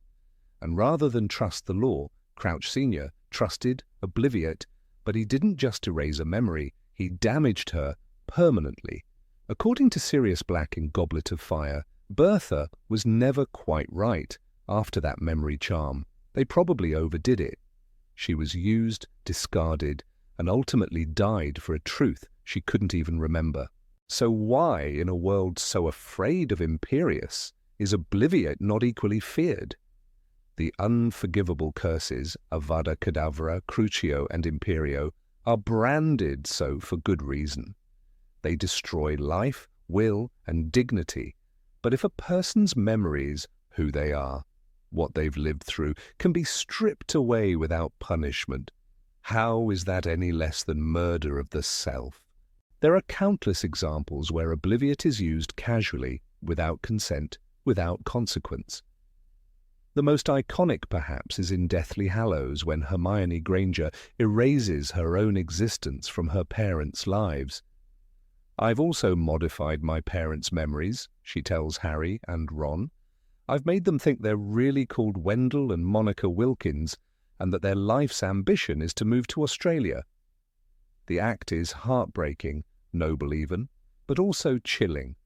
And rather than trust the law, Crouch Sr. trusted Obliviate, but he didn't just erase a memory, he damaged her permanently. According to Sirius Black in Goblet of Fire, Bertha was never quite right after that memory charm. They probably overdid it. She was used, discarded, and ultimately died for a truth she couldn't even remember. So why, in a world so afraid of Imperius, is Obliviate not equally feared? The unforgivable curses, Avada Kedavra, Crucio, and Imperio, are branded so for good reason. They destroy life, will, and dignity. But if a person's memories, who they are, what they've lived through, can be stripped away without punishment, how is that any less than murder of the self? There are countless examples where Obliviate is used casually, without consent, without consequence. The most iconic, perhaps, is in Deathly Hallows, when Hermione Granger erases her own existence from her parents' lives. "I've also modified my parents' memories," she tells Harry and Ron. "I've made them think they're really called Wendell and Monica Wilkins, and that their life's ambition is to move to Australia." The act is heartbreaking, noble even, but also chilling.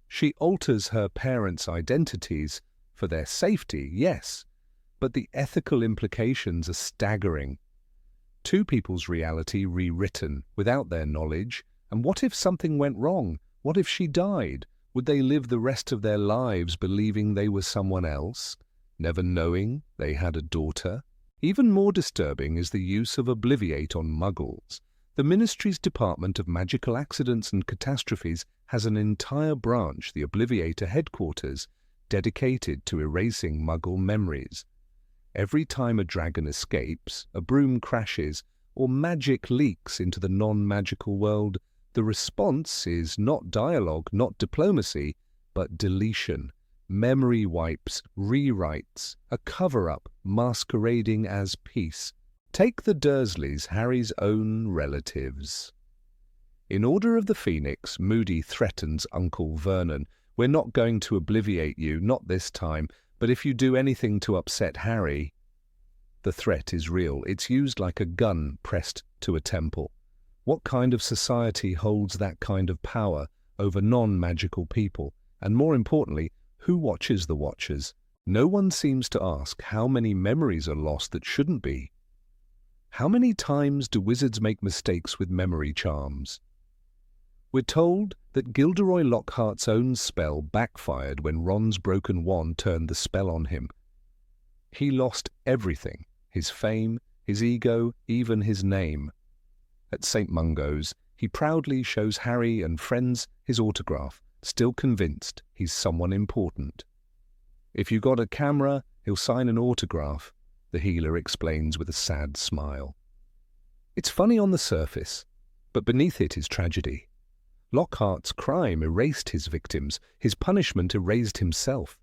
She alters her parents' identities for their safety, yes, but the ethical implications are staggering. Two people's reality rewritten without their knowledge, and what if something went wrong? What if she died? Would they live the rest of their lives believing they were someone else, never knowing they had a daughter? Even more disturbing is the use of Obliviate on Muggles. The Ministry's Department of Magical Accidents and Catastrophes has an entire branch, the Obliviator Headquarters, dedicated to erasing Muggle memories. Every time a dragon escapes, a broom crashes, or magic leaks into the non-magical world, the response is not dialogue, not diplomacy, but deletion, memory wipes, rewrites, a cover-up masquerading as peace. Take the Dursleys, Harry's own relatives. In Order of the Phoenix, Moody threatens Uncle Vernon, "We're not going to obliviate you, not this time, but if you do anything to upset Harry..." The threat is real. It's used like a gun pressed to a temple. What kind of society holds that kind of power over non-magical people? And more importantly, who watches the watchers? No one seems to ask how many memories are lost that shouldn't be. How many times do wizards make mistakes with memory charms? We're told that Gilderoy Lockhart's own spell backfired when Ron's broken wand turned the spell on him. He lost everything, his fame, his ego, even his name. At St. Mungo's, he proudly shows Harry and friends his autograph, still convinced he's someone important. "If you got a camera, he'll sign an autograph," the healer explains with a sad smile. It's funny on the surface, but beneath it is tragedy. Lockhart's crime erased his victims, his punishment erased himself.